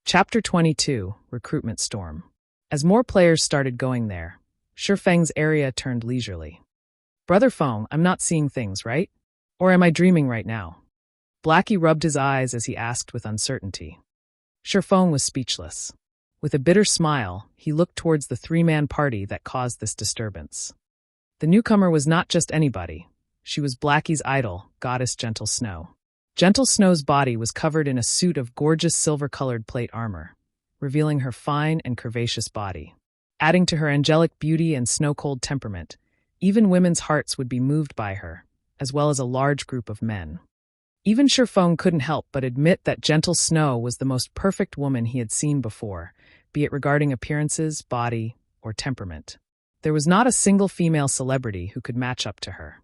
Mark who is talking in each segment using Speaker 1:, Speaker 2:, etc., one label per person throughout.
Speaker 1: Chapter 22, Recruitment Storm. As more players started going there, Feng's area turned leisurely. Brother Feng, I'm not seeing things, right? Or am I dreaming right now? Blackie rubbed his eyes as he asked with uncertainty. Feng was speechless. With a bitter smile, he looked towards the three-man party that caused this disturbance. The newcomer was not just anybody. She was Blackie's idol, Goddess Gentle Snow. Gentle Snow's body was covered in a suit of gorgeous silver-colored plate armor, revealing her fine and curvaceous body. Adding to her angelic beauty and snow-cold temperament, even women's hearts would be moved by her, as well as a large group of men. Even Feng couldn't help but admit that Gentle Snow was the most perfect woman he had seen before, be it regarding appearances, body, or temperament. There was not a single female celebrity who could match up to her.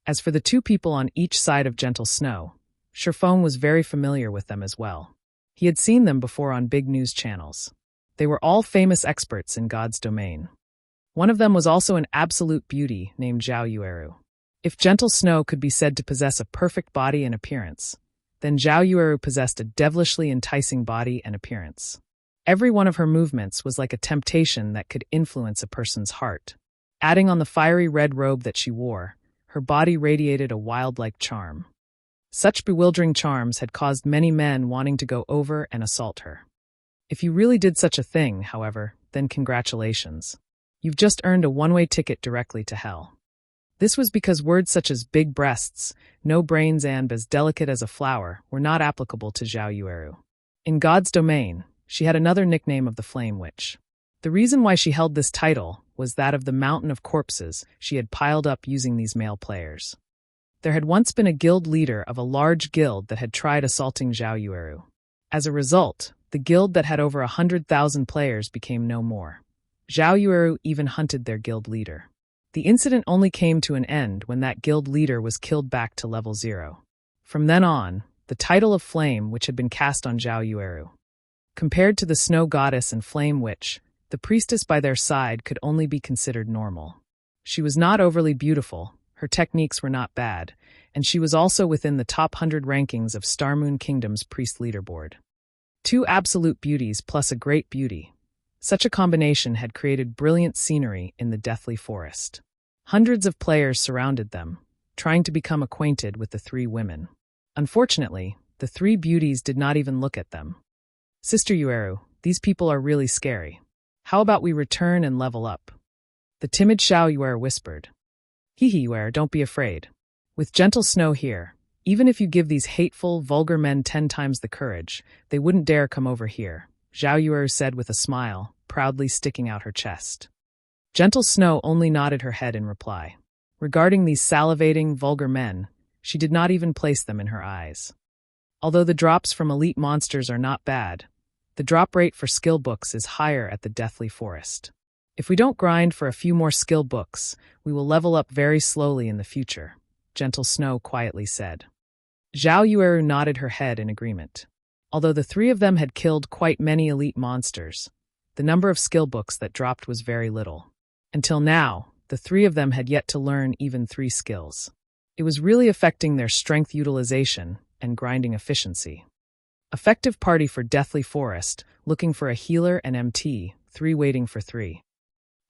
Speaker 1: As for the two people on each side of Gentle Snow, Feng was very familiar with them as well. He had seen them before on big news channels. They were all famous experts in God's domain. One of them was also an absolute beauty named Zhao Yueru. If Gentle Snow could be said to possess a perfect body and appearance, then Zhao Yueru possessed a devilishly enticing body and appearance. Every one of her movements was like a temptation that could influence a person's heart. Adding on the fiery red robe that she wore, her body radiated a wild-like charm. Such bewildering charms had caused many men wanting to go over and assault her. If you really did such a thing, however, then congratulations. You've just earned a one-way ticket directly to hell. This was because words such as big breasts, no brains and as delicate as a flower were not applicable to Zhao Yueru. In God's domain, she had another nickname of the Flame Witch. The reason why she held this title was that of the mountain of corpses she had piled up using these male players. There had once been a guild leader of a large guild that had tried assaulting Zhao Yueru. As a result, the guild that had over 100,000 players became no more. Zhao Yueru even hunted their guild leader. The incident only came to an end when that guild leader was killed back to level 0. From then on, the title of Flame Witch had been cast on Zhao Yueru. Compared to the Snow Goddess and Flame Witch, the priestess by their side could only be considered normal. She was not overly beautiful, her techniques were not bad, and she was also within the top 100 rankings of Starmoon Kingdom's priest leaderboard. Two absolute beauties plus a great beauty. Such a combination had created brilliant scenery in the deathly forest. Hundreds of players surrounded them, trying to become acquainted with the three women. Unfortunately, the three beauties did not even look at them. Sister Yueru, these people are really scary. How about we return and level up? The timid Zhao Yueru whispered. Hee Yueru, don't be afraid. With Gentle Snow here, even if you give these hateful, vulgar men 10 times the courage, they wouldn't dare come over here, Zhao Yueru said with a smile, proudly sticking out her chest. Gentle Snow only nodded her head in reply. Regarding these salivating, vulgar men, she did not even place them in her eyes. Although the drops from elite monsters are not bad, the drop rate for skill books is higher at the Deathly Forest. If we don't grind for a few more skill books, we will level up very slowly in the future, Gentle Snow quietly said. Zhao Yueru nodded her head in agreement. Although the three of them had killed quite many elite monsters, the number of skill books that dropped was very little. Until now, the three of them had yet to learn even 3 skills. It was really affecting their strength utilization and grinding efficiency. Effective party for Deathly Forest, looking for a healer and MT, 3 waiting for 3.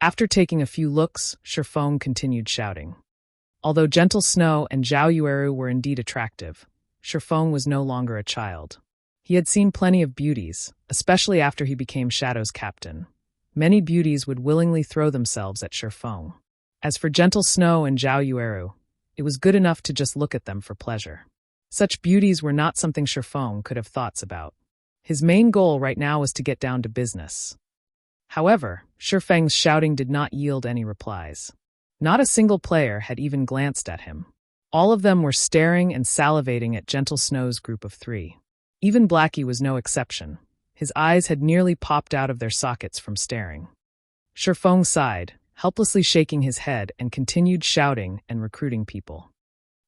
Speaker 1: After taking a few looks, Feng continued shouting. Although Gentle Snow and Zhao Yueru were indeed attractive, Feng was no longer a child. He had seen plenty of beauties, especially after he became Shadow's captain. Many beauties would willingly throw themselves at Feng. As for Gentle Snow and Zhao Yueru, it was good enough to just look at them for pleasure. Such beauties were not something Feng could have thoughts about. His main goal right now was to get down to business. However, Feng's shouting did not yield any replies. Not a single player had even glanced at him. All of them were staring and salivating at Gentle Snow's group of 3. Even Blackie was no exception. His eyes had nearly popped out of their sockets from staring. Feng sighed, helplessly shaking his head, and continued shouting and recruiting people.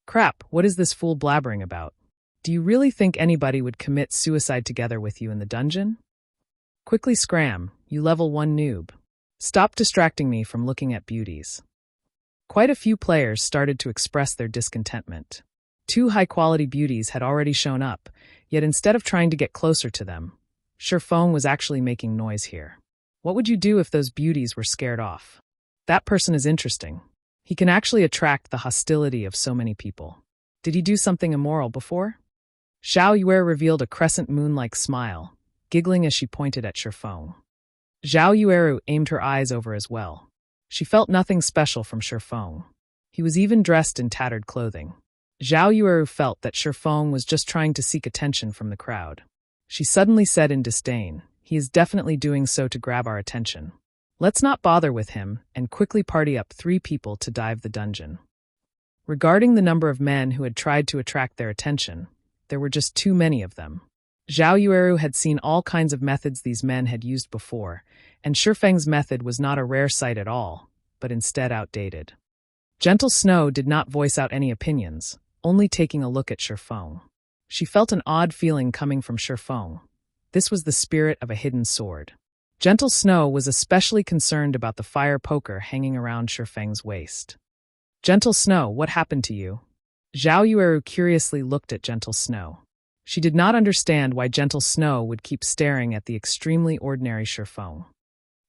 Speaker 1: Crap, what is this fool blabbering about? Do you really think anybody would commit suicide together with you in the dungeon? Quickly scram, you level 1 noob. Stop distracting me from looking at beauties. Quite a few players started to express their discontentment. 2 high-quality beauties had already shown up, yet instead of trying to get closer to them, Feng was actually making noise here. What would you do if those beauties were scared off? That person is interesting. He can actually attract the hostility of so many people. Did he do something immoral before? Zhao Yue revealed a crescent moon-like smile, giggling as she pointed at Feng. Zhao Yue aimed her eyes over as well. She felt nothing special from Feng. He was even dressed in tattered clothing. Zhao Yue felt that Feng was just trying to seek attention from the crowd. She suddenly said in disdain, "He is definitely doing so to grab our attention. Let's not bother with him and quickly party up 3 people to dive the dungeon." Regarding the number of men who had tried to attract their attention, there were just too many of them. Zhao Yue had seen all kinds of methods these men had used before, and Feng's method was not a rare sight at all, but instead outdated. Gentle Snow did not voice out any opinions, only taking a look at Feng. She felt an odd feeling coming from Feng. This was the spirit of a hidden sword. Gentle Snow was especially concerned about the fire poker hanging around Feng's waist. "Gentle Snow, what happened to you?" Zhao Yue curiously looked at Gentle Snow. She did not understand why Gentle Snow would keep staring at the extremely ordinary Feng.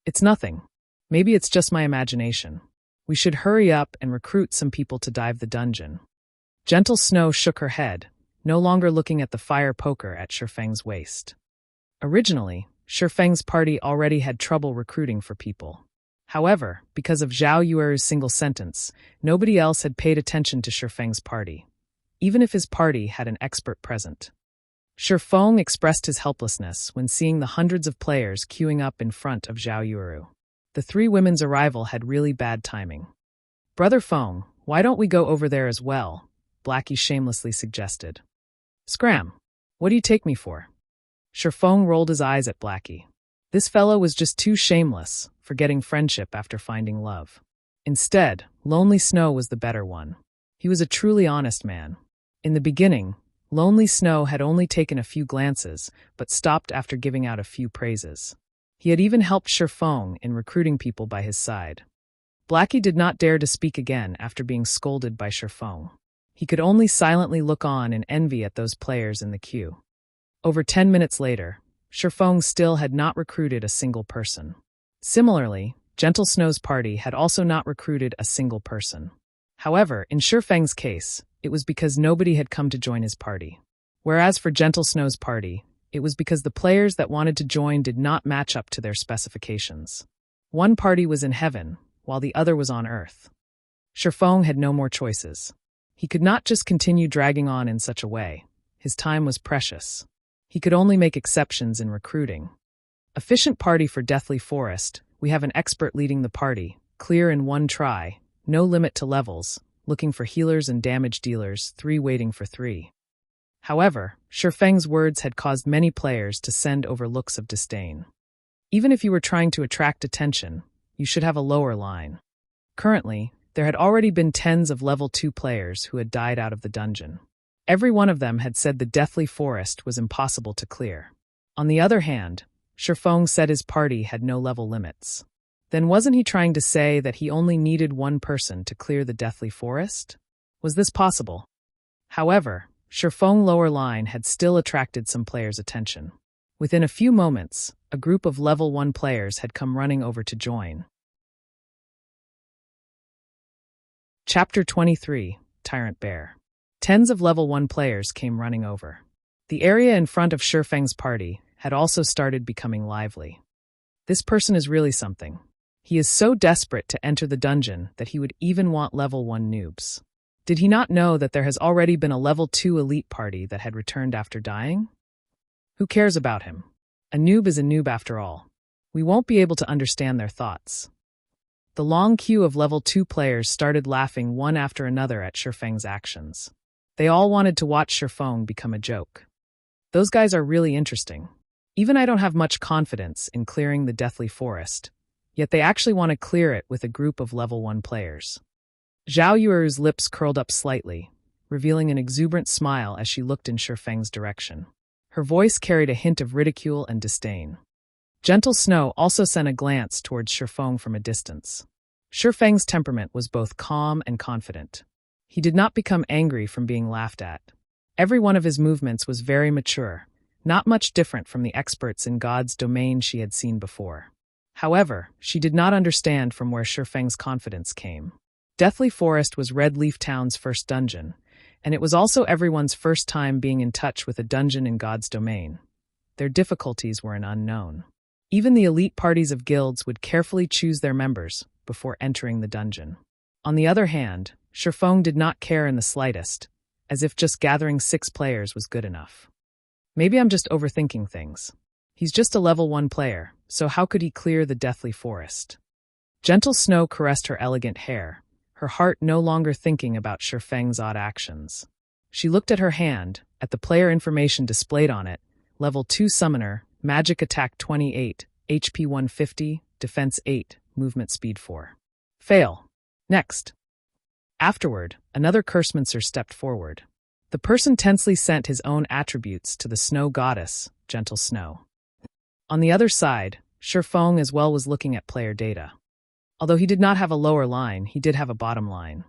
Speaker 1: "It's nothing. Maybe it's just my imagination. We should hurry up and recruit some people to dive the dungeon." Gentle Snow shook her head, no longer looking at the fire poker at Feng's waist. Originally, Feng's party already had trouble recruiting for people. However, because of Zhao Yue's single sentence, nobody else had paid attention to Feng's party, even if his party had an expert present. Feng expressed his helplessness when seeing the hundreds of players queuing up in front of Zhao Yue. The 3 women's arrival had really bad timing. "Brother Feng, why don't we go over there as well?" Blackie shamelessly suggested. "Scram! What do you take me for?" Feng rolled his eyes at Blackie. This fellow was just too shameless, forgetting friendship after finding love. Instead, Lonely Snow was the better one. He was a truly honest man. In the beginning, Lonely Snow had only taken a few glances, but stopped after giving out a few praises. He had even helped Feng in recruiting people by his side. Blackie did not dare to speak again after being scolded by Feng. He could only silently look on in envy at those players in the queue. Over 10 minutes later, Feng still had not recruited a single person. Similarly, Gentle Snow's party had also not recruited a single person. However, in Feng's case, it was because nobody had come to join his party. Whereas for Gentle Snow's party, it was because the players that wanted to join did not match up to their specifications. One party was in heaven, while the other was on earth. Feng had no more choices. He could not just continue dragging on in such a way. His time was precious. He could only make exceptions in recruiting. Efficient party for Deathly Forest, we have an expert leading the party, clear in 1 try, no limit to levels, looking for healers and damage dealers, 3 waiting for 3. However, Feng's words had caused many players to send over looks of disdain. Even if you were trying to attract attention, you should have a lower line. Currently, there had already been tens of level 2 players who had died out of the dungeon. Every one of them had said the Deathly Forest was impossible to clear. On the other hand, Feng said his party had no level limits. Then wasn't he trying to say that he only needed 1 person to clear the Deathly Forest? Was this possible? However, Feng's lower line had still attracted some players' attention. Within a few moments, a group of level 1 players had come running over to join. Chapter 23, Tyrant Bear. Tens of level 1 players came running over. The area in front of Feng's party had also started becoming lively. This person is really something. He is so desperate to enter the dungeon that he would even want level 1 noobs. Did he not know that there has already been a level 2 elite party that had returned after dying? Who cares about him? A noob is a noob after all. We won't be able to understand their thoughts. The long queue of level 2 players started laughing one after another at Feng's actions. They all wanted to watch Feng become a joke. Those guys are really interesting. Even I don't have much confidence in clearing the Deathly Forest, yet they actually want to clear it with a group of level 1 players. Zhao Yue's lips curled up slightly, revealing an exuberant smile as she looked in Feng's direction. Her voice carried a hint of ridicule and disdain. Gentle Snow also sent a glance towards Feng from a distance. Feng's temperament was both calm and confident. He did not become angry from being laughed at. Every one of his movements was very mature, not much different from the experts in God's domain she had seen before. However, she did not understand from where Feng's confidence came. Deathly Forest was Red Leaf Town's first dungeon, and it was also everyone's first time being in touch with a dungeon in God's domain. Their difficulties were an unknown. Even the elite parties of guilds would carefully choose their members before entering the dungeon. On the other hand, Feng did not care in the slightest, as if just gathering 6 players was good enough. Maybe I'm just overthinking things. He's just a level 1 player, so how could he clear the Deathly Forest? Gentle Snow caressed her elegant hair, her heart no longer thinking about Feng's odd actions. She looked at her hand, at the player information displayed on it: level 2 summoner, magic attack 28, HP 150, defense 8, movement speed 4. Fail. Next. Afterward, another cursemancer stepped forward. The person tensely sent his own attributes to the snow goddess, Gentle Snow. On the other side, Feng as well was looking at player data. Although he did not have a lower line, he did have a bottom line.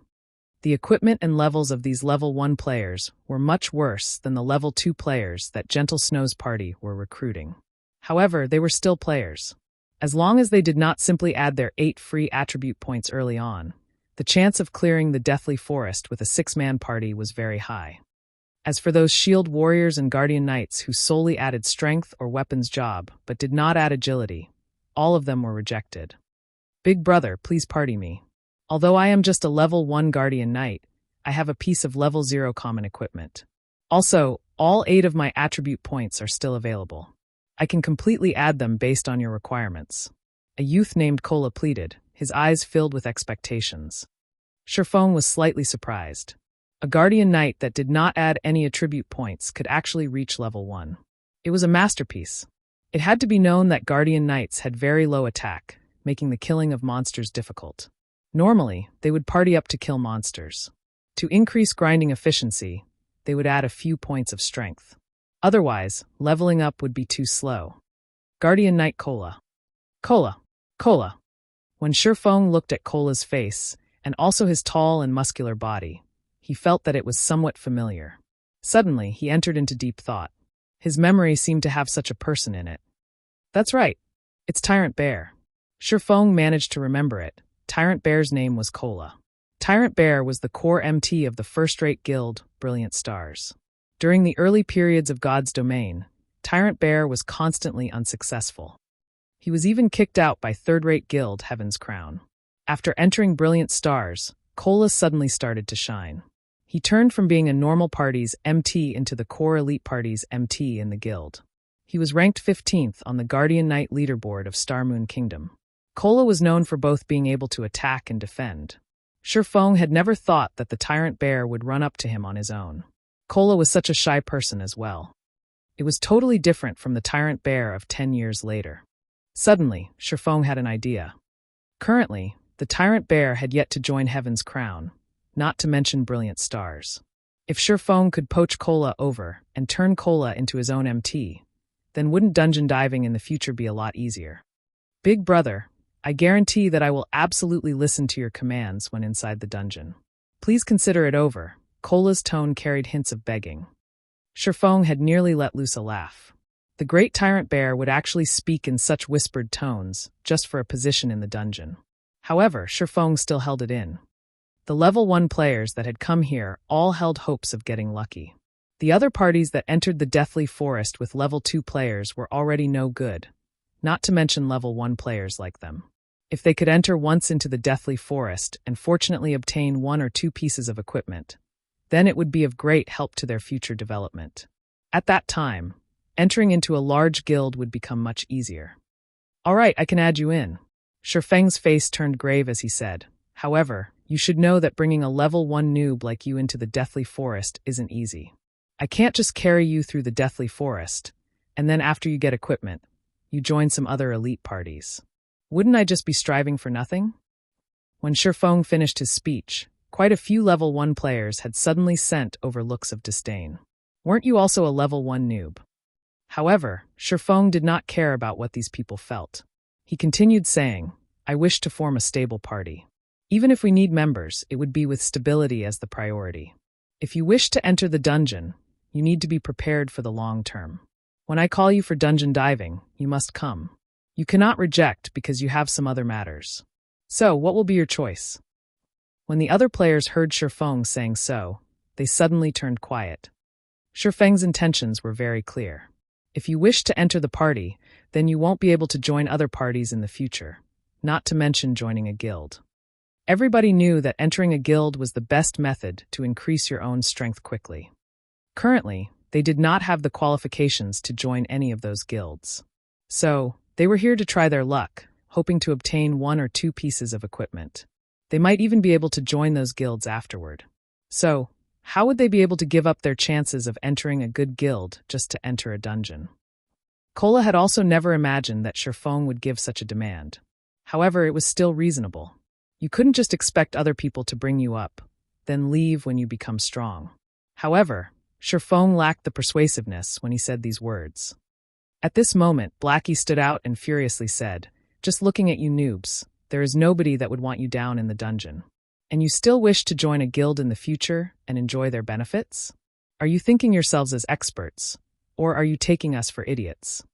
Speaker 1: The equipment and levels of these level 1 players were much worse than the level 2 players that Gentle Snow's party were recruiting. However, they were still players. As long as they did not simply add their 8 free attribute points early on, the chance of clearing the Deathly Forest with a 6-man party was very high. As for those shield warriors and guardian knights who solely added strength or weapons job but did not add agility, all of them were rejected. Big brother, please party me. Although I am just a level 1 guardian knight, I have a piece of level 0 common equipment. Also, all 8 of my attribute points are still available. I can completely add them based on your requirements. A youth named Kola pleaded, his eyes filled with expectations. Feng was slightly surprised. A guardian knight that did not add any attribute points could actually reach level 1. It was a masterpiece. It had to be known that guardian knights had very low attack, making the killing of monsters difficult. Normally, they would party up to kill monsters. To increase grinding efficiency, they would add a few points of strength. Otherwise, leveling up would be too slow. Guardian Knight Kola. Kola. Kola. When Feng looked at Kola's face, and also his tall and muscular body, he felt that it was somewhat familiar. Suddenly, he entered into deep thought. His memory seemed to have such a person in it. That's right. It's Tyrant Bear. Feng managed to remember it. Tyrant Bear's name was Kola. Tyrant Bear was the core MT of the first-rate guild, Brilliant Stars. During the early periods of God's domain, Tyrant Bear was constantly unsuccessful. He was even kicked out by third-rate guild Heaven's Crown. After entering Brilliant Stars, Kola suddenly started to shine. He turned from being a normal party's MT into the core elite party's MT in the guild. He was ranked 15th on the Guardian Knight leaderboard of Starmoon Kingdom. Kola was known for both being able to attack and defend. Feng had never thought that the Tyrant Bear would run up to him on his own. Kola was such a shy person as well. It was totally different from the Tyrant Bear of 10 years later. Suddenly, Feng had an idea. Currently, the Tyrant Bear had yet to join Heaven's Crown, not to mention Brilliant Stars. If Feng could poach Kola over and turn Kola into his own MT, then wouldn't dungeon diving in the future be a lot easier? Big brother, I guarantee that I will absolutely listen to your commands when inside the dungeon. Please consider it over. Kola's tone carried hints of begging. Feng had nearly let loose a laugh. The great Tyrant Bear would actually speak in such whispered tones, just for a position in the dungeon. However, Feng still held it in. The level 1 players that had come here all held hopes of getting lucky. The other parties that entered the Deathly Forest with level 2 players were already no good, not to mention level 1 players like them. If they could enter once into the Deathly Forest and fortunately obtain 1 or 2 pieces of equipment, then it would be of great help to their future development. At that time, entering into a large guild would become much easier. All right, I can add you in. Feng's face turned grave as he said, however, you should know that bringing a level 1 noob like you into the Deathly Forest isn't easy. I can't just carry you through the Deathly Forest, and then after you get equipment, you join some other elite parties. Wouldn't I just be striving for nothing? When Feng finished his speech, quite a few level 1 players had suddenly sent over looks of disdain. Weren't you also a level 1 noob? However, Feng did not care about what these people felt. He continued saying, I wish to form a stable party. Even if we need members, it would be with stability as the priority. If you wish to enter the dungeon, you need to be prepared for the long term. When I call you for dungeon diving, you must come. You cannot reject because you have some other matters. So, what will be your choice?" When the other players heard Feng saying so, they suddenly turned quiet. Feng's intentions were very clear. If you wish to enter the party, then you won't be able to join other parties in the future, not to mention joining a guild. Everybody knew that entering a guild was the best method to increase your own strength quickly. Currently, they did not have the qualifications to join any of those guilds. So, they were here to try their luck, hoping to obtain 1 or 2 pieces of equipment. They might even be able to join those guilds afterward. So, how would they be able to give up their chances of entering a good guild just to enter a dungeon? Kola had also never imagined that Feng would give such a demand. However, it was still reasonable. You couldn't just expect other people to bring you up, then leave when you become strong. However, Feng lacked the persuasiveness when he said these words. At this moment, Blackie stood out and furiously said, "Just looking at you noobs, there is nobody that would want you down in the dungeon. And you still wish to join a guild in the future and enjoy their benefits? Are you thinking yourselves as experts, or are you taking us for idiots?"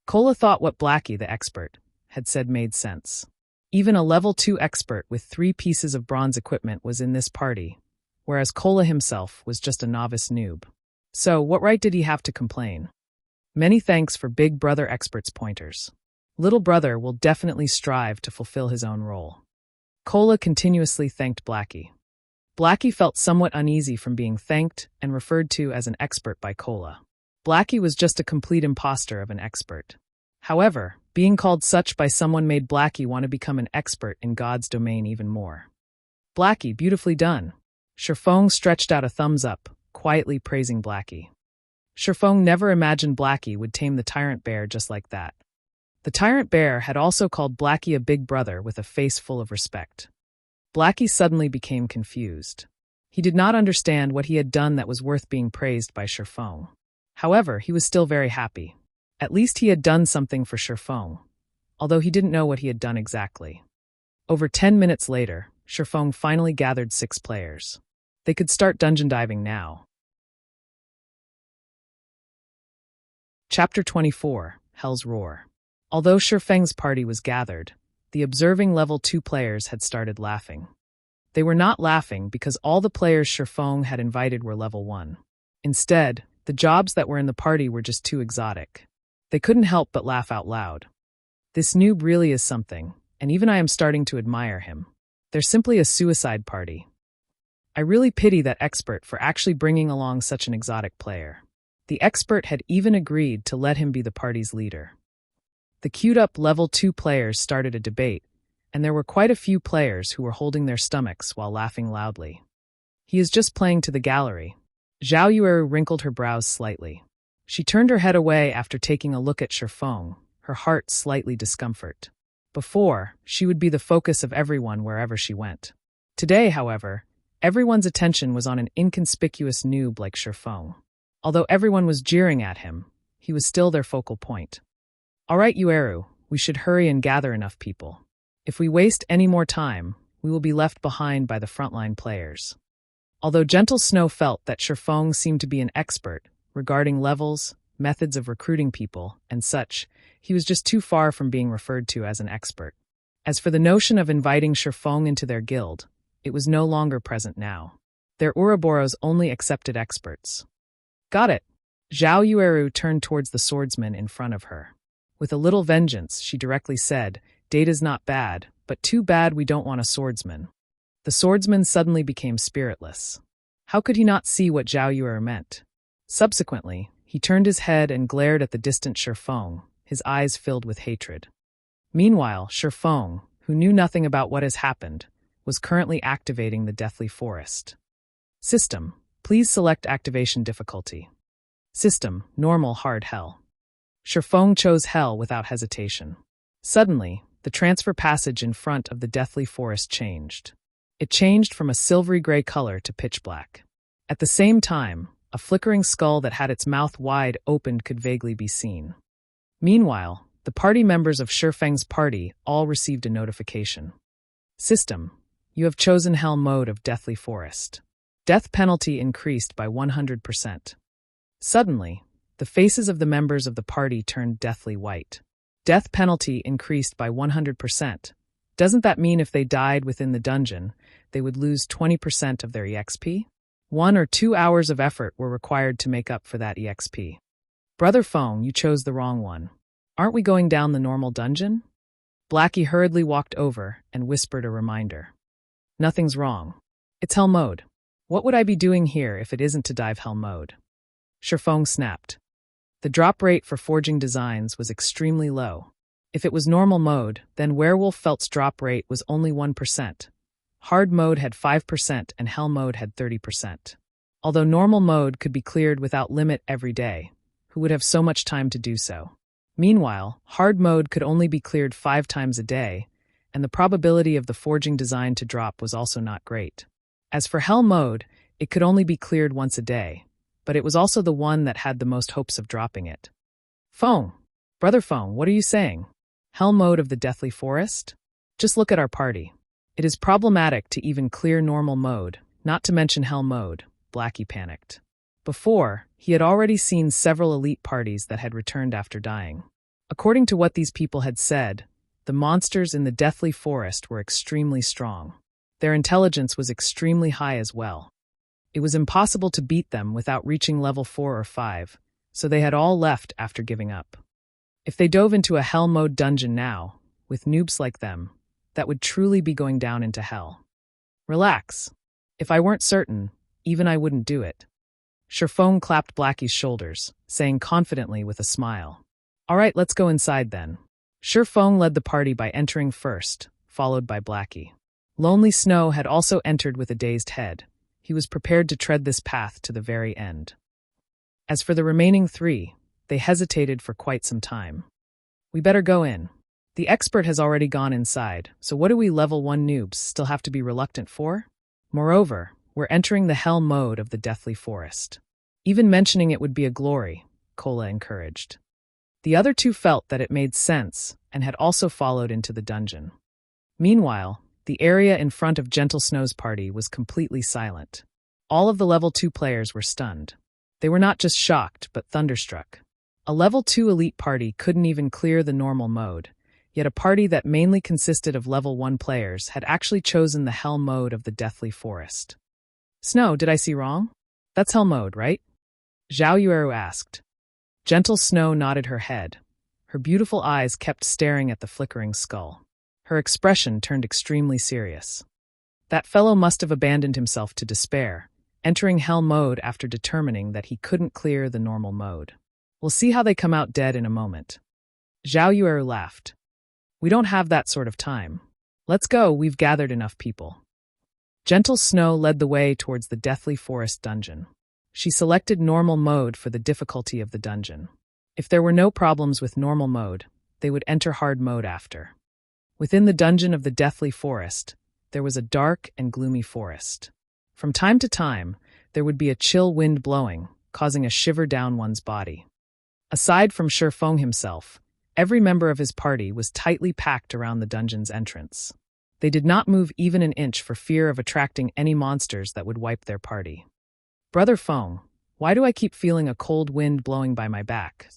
Speaker 1: Kola thought what Blackie, the expert, had said made sense. Even a level 2 expert with 3 pieces of bronze equipment was in this party, whereas Kola himself was just a novice noob. So, what right did he have to complain? Many thanks for Big Brother Expert's pointers. Little Brother will definitely strive to fulfill his own role. Kola continuously thanked Blackie. Blackie felt somewhat uneasy from being thanked and referred to as an expert by Kola. Blackie was just a complete imposter of an expert. However, being called such by someone made Blackie want to become an expert in God's domain even more. "Blackie, beautifully done." Feng stretched out a thumbs up, quietly praising Blackie. Feng never imagined Blackie would tame the Tyrant bear just like that. The Tyrant bear had also called Blackie a big brother with a face full of respect. Blackie suddenly became confused. He did not understand what he had done that was worth being praised by Feng. However, he was still very happy. At least he had done something for Feng, although he didn't know what he had done exactly. Over 10 minutes later, Feng finally gathered 6 players. They could start dungeon diving now. Chapter 24, Hell's Roar. Although Feng's party was gathered, the observing level 2 players had started laughing. They were not laughing because all the players Feng had invited were level 1. Instead, the jobs that were in the party were just too exotic. They couldn't help but laugh out loud. This noob really is something, and even I am starting to admire him. They're simply a suicide party. I really pity that expert for actually bringing along such an exotic player. The expert had even agreed to let him be the party's leader. The queued-up level 2 players started a debate, and there were quite a few players who were holding their stomachs while laughing loudly. "He is just playing to the gallery." Zhao Yueru wrinkled her brows slightly. She turned her head away after taking a look at Feng, her heart slightly discomfort. Before, she would be the focus of everyone wherever she went. Today, however, everyone's attention was on an inconspicuous noob like Feng. Although everyone was jeering at him, he was still their focal point. "All right, Yueru, we should hurry and gather enough people. If we waste any more time, we will be left behind by the frontline players." Although Gentle Snow felt that Feng seemed to be an expert regarding levels, methods of recruiting people, and such, he was just too far from being referred to as an expert. As for the notion of inviting Feng into their guild, it was no longer present now. Their Ouroboros only accepted experts. "Got it." Zhao Yueru turned towards the swordsman in front of her. With a little vengeance, she directly said, "Data's not bad, but too bad we don't want a swordsman." The swordsman suddenly became spiritless. How could he not see what Zhao Yueru meant? Subsequently, he turned his head and glared at the distant Feng, his eyes filled with hatred. Meanwhile, Feng, who knew nothing about what has happened, was currently activating the Deathly Forest. System, please select activation difficulty. System, normal hard hell. Feng chose hell without hesitation. Suddenly, the transfer passage in front of the Deathly Forest changed. It changed from a silvery gray color to pitch black. At the same time, a flickering skull that had its mouth wide opened could vaguely be seen. Meanwhile, the party members of Feng's party all received a notification. System, you have chosen Hell mode of Deathly Forest. Death penalty increased by 100%. Suddenly, The faces of the members of the party turned deathly white. Death penalty increased by 100%. Doesn't that mean if they died within the dungeon, they would lose 20% of their EXP? 1 or 2 hours of effort were required to make up for that EXP. Brother Feng, you chose the wrong one. Aren't we going down the normal dungeon? Blackie hurriedly walked over and whispered a reminder. Nothing's wrong. It's hell mode. What would I be doing here if it isn't to dive hell mode? Feng snapped. The drop rate for forging designs was extremely low. If it was normal mode, then Werewolf Felt's drop rate was only 1%. Hard mode had 5% and hell mode had 30%. Although normal mode could be cleared without limit every day, who would have so much time to do so? Meanwhile, hard mode could only be cleared 5 times a day, and the probability of the forging design to drop was also not great. As for hell mode, it could only be cleared once a day, but it was also the one that had the most hopes of dropping it. Feng, Brother Feng, what are you saying? Hell mode of the Deathly Forest? Just look at our party. It is problematic to even clear normal mode, not to mention hell mode, Blackie panicked. Before, he had already seen several elite parties that had returned after dying. According to what these people had said, the monsters in the Deathly Forest were extremely strong. Their intelligence was extremely high as well. It was impossible to beat them without reaching level 4 or 5, so they had all left after giving up. If they dove into a hell mode dungeon now, with noobs like them, that would truly be going down into hell. Relax. If I weren't certain, even I wouldn't do it. Feng clapped Blackie's shoulders, saying confidently with a smile. All right, let's go inside then. Feng led the party by entering first, followed by Blackie. Lonely Snow had also entered with a dazed head. He was prepared to tread this path to the very end. As for the remaining 3, they hesitated for quite some time. We better go in. The expert has already gone inside, so what do we level 1 noobs still have to be reluctant for? Moreover, we're entering the hell mode of the Deathly Forest. Even mentioning it would be a glory, Cola encouraged. The other 2 felt that it made sense and had also followed into the dungeon. Meanwhile, the area in front of Gentle Snow's party was completely silent. All of the level 2 players were stunned. They were not just shocked, but thunderstruck. A level 2 elite party couldn't even clear the normal mode, yet a party that mainly consisted of level 1 players had actually chosen the hell mode of the Deathly Forest. Snow, did I see wrong? That's hell mode, right? Zhao Yueru asked. Gentle Snow nodded her head. Her beautiful eyes kept staring at the flickering skull. Her expression turned extremely serious. That fellow must have abandoned himself to despair, entering hell mode after determining that he couldn't clear the normal mode. We'll see how they come out dead in a moment. Zhao Yueru laughed. We don't have that sort of time. Let's go, we've gathered enough people. Gentle Snow led the way towards the Deathly Forest dungeon. She selected normal mode for the difficulty of the dungeon. If there were no problems with normal mode, they would enter hard mode after. Within the dungeon of the Deathly Forest, there was a dark and gloomy forest. From time to time, there would be a chill wind blowing, causing a shiver down one's body. Aside from Feng himself, every member of his party was tightly packed around the dungeon's entrance. They did not move even an inch for fear of attracting any monsters that would wipe their party. Brother Feng, why do I keep feeling a cold wind blowing by my back?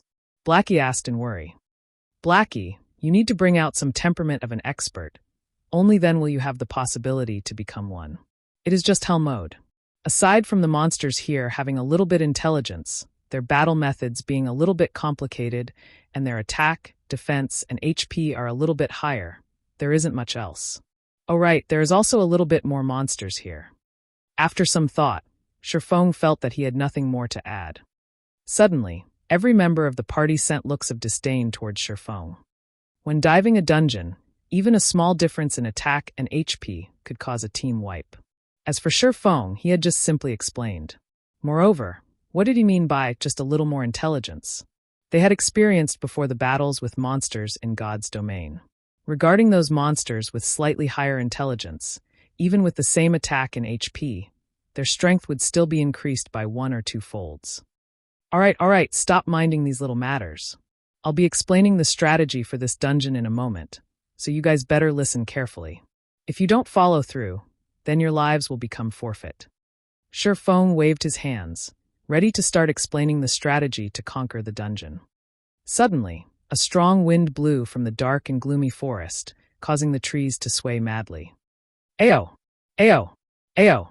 Speaker 1: Blackie asked in worry. Blackie, you need to bring out some temperament of an expert. Only then will you have the possibility to become one. It is just hell mode. Aside from the monsters here having a little bit intelligence, their battle methods being a little bit complicated, and their attack, defense, and HP are a little bit higher, there isn't much else. Oh right, there is also a little bit more monsters here. After some thought, Feng felt that he had nothing more to add. Suddenly, every member of the party sent looks of disdain towards Feng. When diving a dungeon, even a small difference in attack and HP could cause a team wipe. As for Feng, he had just simply explained. Moreover, what did he mean by just a little more intelligence? They had experienced before the battles with monsters in God's domain. Regarding those monsters with slightly higher intelligence, even with the same attack and HP, their strength would still be increased by 1 or 2 folds. All right, stop minding these little matters. I'll be explaining the strategy for this dungeon in a moment, so you guys better listen carefully. If you don't follow through, then your lives will become forfeit. Feng waved his hands, ready to start explaining the strategy to conquer the dungeon. Suddenly, a strong wind blew from the dark and gloomy forest, causing the trees to sway madly. Ayo! Ayo! Ayo!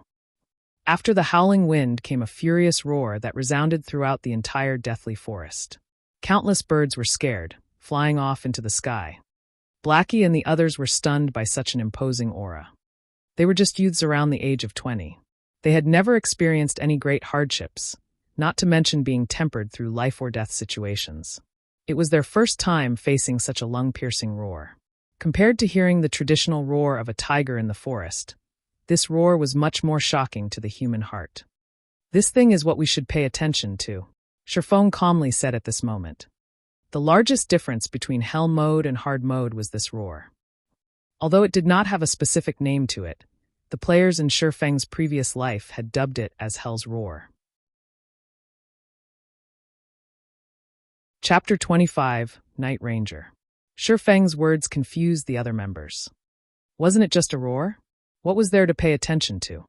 Speaker 1: After the howling wind came a furious roar that resounded throughout the entire deathly forest. Countless birds were scared, flying off into the sky. Blackie and the others were stunned by such an imposing aura. They were just youths around the age of 20. They had never experienced any great hardships, not to mention being tempered through life-or-death situations. It was their first time facing such a lung-piercing roar. Compared to hearing the traditional roar of a tiger in the forest, this roar was much more shocking to the human heart. "This thing is what we should pay attention to," Feng calmly said at this moment. The largest difference between hell mode and hard mode was this roar. Although it did not have a specific name to it, the players in Feng's previous life had dubbed it as Hell's Roar. Chapter 25, Night Ranger. Feng's words confused the other members. Wasn't it just a roar? What was there to pay attention to?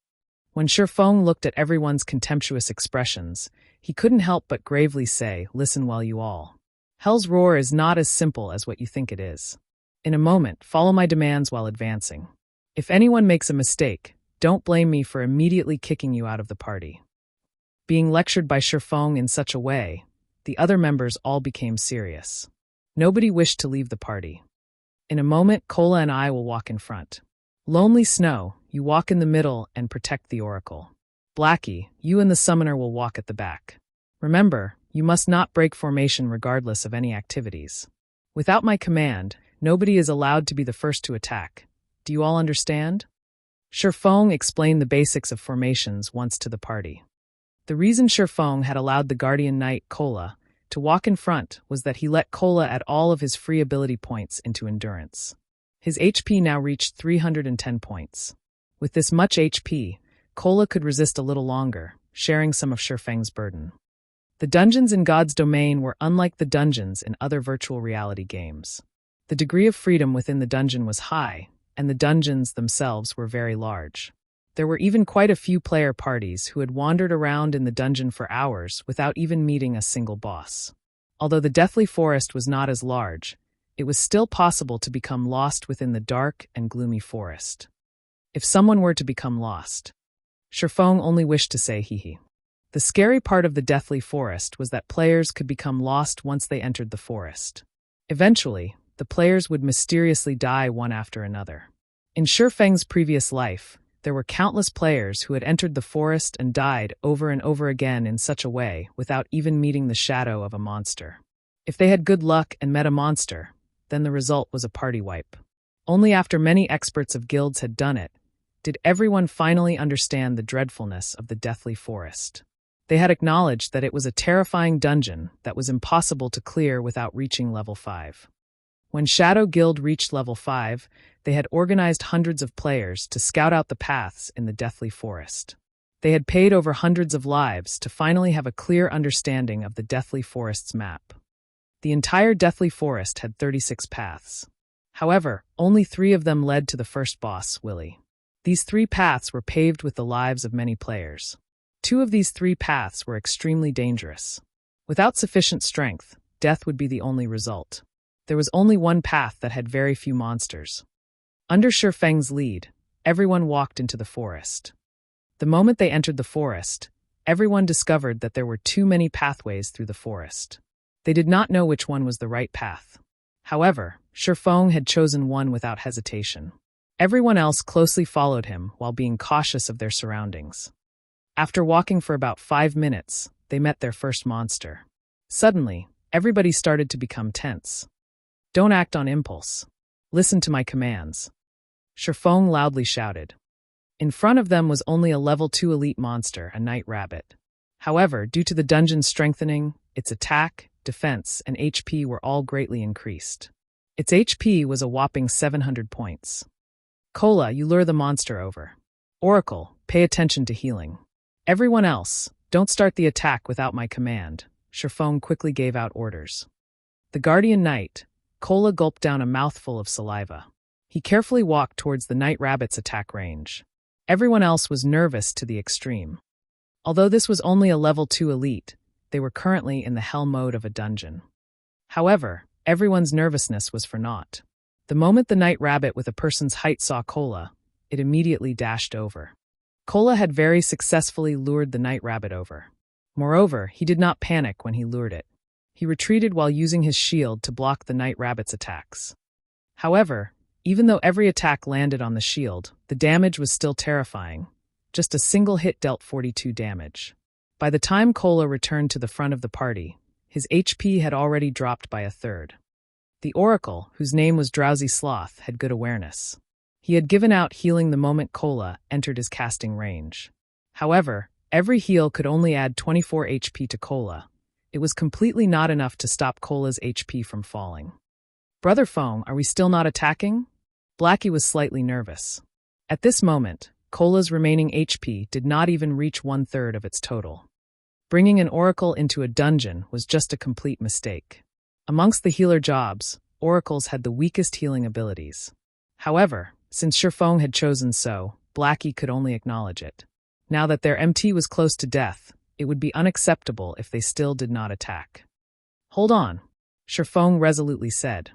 Speaker 1: When Feng looked at everyone's contemptuous expressions, he couldn't help but gravely say, "Listen well, you all. Hell's Roar is not as simple as what you think it is. In a moment, follow my demands while advancing. If anyone makes a mistake, don't blame me for immediately kicking you out of the party." Being lectured by Feng in such a way, the other members all became serious. Nobody wished to leave the party. "In a moment, Cola and I will walk in front. Lonely Snow, you walk in the middle and protect the Oracle. Blackie, you and the Summoner will walk at the back. Remember, you must not break formation regardless of any activities. Without my command, nobody is allowed to be the first to attack. Do you all understand?" Feng explained the basics of formations once to the party. The reason Feng had allowed the Guardian Knight, Cola, to walk in front was that he let Cola add all of his free ability points into endurance. His HP now reached 310 points. With this much HP, Cola could resist a little longer, sharing some of Feng's burden. The dungeons in God's domain were unlike the dungeons in other virtual reality games. The degree of freedom within the dungeon was high, and the dungeons themselves were very large. There were even quite a few player parties who had wandered around in the dungeon for hours without even meeting a single boss. Although the Deathly Forest was not as large, it was still possible to become lost within the dark and gloomy forest. If someone were to become lost, Feng only wished to say hee. The scary part of the Deathly Forest was that players could become lost once they entered the forest. Eventually, the players would mysteriously die one after another. In Feng's previous life, there were countless players who had entered the forest and died over and over again in such a way without even meeting the shadow of a monster. If they had good luck and met a monster, then the result was a party wipe. Only after many experts of guilds had done it, did everyone finally understand the dreadfulness of the Deathly Forest. They had acknowledged that it was a terrifying dungeon that was impossible to clear without reaching level 5. When Shadow Guild reached level 5, they had organized hundreds of players to scout out the paths in the Deathly Forest. They had paid over hundreds of lives to finally have a clear understanding of the Deathly Forest's map. The entire Deathly Forest had 36 paths. However, only 3 of them led to the first boss, Willy. These 3 paths were paved with the lives of many players. 2 of these 3 paths were extremely dangerous. Without sufficient strength, death would be the only result. There was only one path that had very few monsters. Under Feng's lead, everyone walked into the forest. The moment they entered the forest, everyone discovered that there were too many pathways through the forest. They did not know which one was the right path. However, Feng had chosen one without hesitation. Everyone else closely followed him while being cautious of their surroundings. After walking for about 5 minutes, they met their first monster. Suddenly, everybody started to become tense. "Don't act on impulse. Listen to my commands," Feng loudly shouted. In front of them was only a level 2 elite monster, a night rabbit. However, due to the dungeon's strengthening, its attack, defense, and HP were all greatly increased. Its HP was a whopping 700 points. "Cola, you lure the monster over. Oracle, pay attention to healing. Everyone else, don't start the attack without my command," Feng quickly gave out orders. The Guardian Knight, Cola, gulped down a mouthful of saliva. He carefully walked towards the night rabbit's attack range. Everyone else was nervous to the extreme. Although this was only a level 2 elite, they were currently in the hell mode of a dungeon. However, everyone's nervousness was for naught. The moment the night rabbit with a person's height saw Cola, it immediately dashed over. Cola had very successfully lured the night rabbit over. Moreover, he did not panic when he lured it. He retreated while using his shield to block the night rabbit's attacks. However, even though every attack landed on the shield, the damage was still terrifying. Just a single hit dealt 42 damage. By the time Cola returned to the front of the party, his HP had already dropped by a third. The Oracle, whose name was Drowsy Sloth, had good awareness. He had given out healing the moment Cola entered his casting range. However, every heal could only add 24 HP to Cola. It was completely not enough to stop Cola's HP from falling. "Brother Feng, are we still not attacking?" Blackie was slightly nervous. At this moment, Cola's remaining HP did not even reach 1/3 of its total. Bringing an Oracle into a dungeon was just a complete mistake. Amongst the healer jobs, Oracles had the weakest healing abilities. However, since Feng had chosen so, Blackie could only acknowledge it. Now that their MT was close to death, it would be unacceptable if they still did not attack. "Hold on," Feng resolutely said.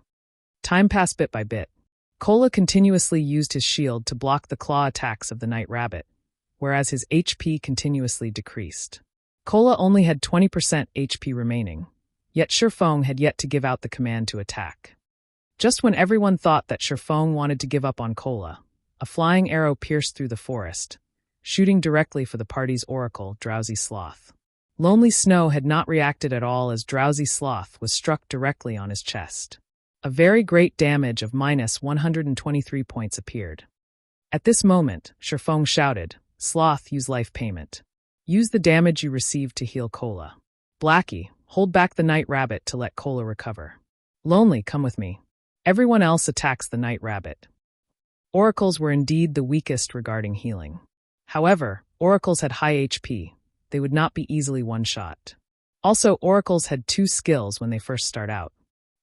Speaker 1: Time passed bit by bit. Cola continuously used his shield to block the claw attacks of the night rabbit, whereas his HP continuously decreased. Cola only had 20% HP remaining, yet Feng had yet to give out the command to attack. Just when everyone thought that Feng wanted to give up on Cola, a flying arrow pierced through the forest, shooting directly for the party's Oracle, Drowsy Sloth. Lonely Snow had not reacted at all as Drowsy Sloth was struck directly on his chest. A very great damage of minus 123 points appeared. At this moment, Feng shouted, "Sloth, use life payment. Use the damage you received to heal Cola. Blackie, hold back the night rabbit to let Cola recover. Lonely, come with me." Everyone else attacks the night rabbit. Oracles were indeed the weakest regarding healing. However, Oracles had high HP. They would not be easily one-shot. Also, Oracles had two skills when they first start out.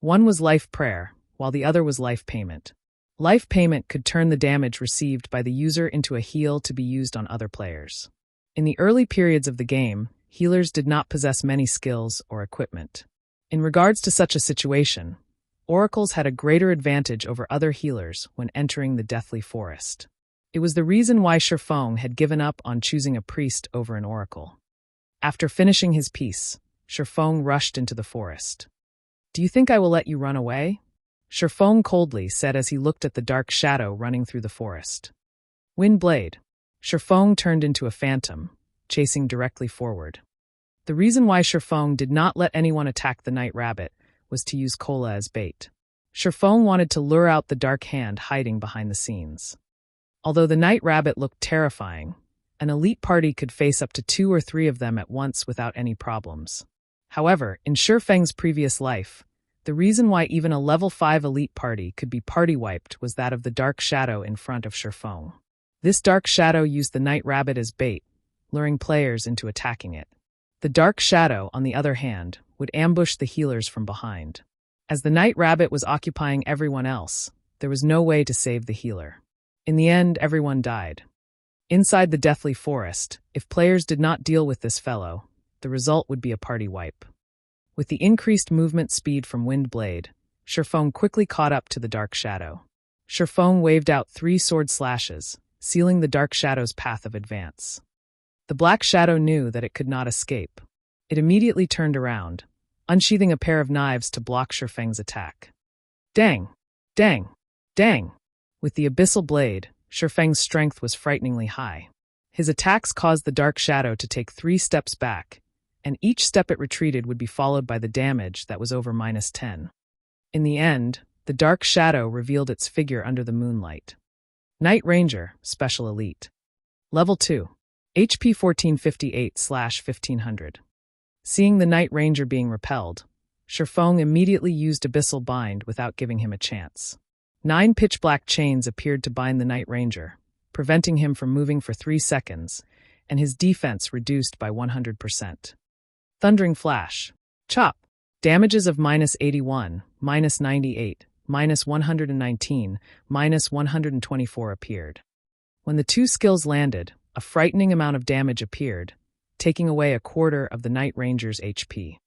Speaker 1: One was Life Prayer, while the other was Life Payment. Life Payment could turn the damage received by the user into a heal to be used on other players. In the early periods of the game, healers did not possess many skills or equipment. In regards to such a situation, Oracles had a greater advantage over other healers when entering the Deathly Forest. It was the reason why Feng had given up on choosing a priest over an Oracle. After finishing his piece, Feng rushed into the forest. "Do you think I will let you run away?" Feng coldly said as he looked at the dark shadow running through the forest. Wind Blade. Feng turned into a phantom, chasing directly forward. The reason why Feng did not let anyone attack the night rabbit was to use Cola as bait. Feng wanted to lure out the dark hand hiding behind the scenes. Although the night rabbit looked terrifying, an elite party could face up to 2 or 3 of them at once without any problems. However, in Feng's previous life, the reason why even a level 5 elite party could be party-wiped was that of the dark shadow in front of Feng. This dark shadow used the night rabbit as bait, luring players into attacking it. The dark shadow, on the other hand, would ambush the healers from behind. As the night rabbit was occupying everyone else, there was no way to save the healer. In the end, everyone died. Inside the Deathly Forest, if players did not deal with this fellow, the result would be a party wipe. With the increased movement speed from Wind Blade, Feng quickly caught up to the dark shadow. Feng waved out 3 sword slashes, sealing the dark shadow's path of advance. The black shadow knew that it could not escape. It immediately turned around, unsheathing a pair of knives to block Feng's attack. Dang! Dang! Dang! With the abyssal blade, Feng's strength was frighteningly high. His attacks caused the dark shadow to take 3 steps back, and each step it retreated would be followed by the damage that was over -10. In the end, the dark shadow revealed its figure under the moonlight. Night Ranger, Special Elite. Level 2. HP 1458/1500. Seeing the Night Ranger being repelled, Feng immediately used Abyssal Bind without giving him a chance. 9 pitch-black chains appeared to bind the Night Ranger, preventing him from moving for 3 seconds, and his defense reduced by 100%. Thundering Flash. Chop. Damages of -81, -98, -119, -124 appeared. When the 2 skills landed, a frightening amount of damage appeared, taking away a quarter of the Night Ranger's HP.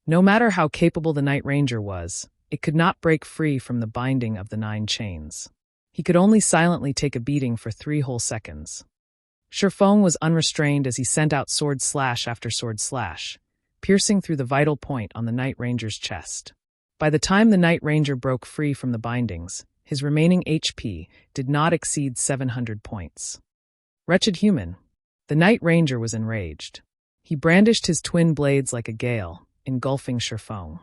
Speaker 1: No matter how capable the Night Ranger was, it could not break free from the binding of the 9 chains. He could only silently take a beating for 3 whole seconds. Feng was unrestrained as he sent out sword slash after sword slash, piercing through the vital point on the Night Ranger's chest. By the time the Night Ranger broke free from the bindings, his remaining HP did not exceed 700 points. Wretched human. The Night Ranger was enraged. He brandished his twin blades like a gale, engulfing Feng.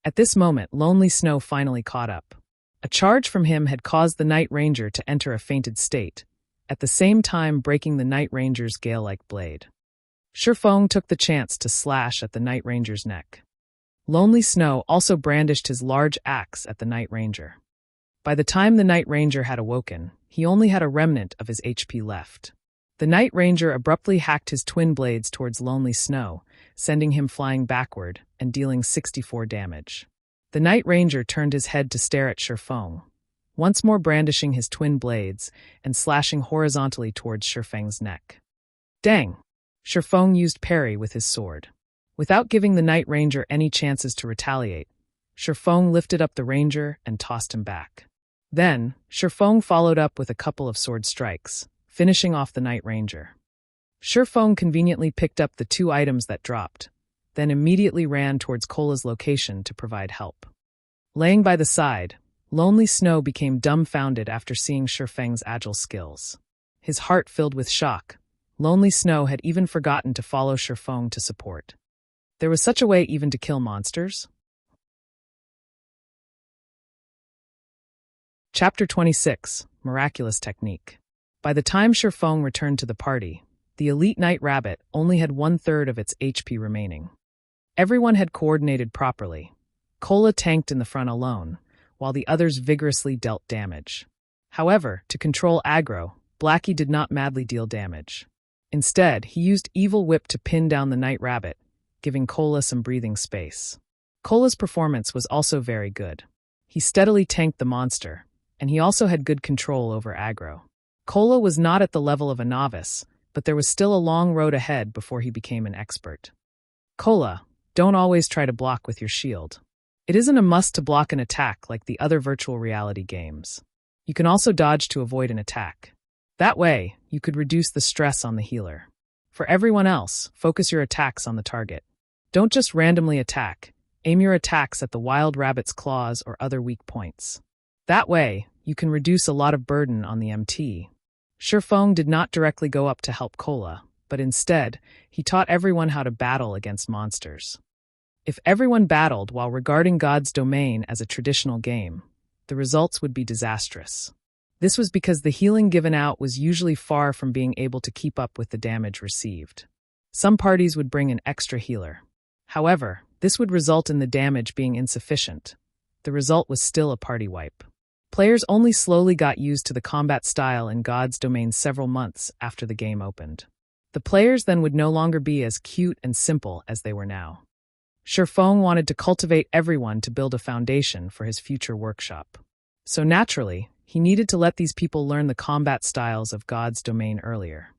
Speaker 1: At this moment, Lonely Snow finally caught up. A charge from him had caused the Night Ranger to enter a fainted state, at the same time breaking the Night Ranger's gale-like blade. Feng took the chance to slash at the Night Ranger's neck. Lonely Snow also brandished his large axe at the Night Ranger. By the time the Night Ranger had awoken, he only had a remnant of his HP left. The Night Ranger abruptly hacked his twin blades towards Lonely Snow, sending him flying backward and dealing 64 damage. The Night Ranger turned his head to stare at Feng, once more brandishing his twin blades and slashing horizontally towards Feng's neck. Dang! Feng used parry with his sword. Without giving the Night Ranger any chances to retaliate, Feng lifted up the Ranger and tossed him back. Then, Feng followed up with a couple of sword strikes, finishing off the Night Ranger. Feng conveniently picked up the 2 items that dropped, then immediately ran towards Cola's location to provide help. Laying by the side, Lonely Snow became dumbfounded after seeing Feng's agile skills. His heart filled with shock. Lonely Snow had even forgotten to follow Feng to support. There was such a way even to kill monsters? Chapter 26, Miraculous Technique. By the time Feng returned to the party, the elite Night Rabbit only had 1/3 of its HP remaining. Everyone had coordinated properly. Cola tanked in the front alone, while the others vigorously dealt damage. However, to control aggro, Blackie did not madly deal damage. Instead, he used Evil Whip to pin down the Night Rabbit, giving Cola some breathing space. Cola's performance was also very good. He steadily tanked the monster, and he also had good control over aggro. Cola was not at the level of a novice, but there was still a long road ahead before he became an expert. Cola, don't always try to block with your shield. It isn't a must to block an attack like the other virtual reality games. You can also dodge to avoid an attack. That way, you could reduce the stress on the healer. For everyone else, focus your attacks on the target. Don't just randomly attack. Aim your attacks at the wild rabbit's claws or other weak points. That way, you can reduce a lot of burden on the MT. Feng did not directly go up to help Cola, but instead, he taught everyone how to battle against monsters. If everyone battled while regarding God's domain as a traditional game, the results would be disastrous. This was because the healing given out was usually far from being able to keep up with the damage received. Some parties would bring an extra healer. However, this would result in the damage being insufficient. The result was still a party wipe. Players only slowly got used to the combat style in God's domain several months after the game opened. The players then would no longer be as cute and simple as they were now. Feng wanted to cultivate everyone to build a foundation for his future workshop. So naturally, he needed to let these people learn the combat styles of God's domain earlier.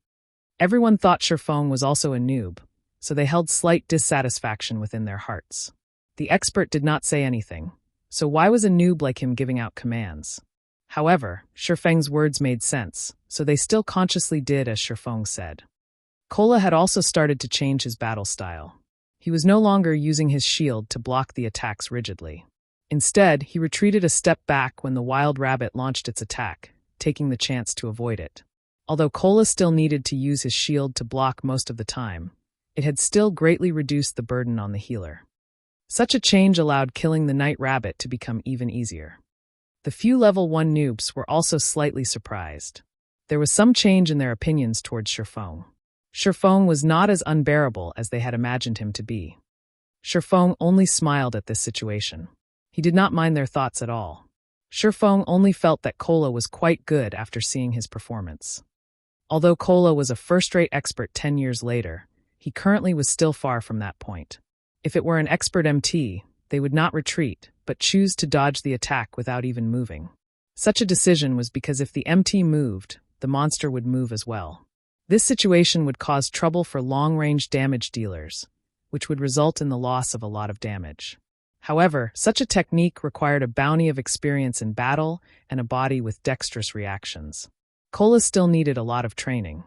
Speaker 1: Everyone thought Feng was also a noob, so they held slight dissatisfaction within their hearts. The expert did not say anything, so why was a noob like him giving out commands? However, Feng's words made sense, so they still consciously did as Feng said. Cola had also started to change his battle style. He was no longer using his shield to block the attacks rigidly. Instead, he retreated a step back when the wild rabbit launched its attack, taking the chance to avoid it. Although Cola still needed to use his shield to block most of the time, it had still greatly reduced the burden on the healer. Such a change allowed killing the Night Rabbit to become even easier. The few level 1 noobs were also slightly surprised. There was some change in their opinions towards Feng. Feng was not as unbearable as they had imagined him to be. Feng only smiled at this situation. He did not mind their thoughts at all. Feng only felt that Cola was quite good after seeing his performance. Although Cola was a first-rate expert 10 years later, he currently was still far from that point. If it were an expert MT, they would not retreat, but choose to dodge the attack without even moving. Such a decision was because if the MT moved, the monster would move as well. This situation would cause trouble for long-range damage dealers, which would result in the loss of a lot of damage. However, such a technique required a bounty of experience in battle and a body with dexterous reactions. Cola still needed a lot of training.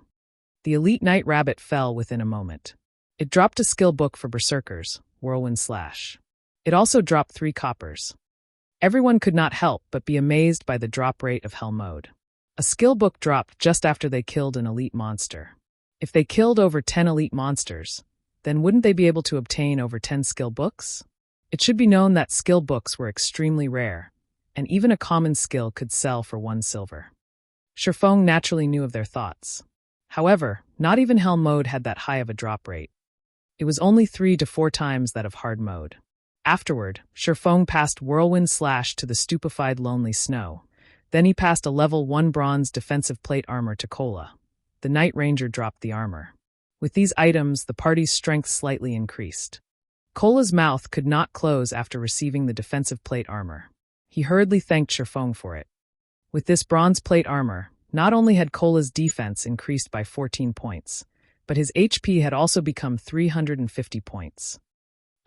Speaker 1: The elite Night Rabbit fell within a moment. It dropped a skill book for Berserkers, Whirlwind Slash. It also dropped 3 coppers. Everyone could not help but be amazed by the drop rate of Hell Mode. A skill book dropped just after they killed an elite monster. If they killed over 10 elite monsters, then wouldn't they be able to obtain over 10 skill books? It should be known that skill books were extremely rare, and even a common skill could sell for 1 silver. Feng naturally knew of their thoughts. However, not even Hell Mode had that high of a drop rate. It was only 3 to 4 times that of Hard Mode. Afterward, Feng passed Whirlwind Slash to the stupefied Lonely Snow. Then he passed a level 1 bronze defensive plate armor to Cola. The Night Ranger dropped the armor. With these items, the party's strength slightly increased. Cola's mouth could not close after receiving the defensive plate armor. He hurriedly thanked Feng for it. With this bronze plate armor, not only had Cola's defense increased by 14 points, but his HP had also become 350 points.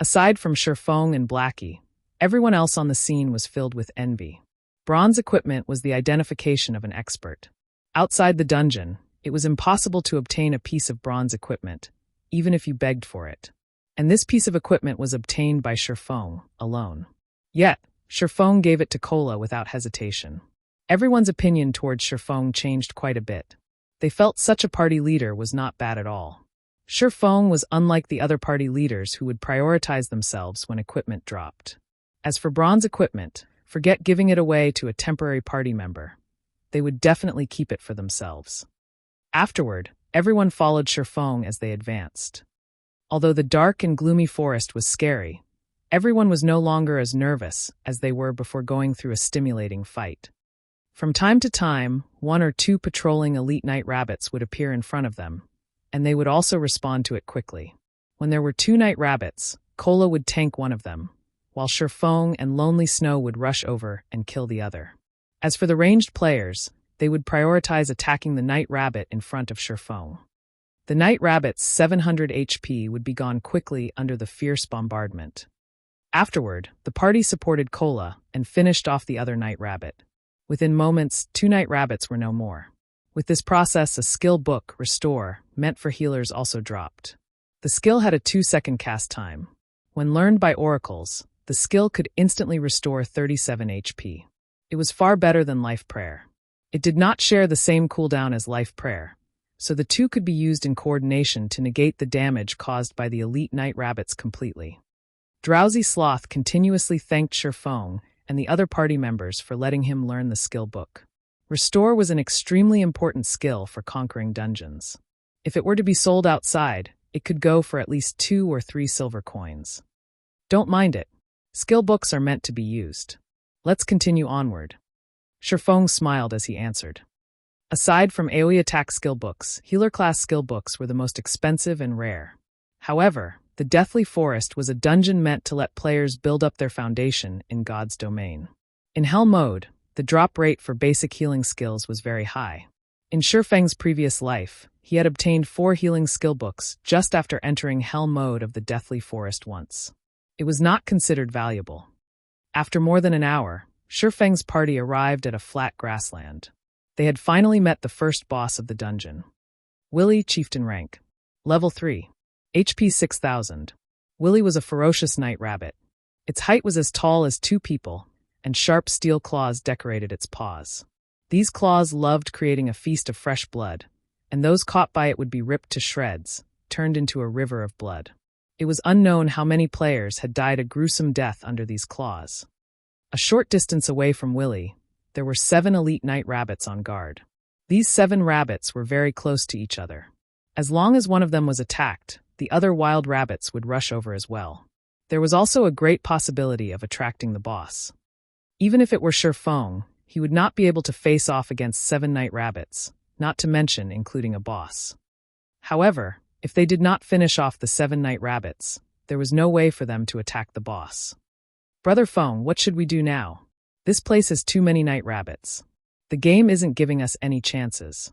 Speaker 1: Aside from Feng and Blackie, everyone else on the scene was filled with envy. Bronze equipment was the identification of an expert. Outside the dungeon, it was impossible to obtain a piece of bronze equipment, even if you begged for it. And this piece of equipment was obtained by Feng alone. Yet, Feng gave it to Cola without hesitation. Everyone's opinion towards Feng changed quite a bit. They felt such a party leader was not bad at all. Feng was unlike the other party leaders who would prioritize themselves when equipment dropped. As for bronze equipment, forget giving it away to a temporary party member. They would definitely keep it for themselves. Afterward, everyone followed Feng as they advanced. Although the dark and gloomy forest was scary, everyone was no longer as nervous as they were before going through a stimulating fight. From time to time, 1 or 2 patrolling elite night rabbits would appear in front of them, and they would also respond to it quickly. When there were 2 night rabbits, Cola would tank one of them, while Feng and Lonely Snow would rush over and kill the other. As for the ranged players, they would prioritize attacking the night rabbit in front of Feng. The night rabbit's 700 HP would be gone quickly under the fierce bombardment. Afterward, the party supported Cola and finished off the other night rabbit. Within moments, 2 night rabbits were no more. With this process, a skill book, Restore, meant for healers also dropped. The skill had a 2-second cast time. When learned by oracles, the skill could instantly restore 37 HP. It was far better than Life Prayer. It did not share the same cooldown as Life Prayer, so the 2 could be used in coordination to negate the damage caused by the elite night rabbits completely. Drowsy Sloth continuously thanked Feng and the other party members for letting him learn the skill book. Restore was an extremely important skill for conquering dungeons. If it were to be sold outside, it could go for at least 2 or 3 silver coins. Don't mind it. Skill books are meant to be used. Let's continue onward. Feng smiled as he answered. Aside from AoE attack skill books, healer class skill books were the most expensive and rare. However, the Deathly Forest was a dungeon meant to let players build up their foundation in God's domain. In Hell Mode, the drop rate for basic healing skills was very high. In Feng's previous life, he had obtained 4 healing skill books just after entering Hell Mode of the Deathly Forest once. It was not considered valuable. After more than an hour, Feng's party arrived at a flat grassland. They had finally met the first boss of the dungeon. Willy, Chieftain rank. Level 3. HP 6000. Willy was a ferocious night rabbit. Its height was as tall as 2 people, and sharp steel claws decorated its paws. These claws loved creating a feast of fresh blood, and those caught by it would be ripped to shreds, turned into a river of blood. It was unknown how many players had died a gruesome death under these claws. A short distance away from Willy, there were 7 elite night rabbits on guard. These 7 rabbits were very close to each other. As long as one of them was attacked, the other wild rabbits would rush over as well. There was also a great possibility of attracting the boss. Even if it were Feng, he would not be able to face off against 7 night rabbits, not to mention including a boss. However, if they did not finish off the 7 night rabbits, there was no way for them to attack the boss. Brother Feng, what should we do now? This place has too many night rabbits. The game isn't giving us any chances.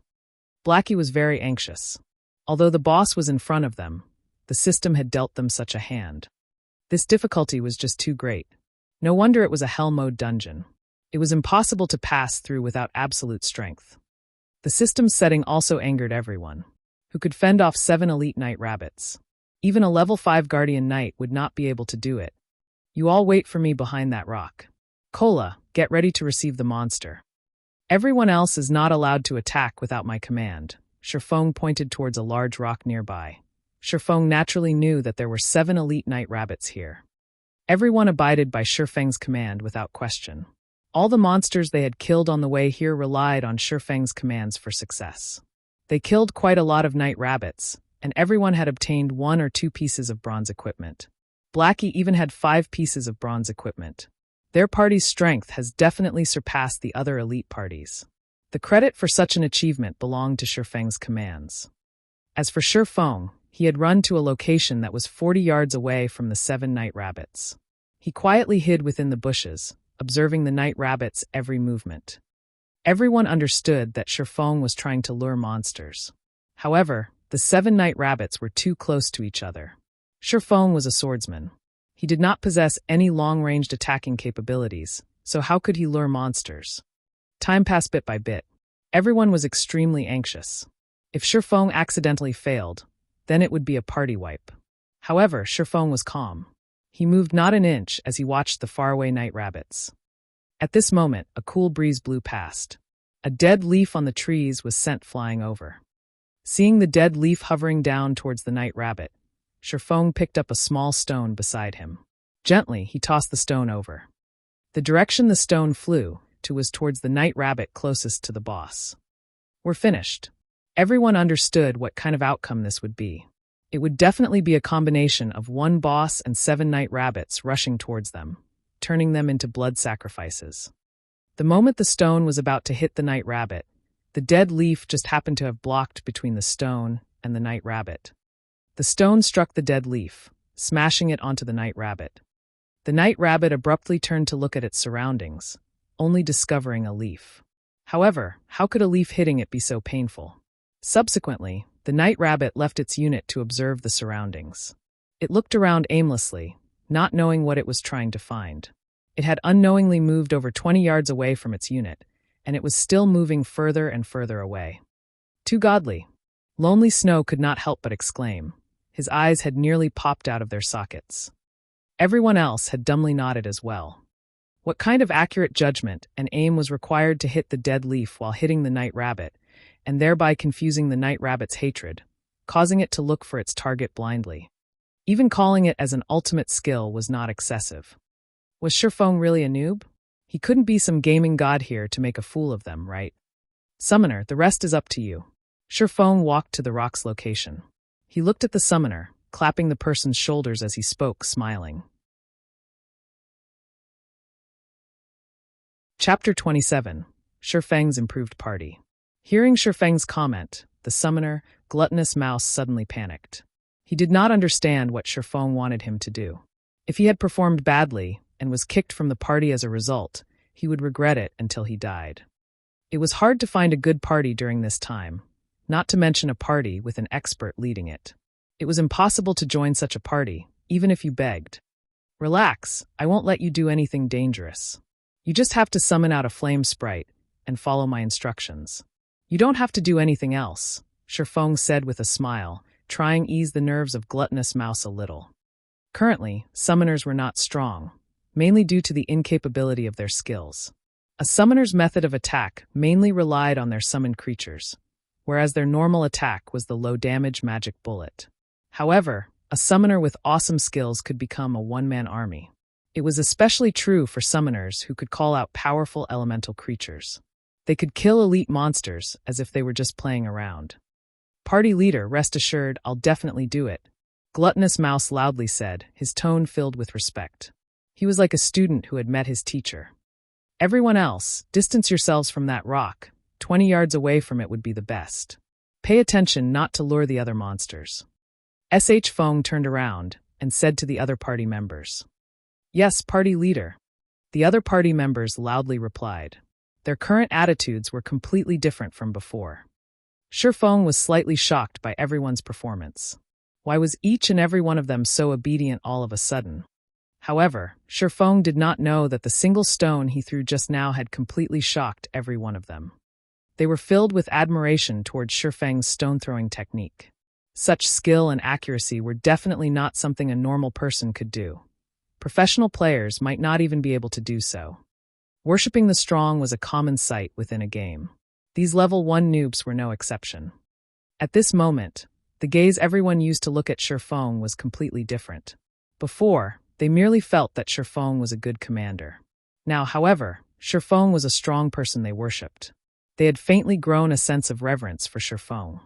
Speaker 1: Blackie was very anxious. Although the boss was in front of them, the system had dealt them such a hand. This difficulty was just too great. No wonder it was a hell mode dungeon. It was impossible to pass through without absolute strength. The system's setting also angered everyone, who could fend off 7 elite night rabbits. Even a level 5 guardian knight would not be able to do it. You all wait for me behind that rock. Cola, get ready to receive the monster. Everyone else is not allowed to attack without my command. Feng pointed towards a large rock nearby. Feng naturally knew that there were 7 elite night rabbits here. Everyone abided by Feng's command without question. All the monsters they had killed on the way here relied on Feng's commands for success. They killed quite a lot of night rabbits, and everyone had obtained 1 or 2 pieces of bronze equipment. Blackie even had 5 pieces of bronze equipment. Their party's strength has definitely surpassed the other elite parties. The credit for such an achievement belonged to Feng's commands. As for Feng, he had run to a location that was 40 yards away from the 7 night rabbits. He quietly hid within the bushes, observing the night rabbits' every movement. Everyone understood that Feng was trying to lure monsters. However, the 7 night rabbits were too close to each other. Feng was a swordsman. He did not possess any long-ranged attacking capabilities, so how could he lure monsters? Time passed bit by bit. Everyone was extremely anxious. If Feng accidentally failed, then it would be a party wipe. However, Feng was calm. He moved not an inch as he watched the faraway night rabbits. At this moment, a cool breeze blew past. A dead leaf on the trees was sent flying over. Seeing the dead leaf hovering down towards the night rabbit, Feng picked up a small stone beside him. Gently, he tossed the stone over. The direction the stone flew to was towards the night rabbit closest to the boss. We're finished. Everyone understood what kind of outcome this would be. It would definitely be a combination of 1 boss and 7 night rabbits rushing towards them, turning them into blood sacrifices. The moment the stone was about to hit the night rabbit, the dead leaf just happened to have blocked between the stone and the night rabbit. The stone struck the dead leaf, smashing it onto the night rabbit. The night rabbit abruptly turned to look at its surroundings, only discovering a leaf. However, how could a leaf hitting it be so painful? Subsequently, the night rabbit left its unit to observe the surroundings. It looked around aimlessly, not knowing what it was trying to find. It had unknowingly moved over 20 yards away from its unit, and it was still moving further and further away. Too godly. Lonely Snow could not help but exclaim. His eyes had nearly popped out of their sockets. Everyone else had dumbly nodded as well. What kind of accurate judgment and aim was required to hit the dead leaf while hitting the night rabbit, and thereby confusing the night rabbit's hatred, causing it to look for its target blindly? Even calling it as an ultimate skill was not excessive. Was Feng really a noob? He couldn't be some gaming god here to make a fool of them, right? Summoner, the rest is up to you. Feng walked to the rock's location. He looked at the summoner, clapping the person's shoulders as he spoke, smiling. Chapter 27. Feng's Improved Party. Hearing Feng's comment, the summoner, Gluttonous Mouse, suddenly panicked. He did not understand what Feng wanted him to do. If he had performed badly and was kicked from the party as a result, he would regret it until he died. It was hard to find a good party during this time, not to mention a party with an expert leading it. It was impossible to join such a party, even if you begged. Relax, I won't let you do anything dangerous. You just have to summon out a flame sprite and follow my instructions. You don't have to do anything else, Feng said with a smile, trying to ease the nerves of Gluttonous Mouse a little. Currently, summoners were not strong, mainly due to the incapability of their skills. A summoner's method of attack mainly relied on their summoned creatures, whereas their normal attack was the low-damage magic bullet. However, a summoner with awesome skills could become a one-man army. It was especially true for summoners who could call out powerful elemental creatures. They could kill elite monsters as if they were just playing around. Party leader, rest assured, I'll definitely do it, Gluttonous Mouse loudly said, his tone filled with respect. He was like a student who had met his teacher. Everyone else, distance yourselves from that rock. 20 yards away from it would be the best. Pay attention not to lure the other monsters. Feng turned around and said to the other party members. Yes, party leader. The other party members loudly replied. Their current attitudes were completely different from before. Feng was slightly shocked by everyone's performance. Why was each and every one of them so obedient all of a sudden? However, Feng did not know that the single stone he threw just now had completely shocked every one of them. They were filled with admiration towards Feng's stone-throwing technique. Such skill and accuracy were definitely not something a normal person could do. Professional players might not even be able to do so. Worshipping the strong was a common sight within a game. These level 1 noobs were no exception. At this moment, the gaze everyone used to look at Feng was completely different. Before, they merely felt that Feng was a good commander. Now, however, Feng was a strong person they worshipped. They had faintly grown a sense of reverence for Feng.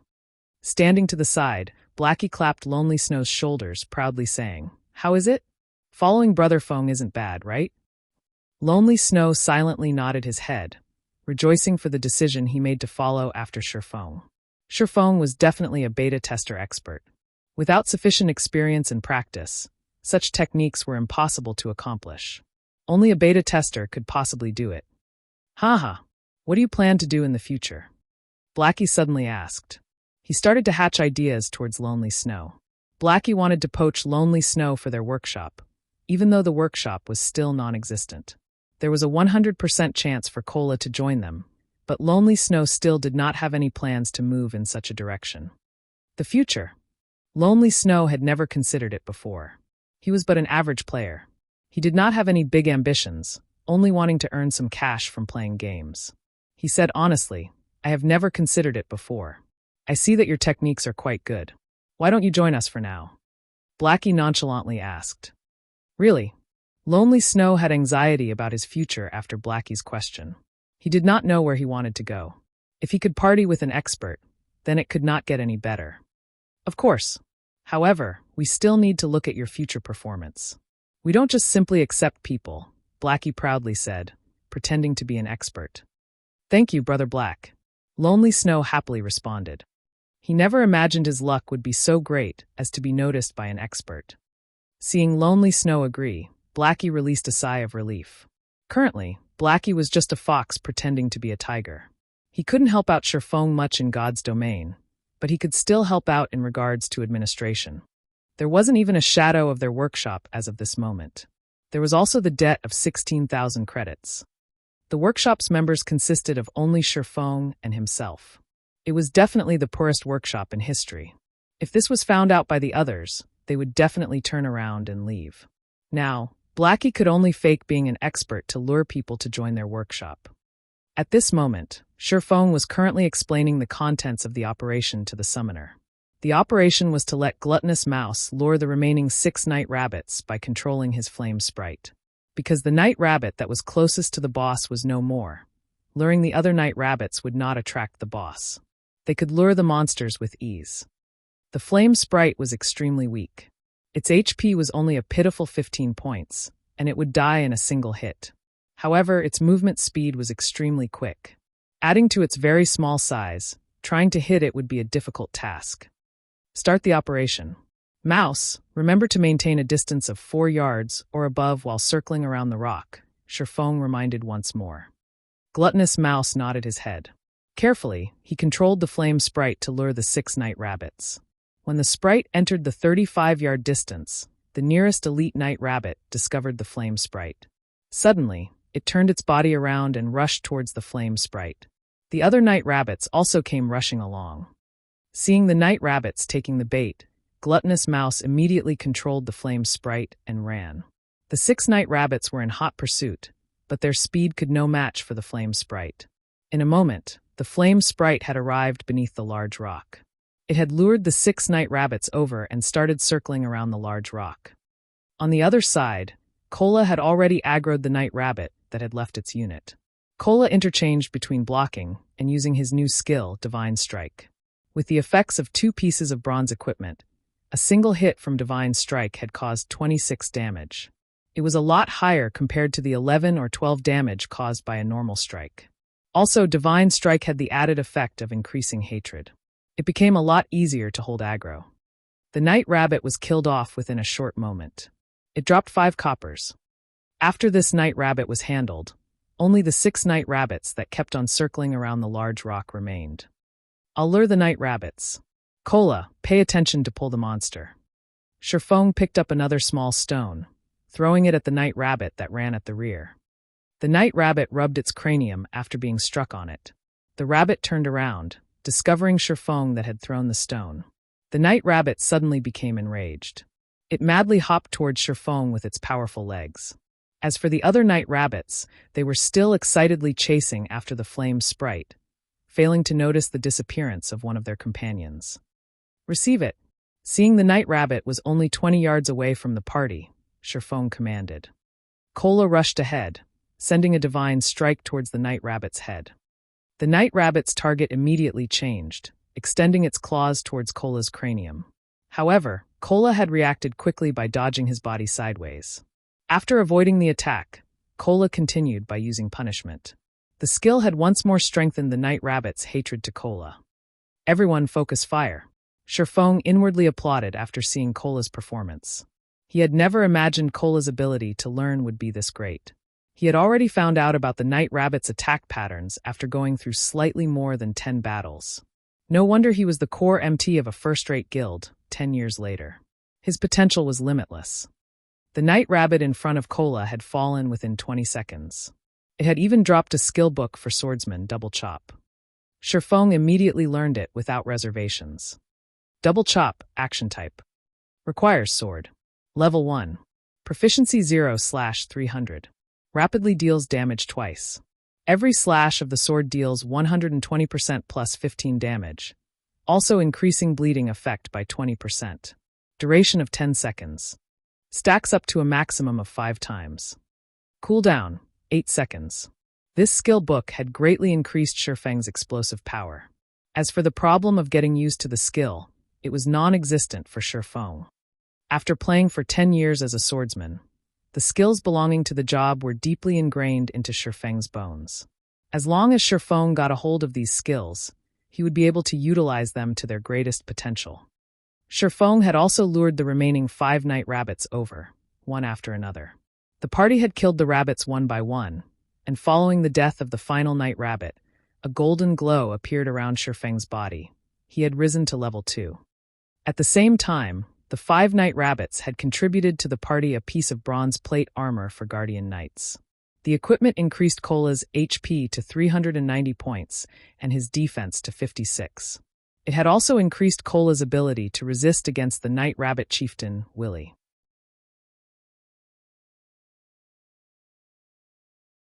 Speaker 1: Standing to the side, Blackie clapped Lonely Snow's shoulders, proudly saying, "How is it? Following Brother Feng isn't bad, right?" Lonely Snow silently nodded his head, rejoicing for the decision he made to follow after Feng. Feng was definitely a beta tester expert. Without sufficient experience and practice, such techniques were impossible to accomplish. Only a beta tester could possibly do it. Haha, what do you plan to do in the future? Blackie suddenly asked. He started to hatch ideas towards Lonely Snow. Blackie wanted to poach Lonely Snow for their workshop, even though the workshop was still non-existent. There was a 100% chance for Cola to join them, but Lonely Snow still did not have any plans to move in such a direction. The future. Lonely Snow had never considered it before. He was but an average player. He did not have any big ambitions, only wanting to earn some cash from playing games. He said honestly, "I have never considered it before. I see that your techniques are quite good. Why don't you join us for now?" Blackie nonchalantly asked. Really? Lonely Snow had anxiety about his future after Blackie's question. He did not know where he wanted to go. If he could party with an expert, then it could not get any better. Of course. However, we still need to look at your future performance. We don't just simply accept people, Blackie proudly said, pretending to be an expert. Thank you, Brother Black. Lonely Snow happily responded. He never imagined his luck would be so great as to be noticed by an expert. Seeing Lonely Snow agree, Blackie released a sigh of relief. Currently, Blackie was just a fox pretending to be a tiger. He couldn't help out Feng much in God's domain, but he could still help out in regards to administration. There wasn't even a shadow of their workshop as of this moment. There was also the debt of 16,000 credits. The workshop's members consisted of only Feng and himself. It was definitely the poorest workshop in history. If this was found out by the others, they would definitely turn around and leave. Now, Blackie could only fake being an expert to lure people to join their workshop. At this moment, Feng was currently explaining the contents of the operation to the summoner. The operation was to let Gluttonous Mouse lure the remaining 6 night rabbits by controlling his flame sprite. Because the night rabbit that was closest to the boss was no more, luring the other night rabbits would not attract the boss. They could lure the monsters with ease. The flame sprite was extremely weak. Its HP was only a pitiful 15 points, and it would die in a single hit. However, its movement speed was extremely quick. Adding to its very small size, trying to hit it would be a difficult task. Start the operation. Mouse, remember to maintain a distance of 4 yards or above while circling around the rock, Feng reminded once more. Gluttonous Mouse nodded his head. Carefully, he controlled the flame sprite to lure the 6 night rabbits. When the sprite entered the 35-yard distance, the nearest elite night rabbit discovered the flame sprite. Suddenly, it turned its body around and rushed towards the flame sprite. The other night rabbits also came rushing along. Seeing the night rabbits taking the bait, Gluttonous Mouse immediately controlled the flame sprite and ran. The 6 night rabbits were in hot pursuit, but their speed could no match for the flame sprite. In a moment, the flame sprite had arrived beneath the large rock. It had lured the 6 night rabbits over and started circling around the large rock. On the other side, Cola had already aggroed the night rabbit that had left its unit. Cola interchanged between blocking and using his new skill, Divine Strike. With the effects of 2 pieces of bronze equipment, a single hit from Divine Strike had caused 26 damage. It was a lot higher compared to the 11 or 12 damage caused by a normal strike. Also, Divine Strike had the added effect of increasing hatred. It became a lot easier to hold aggro. The night rabbit was killed off within a short moment. It dropped 5 coppers. After this night rabbit was handled, only the 6 night rabbits that kept on circling around the large rock remained. I'll lure the night rabbits. Cola, pay attention to pull the monster. Feng picked up another small stone, throwing it at the night rabbit that ran at the rear. The night rabbit rubbed its cranium after being struck on it. The rabbit turned around, discovering Feng that had thrown the stone. The night rabbit suddenly became enraged. It madly hopped towards Feng with its powerful legs. As for the other night rabbits, they were still excitedly chasing after the flame sprite, failing to notice the disappearance of one of their companions. Receive it. Seeing the night rabbit was only 20 yards away from the party, Feng commanded. Cola rushed ahead, sending a divine strike towards the night rabbit's head. The night rabbit's target immediately changed, extending its claws towards Cola's cranium. However, Cola had reacted quickly by dodging his body sideways. After avoiding the attack, Cola continued by using punishment. The skill had once more strengthened the night rabbit's hatred to Cola. Everyone focus fire. Feng inwardly applauded after seeing Cola's performance. He had never imagined Cola's ability to learn would be this great. He had already found out about the night rabbit's attack patterns after going through slightly more than 10 battles. No wonder he was the core MT of a first-rate guild 10 years later. His potential was limitless. The night rabbit in front of Cola had fallen within 20 seconds. It had even dropped a skill book for swordsman Double Chop. Feng immediately learned it without reservations. Double Chop, action type. Requires sword. Level 1. Proficiency 0/300. Rapidly deals damage twice. Every slash of the sword deals 120% plus 15 damage, also increasing bleeding effect by 20%. Duration of 10 seconds. Stacks up to a maximum of 5 times. Cooldown, 8 seconds. This skill book had greatly increased Feng's explosive power. As for the problem of getting used to the skill, it was non-existent for Feng. After playing for 10 years as a swordsman, the skills belonging to the job were deeply ingrained into Feng's bones. As long as Feng got a hold of these skills, he would be able to utilize them to their greatest potential. Feng had also lured the remaining 5 night rabbits over, one after another. The party had killed the rabbits one by one, and following the death of the final night rabbit, a golden glow appeared around Feng's body. He had risen to level 2. At the same time, the 5 night rabbits had contributed to the party a piece of bronze plate armor for guardian knights. The equipment increased Cola's HP to 390 points and his defense to 56. It had also increased Cola's ability to resist against the night rabbit chieftain, Willy.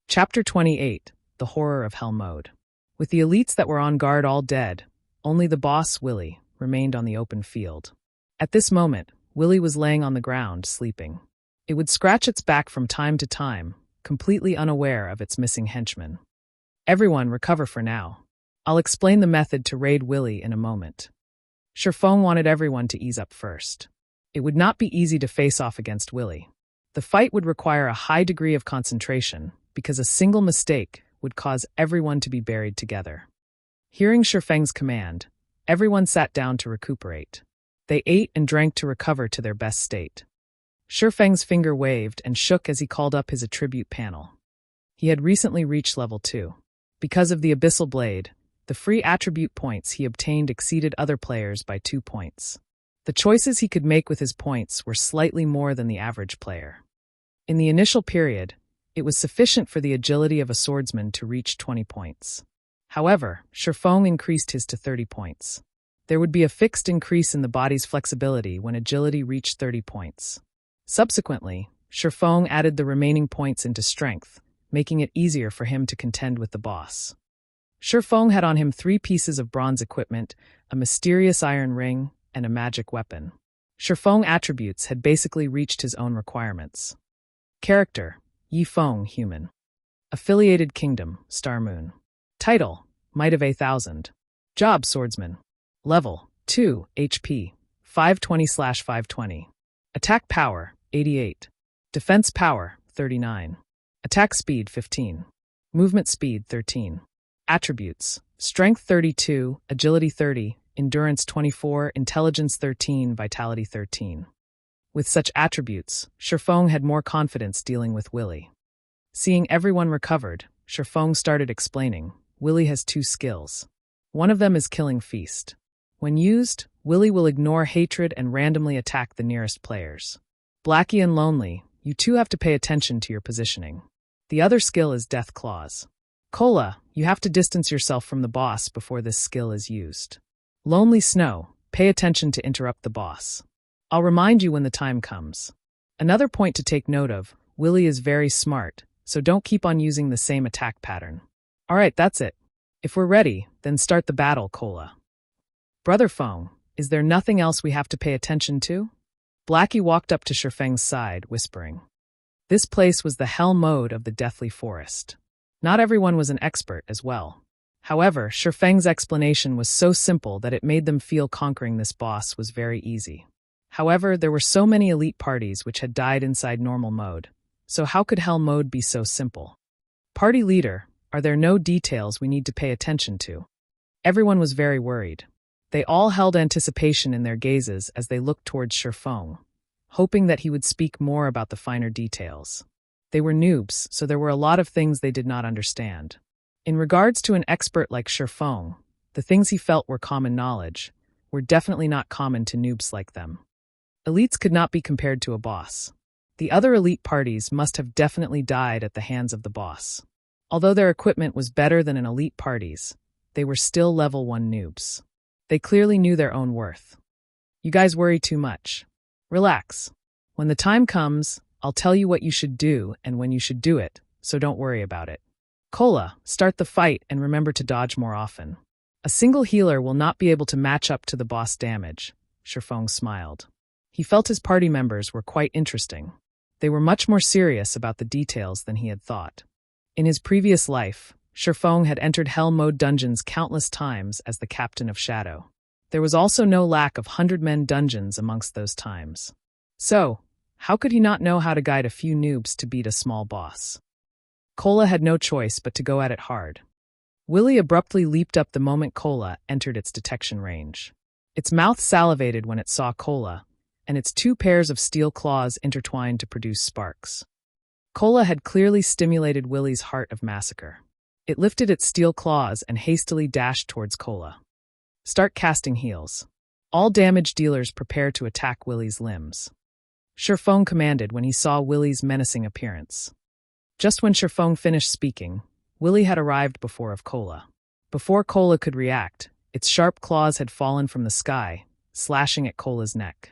Speaker 1: Chapter 28, The Horror of Hell Mode. With the elites that were on guard all dead, only the boss, Willy, remained on the open field. At this moment, Willy was laying on the ground, sleeping. It would scratch its back from time to time, completely unaware of its missing henchmen. Everyone recover for now. I'll explain the method to raid Willy in a moment. Feng wanted everyone to ease up first. It would not be easy to face off against Willy. The fight would require a high degree of concentration, because a single mistake would cause everyone to be buried together. Hearing Feng's command, everyone sat down to recuperate. They ate and drank to recover to their best state. Feng's finger waved and shook as he called up his attribute panel. He had recently reached level 2. Because of the Abyssal Blade, the free attribute points he obtained exceeded other players by 2 points. The choices he could make with his points were slightly more than the average player. In the initial period, it was sufficient for the agility of a swordsman to reach 20 points. However, Feng increased his to 30 points. There would be a fixed increase in the body's flexibility when agility reached 30 points. Subsequently, Feng added the remaining points into strength, making it easier for him to contend with the boss. Feng had on him 3 pieces of bronze equipment, a mysterious iron ring, and a magic weapon. Feng attributes had basically reached his own requirements. Character: Feng, human. Affiliated kingdom: Star Moon. Title: Might of 1000. Job: swordsman. Level: 2, HP, 520/520. Attack power: 88. Defense power: 39. Attack speed: 15. Movement speed: 13. Attributes: Strength 32, Agility 30, Endurance 24, Intelligence 13, Vitality 13. With such attributes, Feng had more confidence dealing with Willy. Seeing everyone recovered, Feng started explaining, Willy has 2 skills. One of them is Killing Feast. When used, Willy will ignore hatred and randomly attack the nearest players. Blackie and Lonely, you two have to pay attention to your positioning. The other skill is Death Claws. Cola, you have to distance yourself from the boss before this skill is used. Lonely Snow, pay attention to interrupt the boss. I'll remind you when the time comes. Another point to take note of, Willy is very smart, so don't keep on using the same attack pattern. Alright, that's it. If we're ready, then start the battle, Cola. Brother Feng, is there nothing else we have to pay attention to? Blackie walked up to Feng's side, whispering. This place was the hell mode of the Deathly Forest. Not everyone was an expert as well. However, Feng's explanation was so simple that it made them feel conquering this boss was very easy. However, there were so many elite parties which had died inside normal mode, so how could hell mode be so simple? Party leader, are there no details we need to pay attention to? Everyone was very worried. They all held anticipation in their gazes as they looked towards Feng, hoping that he would speak more about the finer details. They were noobs, so there were a lot of things they did not understand. In regards to an expert like Feng, the things he felt were common knowledge, were definitely not common to noobs like them. Elites could not be compared to a boss. The other elite parties must have definitely died at the hands of the boss. Although their equipment was better than an elite party's, they were still level 1 noobs. They clearly knew their own worth. You guys worry too much. Relax. When the time comes, I'll tell you what you should do and when you should do it, so don't worry about it. Cola, start the fight and remember to dodge more often. A single healer will not be able to match up to the boss damage. Feng smiled. He felt his party members were quite interesting. They were much more serious about the details than he had thought. In his previous life, Feng had entered Hell Mode dungeons countless times as the Captain of Shadow. There was also no lack of 100-men dungeons amongst those times. So, how could he not know how to guide a few noobs to beat a small boss? Cola had no choice but to go at it hard. Willy abruptly leaped up the moment Cola entered its detection range. Its mouth salivated when it saw Cola, and its 2 pairs of steel claws intertwined to produce sparks. Cola had clearly stimulated Willy's heart of massacre. It lifted its steel claws and hastily dashed towards Cola. Start casting heals. All damage dealers prepare to attack Willy's limbs. Feng commanded when he saw Willy's menacing appearance. Just when Feng finished speaking, Willy had arrived before of Cola. Before Cola could react, its sharp claws had fallen from the sky, slashing at Cola's neck.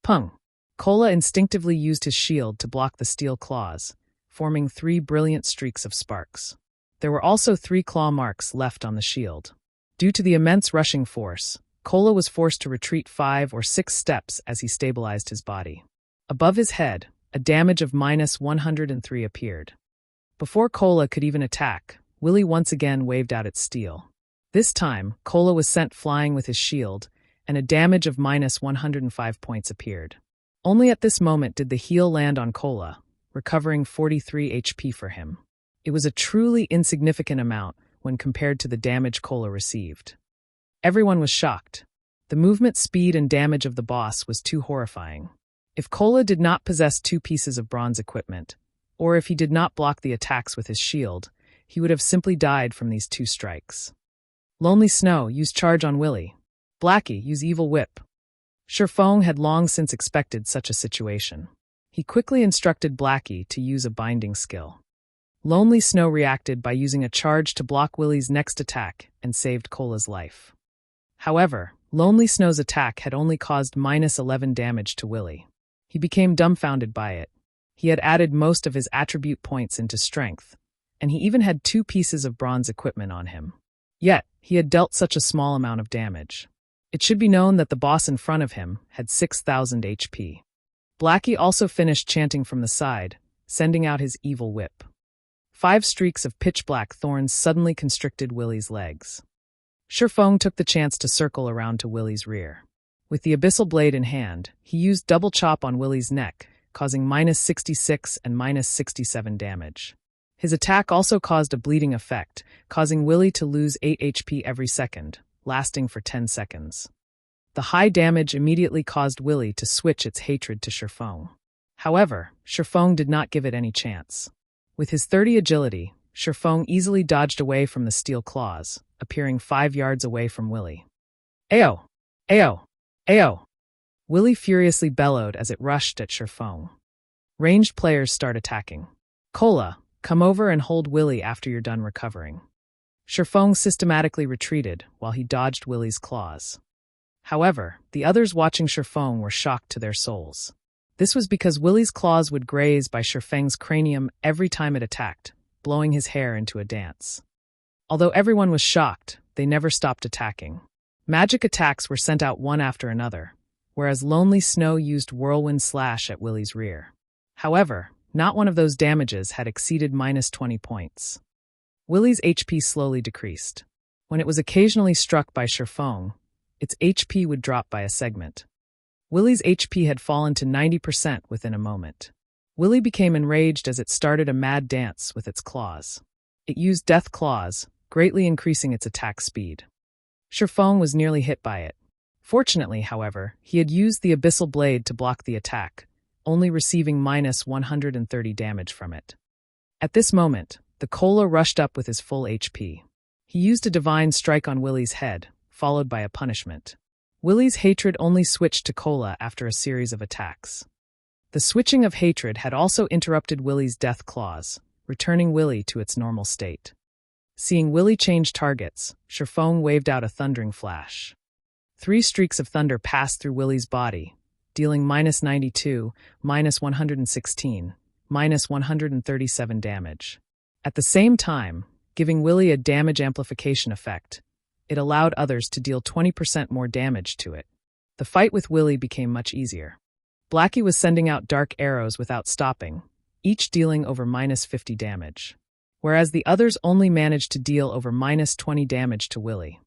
Speaker 1: Pung! Cola instinctively used his shield to block the steel claws, forming 3 brilliant streaks of sparks. There were also 3 claw marks left on the shield. Due to the immense rushing force, Cola was forced to retreat 5 or 6 steps as he stabilized his body. Above his head, a damage of -103 appeared. Before Cola could even attack, Willy once again waved out its steel. This time, Cola was sent flying with his shield, and a damage of -105 points appeared. Only at this moment did the heal land on Cola, recovering 43 HP for him. It was a truly insignificant amount when compared to the damage Cola received. Everyone was shocked. The movement speed and damage of the boss was too horrifying. If Cola did not possess 2 pieces of bronze equipment, or if he did not block the attacks with his shield, he would have simply died from these 2 strikes. Lonely Snow, use charge on Willy. Blackie, use Evil Whip. Feng had long since expected such a situation. He quickly instructed Blackie to use a binding skill. Lonely Snow reacted by using a charge to block Willy's next attack and saved Cola's life. However, Lonely Snow's attack had only caused -11 damage to Willy. He became dumbfounded by it. He had added most of his attribute points into strength, and he even had 2 pieces of bronze equipment on him. Yet, he had dealt such a small amount of damage. It should be known that the boss in front of him had 6,000 HP. Blackie also finished chanting from the side, sending out his evil whip. 5 streaks of pitch-black thorns suddenly constricted Willy's legs. Feng took the chance to circle around to Willy's rear. With the abyssal blade in hand, he used double chop on Willy's neck, causing -66 and -67 damage. His attack also caused a bleeding effect, causing Willy to lose 8 HP every second, lasting for 10 seconds. The high damage immediately caused Willy to switch its hatred to Feng. However, Feng did not give it any chance. With his 30 agility, Feng easily dodged away from the steel claws, appearing 5 yards away from Willy. Ayo! Ayo! Ayo! Willy furiously bellowed as it rushed at Feng. Ranged players start attacking. Cola, come over and hold Willy after you're done recovering. Feng systematically retreated while he dodged Willy's claws. However, the others watching Feng were shocked to their souls. This was because Willy's claws would graze by Feng's cranium every time it attacked, blowing his hair into a dance. Although everyone was shocked, they never stopped attacking. Magic attacks were sent out one after another, whereas Lonely Snow used Whirlwind Slash at Willy's rear. However, not one of those damages had exceeded -20 points. Willy's HP slowly decreased. When it was occasionally struck by Feng, its HP would drop by a segment. Willy's HP had fallen to 90% within a moment. Willy became enraged as it started a mad dance with its claws. It used Death Claws, greatly increasing its attack speed. Feng was nearly hit by it. Fortunately, however, he had used the Abyssal Blade to block the attack, only receiving -130 damage from it. At this moment, the Cola rushed up with his full HP. He used a Divine Strike on Willy's head, followed by a punishment. Willy's hatred only switched to Cola after a series of attacks. The switching of hatred had also interrupted Willy's Death Claws, returning Willy to its normal state. Seeing Willy change targets, Feng waved out a thundering flash. 3 streaks of thunder passed through Willy's body, dealing -92, -116, -137 damage. At the same time, giving Willy a damage amplification effect, it allowed others to deal 20% more damage to it. The fight with Willy became much easier. Blackie was sending out dark arrows without stopping, each dealing over -50 damage, whereas the others only managed to deal over -20 damage to Willy.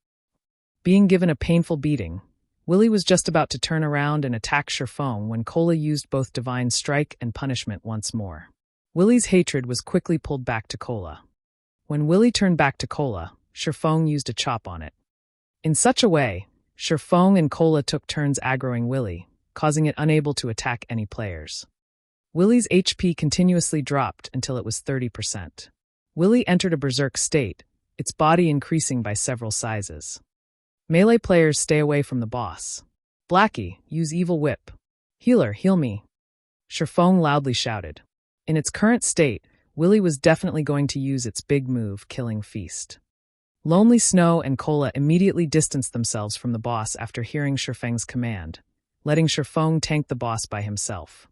Speaker 1: Being given a painful beating, Willy was just about to turn around and attack Feng when Cola used both Divine Strike and Punishment once more. Willy's hatred was quickly pulled back to Cola. When Willy turned back to Cola, Feng used a chop on it. In such a way, Feng and Cola took turns aggroing Willy, causing it unable to attack any players. Willy's HP continuously dropped until it was 30%. Willy entered a berserk state, its body increasing by several sizes. Melee players stay away from the boss. Blackie, use Evil Whip. Healer, heal me. Feng loudly shouted. In its current state, Willy was definitely going to use its big move, Killing Feast. Lonely Snow and Cola immediately distanced themselves from the boss after hearing Feng's command, letting Feng tank the boss by himself.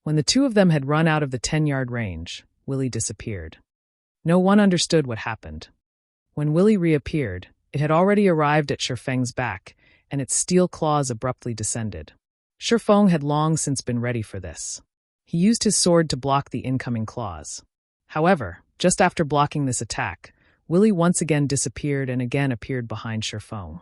Speaker 1: When the two of them had run out of the 10-yard range, Willy disappeared. No one understood what happened. When Willy reappeared, it had already arrived at Feng's back, and its steel claws abruptly descended. Feng had long since been ready for this. He used his sword to block the incoming claws. However, just after blocking this attack, Willy once again disappeared and again appeared behind Feng.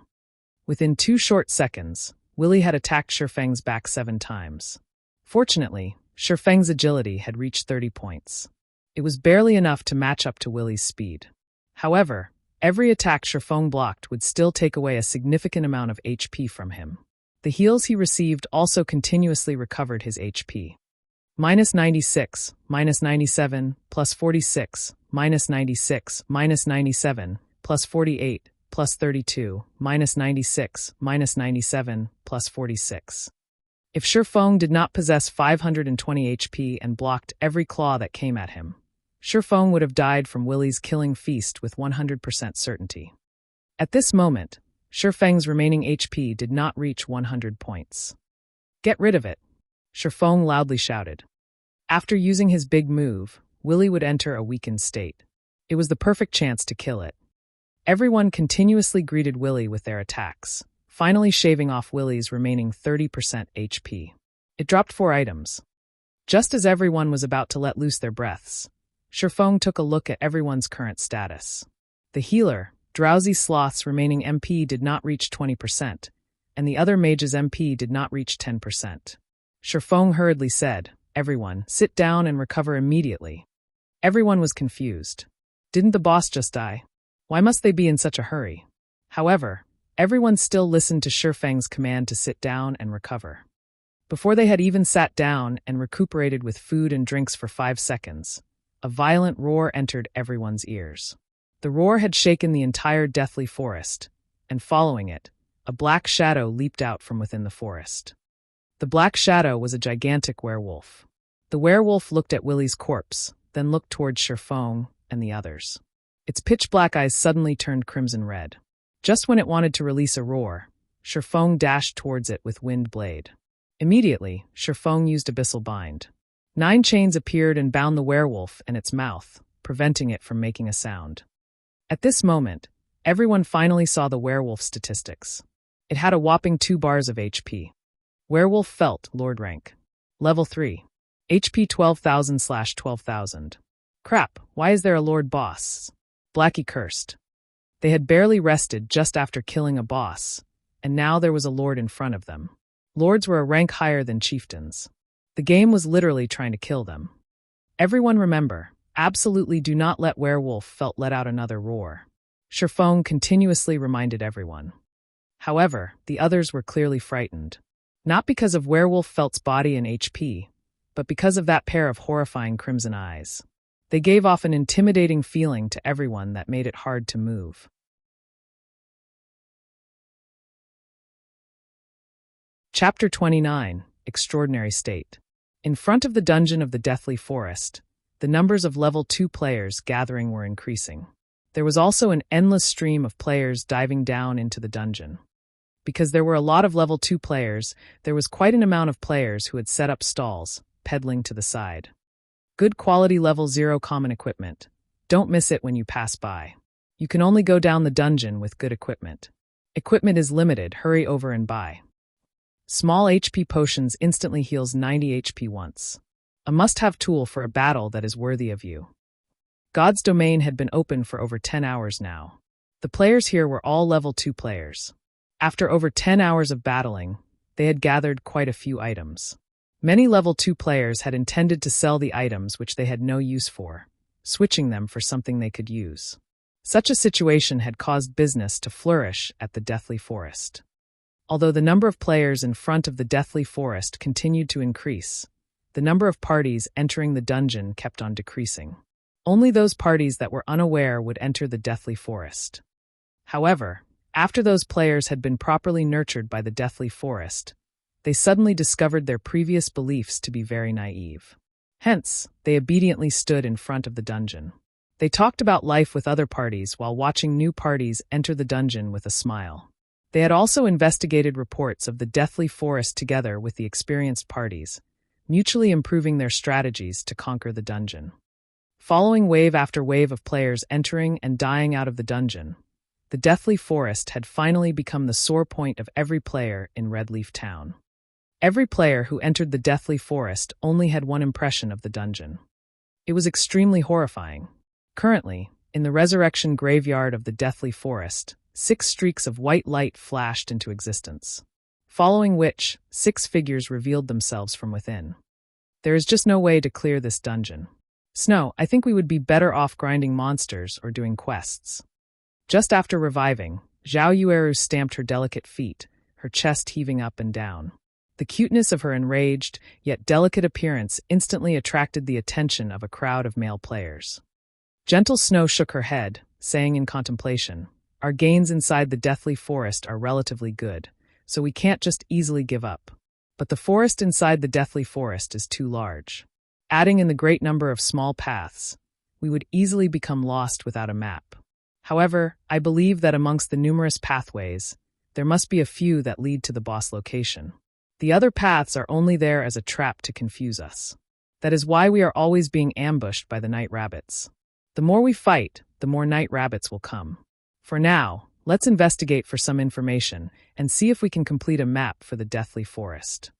Speaker 1: Within 2 short seconds, Willy had attacked Feng's back 7 times. Fortunately, Feng's agility had reached 30 points. It was barely enough to match up to Willy's speed. However, every attack Feng blocked would still take away a significant amount of HP from him. The heals he received also continuously recovered his HP. -96, -97, +46, -96, -97, +48, +32, -96, -97, +46. If Feng did not possess 520 HP and blocked every claw that came at him, Feng would have died from Willy's Killing Feast with 100% certainty. At this moment, Feng's remaining HP did not reach 100 points. Get rid of it, Feng loudly shouted. After using his big move, Willy would enter a weakened state. It was the perfect chance to kill it. Everyone continuously greeted Willy with their attacks, finally shaving off Willy's remaining 30% HP. It dropped 4 items. Just as everyone was about to let loose their breaths, Feng took a look at everyone's current status. The healer, Drowsy Sloth's remaining MP did not reach 20%, and the other mage's MP did not reach 10%. Feng hurriedly said, "Everyone, sit down and recover immediately." Everyone was confused. Didn't the boss just die? Why must they be in such a hurry? However, everyone still listened to Feng's command to sit down and recover. Before they had even sat down and recuperated with food and drinks for 5 seconds, a violent roar entered everyone's ears. The roar had shaken the entire deathly forest, and following it, a black shadow leaped out from within the forest. The black shadow was a gigantic werewolf. The werewolf looked at Willie's corpse, then looked towards Feng and the others. Its pitch-black eyes suddenly turned crimson red. Just when it wanted to release a roar, Feng dashed towards it with wind blade. Immediately, Feng used Abyssal Bind. 9 chains appeared and bound the werewolf and its mouth, preventing it from making a sound. At this moment, everyone finally saw the werewolf statistics. It had a whopping 2 bars of HP. Werewolf Felt, Lord Rank. Level 3. HP 12,000/12,000. Crap, why is there a Lord Boss? Blackie cursed. They had barely rested just after killing a boss, and now there was a lord in front of them. Lords were a rank higher than chieftains. The game was literally trying to kill them. Everyone remember, absolutely do not let Werewolf Felt let out another roar. Feng continuously reminded everyone. However, the others were clearly frightened. Not because of Werewolf Felt's body and HP, but because of that pair of horrifying crimson eyes. They gave off an intimidating feeling to everyone that made it hard to move. Chapter 29, Extraordinary State. In front of the dungeon of the Deathly Forest, the numbers of level 2 players gathering were increasing. There was also an endless stream of players diving down into the dungeon. Because there were a lot of level 2 players, there was quite an amount of players who had set up stalls, peddling to the side. Good quality level 0 common equipment. Don't miss it when you pass by. You can only go down the dungeon with good equipment. Equipment is limited, hurry over and buy. Small HP potions instantly heals 90 HP once. A must-have tool for a battle that is worthy of you. God's domain had been open for over 10 hours now. The players here were all level 2 players. After over 10 hours of battling, they had gathered quite a few items. Many level 2 players had intended to sell the items which they had no use for, switching them for something they could use. Such a situation had caused business to flourish at the Deathly Forest. Although the number of players in front of the Deathly Forest continued to increase, the number of parties entering the dungeon kept on decreasing. Only those parties that were unaware would enter the Deathly Forest. However, after those players had been properly nurtured by the Deathly Forest, they suddenly discovered their previous beliefs to be very naive. Hence, they obediently stood in front of the dungeon. They talked about life with other parties while watching new parties enter the dungeon with a smile. They had also investigated reports of the Deathly Forest together with the experienced parties, mutually improving their strategies to conquer the dungeon. Following wave after wave of players entering and dying out of the dungeon, the Deathly Forest had finally become the sore point of every player in Redleaf Town. Every player who entered the Deathly Forest only had one impression of the dungeon. It was extremely horrifying. Currently, in the resurrection graveyard of the Deathly Forest, 6 streaks of white light flashed into existence, following which 6 figures revealed themselves from within. There is just no way to clear this dungeon. Snow, I think we would be better off grinding monsters or doing quests. Just after reviving, Zhao Yueru stamped her delicate feet, her chest heaving up and down. The cuteness of her enraged, yet delicate appearance instantly attracted the attention of a crowd of male players. Gentle Snow shook her head, saying in contemplation, "Our gains inside the Deathly Forest are relatively good, so we can't just easily give up. But the forest inside the Deathly Forest is too large. Adding in the great number of small paths, we would easily become lost without a map. However, I believe that amongst the numerous pathways, there must be a few that lead to the boss location. The other paths are only there as a trap to confuse us. That is why we are always being ambushed by the night rabbits. The more we fight, the more night rabbits will come. For now, let's investigate for some information and see if we can complete a map for the Deathly Forest."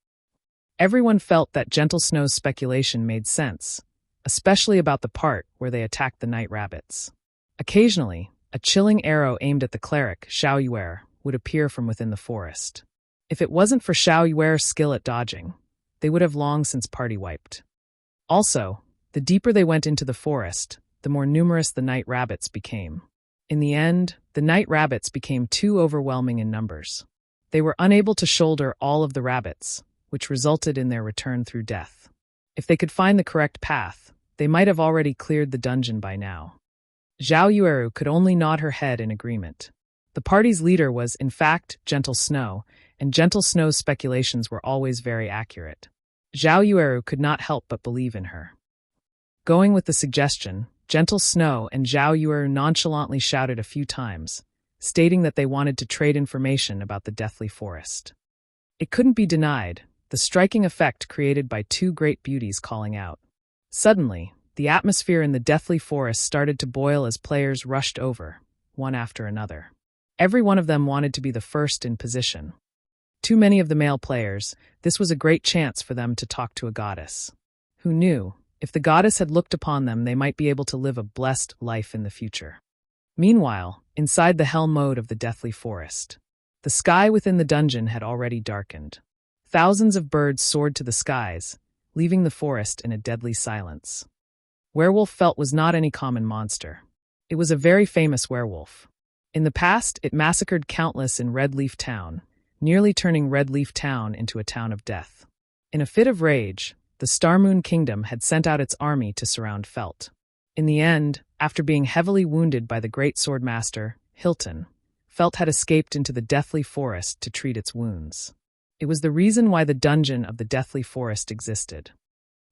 Speaker 1: Everyone felt that Gentle Snow's speculation made sense, especially about the part where they attacked the night rabbits. Occasionally, a chilling arrow aimed at the cleric, Xiao Yuer, would appear from within the forest. If it wasn't for Xiao Yuer's skill at dodging, they would have long since party wiped. Also, the deeper they went into the forest, the more numerous the night rabbits became. In the end, the night rabbits became too overwhelming in numbers. They were unable to shoulder all of the rabbits, which resulted in their return through death. If they could find the correct path, They might have already cleared the dungeon by now. Zhao Yueru could only nod her head in agreement. The party's leader was, in fact, Gentle Snow, and Gentle Snow's speculations were always very accurate. Zhao Yueru could not help but believe in her. Going with the suggestion, Gentle Snow and Zhao Yueru nonchalantly shouted a few times, stating that they wanted to trade information about the Deathly Forest. It couldn't be denied, the striking effect created by two great beauties calling out. Suddenly, the atmosphere in the Deathly Forest started to boil as players rushed over, one after another. Every one of them wanted to be the first in position. Too many of the male players, this was a great chance for them to talk to a goddess. Who knew, if the goddess had looked upon them, they might be able to live a blessed life in the future. Meanwhile, inside the hell mode of the Deathly Forest, the sky within the dungeon had already darkened. Thousands of birds soared to the skies, leaving the forest in a deadly silence. Werewolf Felt was not any common monster. It was a very famous werewolf. In the past, it massacred countless in Red Leaf Town, nearly turning Red Leaf Town into a town of death. In a fit of rage, the Starmoon Kingdom had sent out its army to surround Felt. In the end, after being heavily wounded by the great swordmaster, Hilton, Felt had escaped into the Deathly Forest to treat its wounds. It was the reason why the dungeon of the Deathly Forest existed.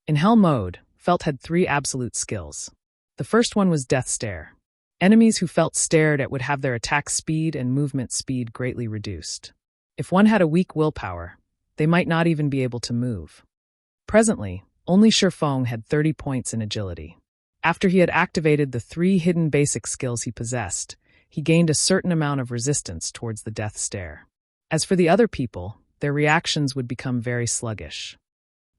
Speaker 1: In Hell mode, Felt had 3 absolute skills. The first one was Death Stare. Enemies who Felt stared at would have their attack speed and movement speed greatly reduced. If one had a weak willpower, they might not even be able to move. Presently, only Feng had 30 points in agility. After he had activated the 3 hidden basic skills he possessed, he gained a certain amount of resistance towards the Death Stare. As for the other people, their reactions would become very sluggish.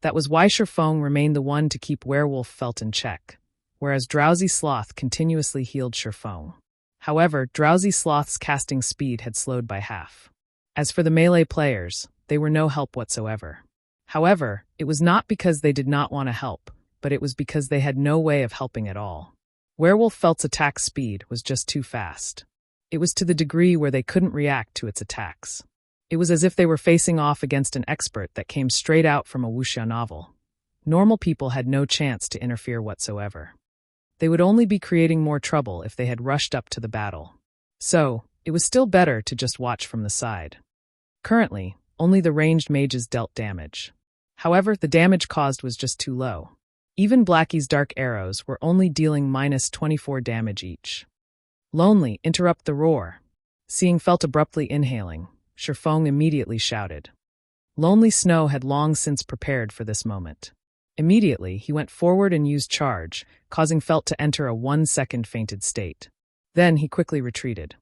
Speaker 1: That was why Feng remained the one to keep Werewolf Felt in check, whereas Drowsy Sloth continuously healed Feng. However, Drowsy Sloth's casting speed had slowed by half. As for the melee players, they were no help whatsoever. However, it was not because they did not want to help, but it was because they had no way of helping at all. Werewolf Felt's attack speed was just too fast. It was to the degree where they couldn't react to its attacks. It was as if they were facing off against an expert that came straight out from a wuxia novel. Normal people had no chance to interfere whatsoever. They would only be creating more trouble if they had rushed up to the battle. So, it was still better to just watch from the side. Currently, only the ranged mages dealt damage. However, the damage caused was just too low. Even Blackie's dark arrows were only dealing -24 damage each. Lonely, interrupt the roar. Seeing Felt abruptly inhaling, Feng immediately shouted. Lonely Snow had long since prepared for this moment. Immediately, he went forward and used charge, causing Felt to enter a 1-second fainted state. Then he quickly retreated.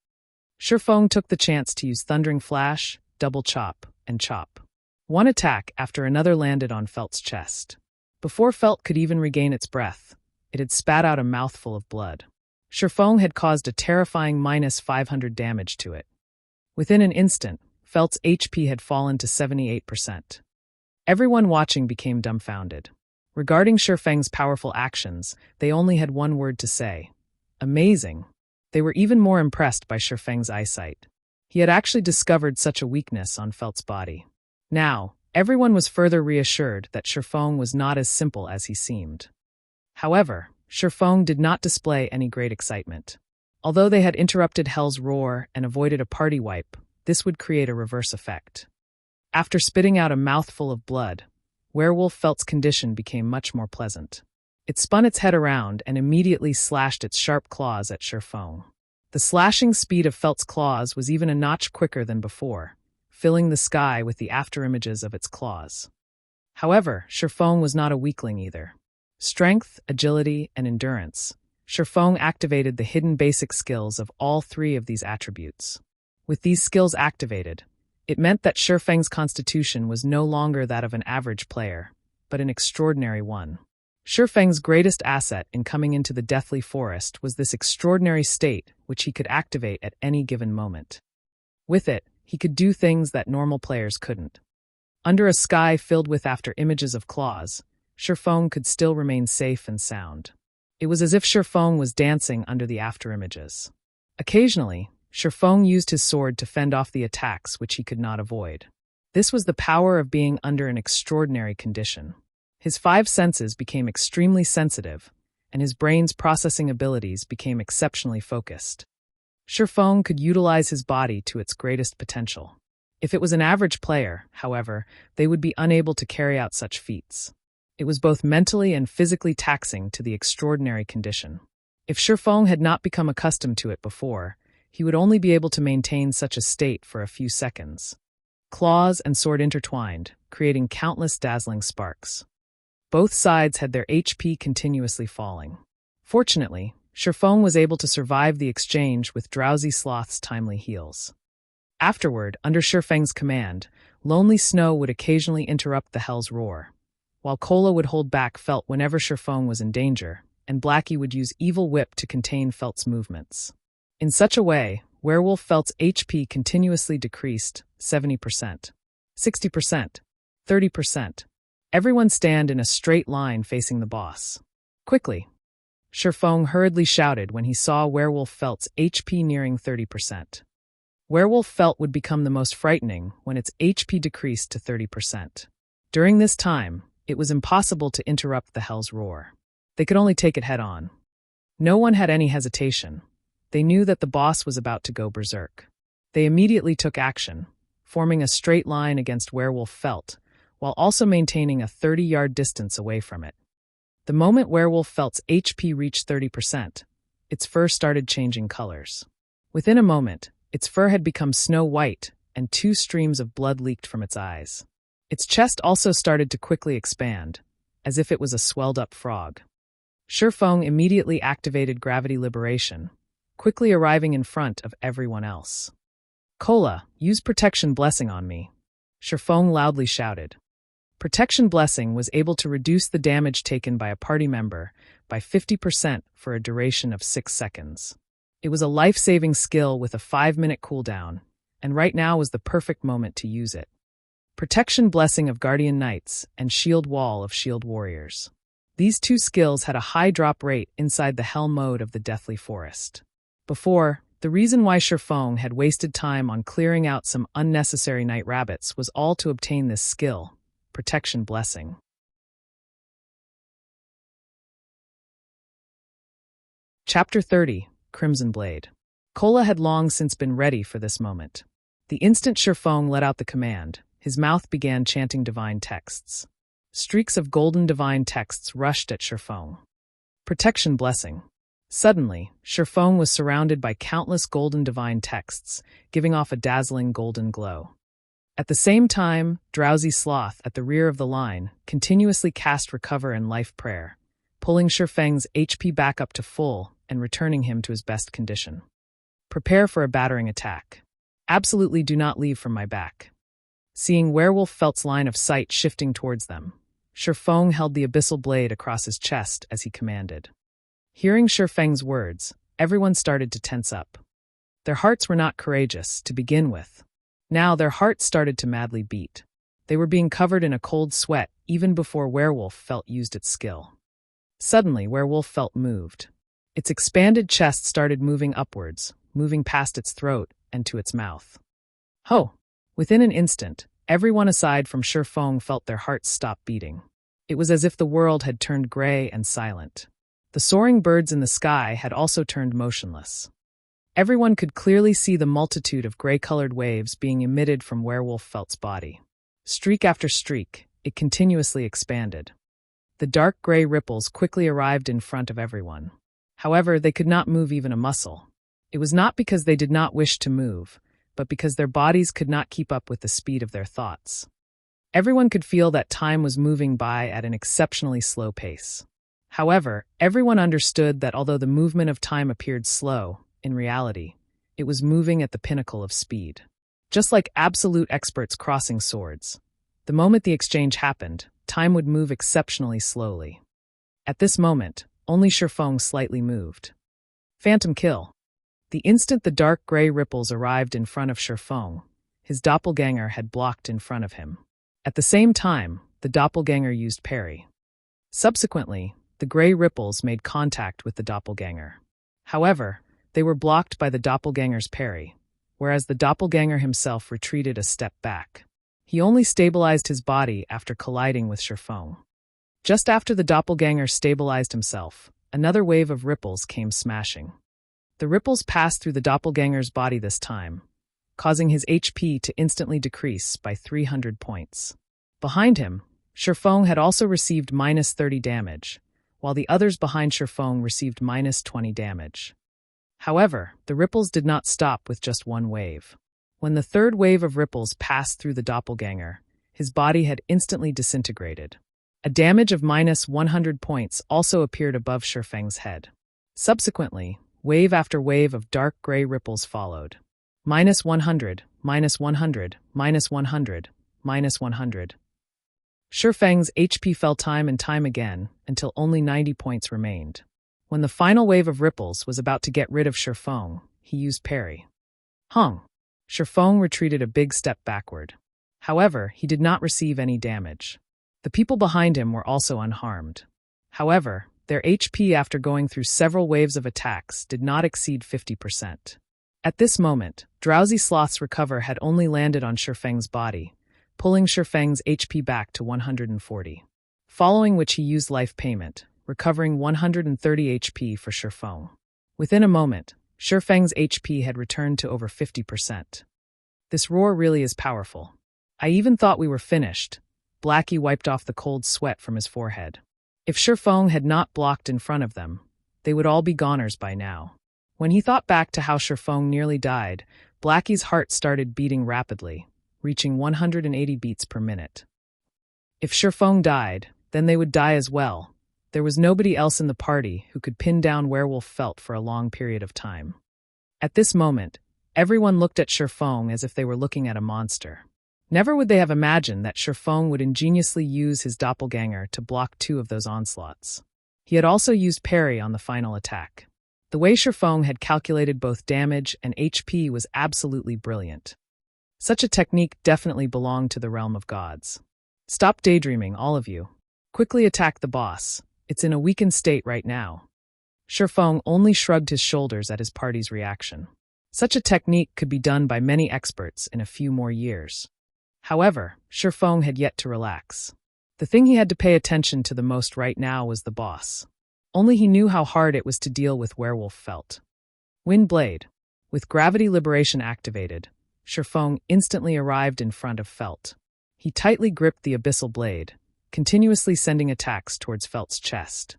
Speaker 1: Feng took the chance to use Thundering Flash, Double Chop, and Chop. One attack after another landed on Felt's chest. Before Felt could even regain its breath, it had spat out a mouthful of blood. Feng had caused a terrifying -500 damage to it. Within an instant, Felt's HP had fallen to 78%. Everyone watching became dumbfounded. Regarding Feng's powerful actions, they only had one word to say. Amazing. They were even more impressed by Feng's eyesight. He had actually discovered such a weakness on Felt's body. Now, everyone was further reassured that Feng was not as simple as he seemed. However, Feng did not display any great excitement. Although they had interrupted Hell's roar and avoided a party wipe, this would create a reverse effect. After spitting out a mouthful of blood, Werewolf Felt's condition became much more pleasant. It spun its head around and immediately slashed its sharp claws at Feng. The slashing speed of Felt's claws was even a notch quicker than before, filling the sky with the afterimages of its claws. However, Feng was not a weakling either. Strength, agility, and endurance, Feng activated the hidden basic skills of all 3 of these attributes. With these skills activated, it meant that Feng's constitution was no longer that of an average player, but an extraordinary one. Feng's greatest asset in coming into the Deathly Forest was this extraordinary state which he could activate at any given moment. With it, he could do things that normal players couldn't. Under a sky filled with after images of claws, Feng could still remain safe and sound. It was as if Feng was dancing under the after images. Occasionally, Feng used his sword to fend off the attacks which he could not avoid. This was the power of being under an extraordinary condition. His 5 senses became extremely sensitive, and his brain's processing abilities became exceptionally focused. Feng could utilize his body to its greatest potential. If it was an average player, however, they would be unable to carry out such feats. It was both mentally and physically taxing to the extraordinary condition. If Feng had not become accustomed to it before, he would only be able to maintain such a state for a few seconds. Claws and sword intertwined, creating countless dazzling sparks. Both sides had their HP continuously falling. Fortunately, Feng was able to survive the exchange with Drowsy Sloth's timely heals. Afterward, under Feng's command, Lonely Snow would occasionally interrupt the Hell's Roar, while Cola would hold back Felt whenever Feng was in danger, and Blackie would use Evil Whip to contain Felt's movements. In such a way, Werewolf Felt's HP continuously decreased 70%, 60%, 30%. Everyone stand in a straight line facing the boss. Quickly. Feng hurriedly shouted when he saw Werewolf Felt's HP nearing 30%. Werewolf Felt would become the most frightening when its HP decreased to 30%. During this time, it was impossible to interrupt the Hell's Roar. They could only take it head-on. No one had any hesitation. They knew that the boss was about to go berserk. They immediately took action, forming a straight line against Werewolf Felt, while also maintaining a 30-yard distance away from it. The moment Werewolf Felt's HP reached 30%, its fur started changing colors. Within a moment, its fur had become snow white, and 2 streams of blood leaked from its eyes. Its chest also started to quickly expand, as if it was a swelled-up frog. Feng immediately activated Gravity Liberation, quickly arriving in front of everyone else. Cola, use Protection Blessing on me, Feng loudly shouted. Protection Blessing was able to reduce the damage taken by a party member by 50% for a duration of 6 seconds. It was a life-saving skill with a 5-minute cooldown, and right now was the perfect moment to use it. Protection Blessing of Guardian Knights and Shield Wall of Shield Warriors. These 2 skills had a high drop rate inside the Hell mode of the Deathly Forest. Before, the reason why Feng had wasted time on clearing out some unnecessary night rabbits was all to obtain this skill, Protection Blessing. Chapter 30, Crimson Blade. Cola had long since been ready for this moment. The instant Feng let out the command, his mouth began chanting divine texts. Streaks of golden divine texts rushed at Feng. Protection Blessing. Suddenly, Feng was surrounded by countless golden divine texts, giving off a dazzling golden glow. At the same time, Drowsy Sloth at the rear of the line continuously cast Recover and Life Prayer, pulling Feng's HP back up to full and returning him to his best condition. Prepare for a battering attack. Absolutely do not leave from my back. Seeing Werewolf Felt's line of sight shifting towards them, Feng held the abyssal blade across his chest as he commanded. Hearing Feng's words, everyone started to tense up. Their hearts were not courageous, to begin with. Now their hearts started to madly beat. They were being covered in a cold sweat even before Werewolf Felt used its skill. Suddenly, Werewolf Felt moved. Its expanded chest started moving upwards, moving past its throat and to its mouth. Ho! Within an instant, everyone aside from Feng felt their hearts stop beating. It was as if the world had turned gray and silent. The soaring birds in the sky had also turned motionless. Everyone could clearly see the multitude of gray-colored waves being emitted from Werewolf Felt's body. Streak after streak, it continuously expanded. The dark gray ripples quickly arrived in front of everyone. However, they could not move even a muscle. It was not because they did not wish to move, but because their bodies could not keep up with the speed of their thoughts. Everyone could feel that time was moving by at an exceptionally slow pace. However, everyone understood that although the movement of time appeared slow, in reality, it was moving at the pinnacle of speed. Just like absolute experts crossing swords, the moment the exchange happened, time would move exceptionally slowly. At this moment, only Feng slightly moved. Phantom kill. The instant the dark gray ripples arrived in front of Feng, his doppelganger had blocked in front of him. At the same time, the doppelganger used parry. Subsequently, the gray ripples made contact with the doppelganger. However, they were blocked by the doppelganger's parry, whereas the doppelganger himself retreated a step back. He only stabilized his body after colliding with Feng. Just after the doppelganger stabilized himself, another wave of ripples came smashing. The ripples passed through the doppelganger's body this time, causing his HP to instantly decrease by 300 points. Behind him, Feng had also received minus 30 damage, while the others behind Feng received minus 20 damage. However, the ripples did not stop with just one wave. When the third wave of ripples passed through the doppelganger, his body had instantly disintegrated. A damage of minus 100 points also appeared above Feng's head. Subsequently, wave after wave of dark gray ripples followed. Minus 100, minus 100, minus 100, minus 100. Feng's HP fell time and time again until only 90 points remained. When the final wave of ripples was about to get rid of Feng, he used parry. Feng retreated a big step backward. However, he did not receive any damage. The people behind him were also unharmed. However, their HP after going through several waves of attacks did not exceed 50%. At this moment, Drowsy Sloth's recover had only landed on Feng's body, pulling Feng's HP back to 140. Following which he used life payment, recovering 130 HP for Feng. Within a moment, Feng's HP had returned to over 50%. This roar really is powerful. I even thought we were finished. Blackie wiped off the cold sweat from his forehead. If Feng had not blocked in front of them, they would all be goners by now. When he thought back to how Feng nearly died, Blackie's heart started beating rapidly, reaching 180 beats per minute. If Feng died, then they would die as well. There was nobody else in the party who could pin down Werewolf Felt for a long period of time. At this moment, everyone looked at Feng as if they were looking at a monster. Never would they have imagined that Feng would ingeniously use his doppelganger to block 2 of those onslaughts. He had also used parry on the final attack. The way Feng had calculated both damage and HP was absolutely brilliant. Such a technique definitely belonged to the realm of gods. Stop daydreaming, all of you. Quickly attack the boss. It's in a weakened state right now. Feng only shrugged his shoulders at his party's reaction. Such a technique could be done by many experts in a few more years. However, Feng had yet to relax. The thing he had to pay attention to the most right now was the boss. Only he knew how hard it was to deal with Werewolf Felt. Wind Blade. With gravity liberation activated, Feng instantly arrived in front of Felt. He tightly gripped the abyssal blade, continuously sending attacks towards Felt's chest.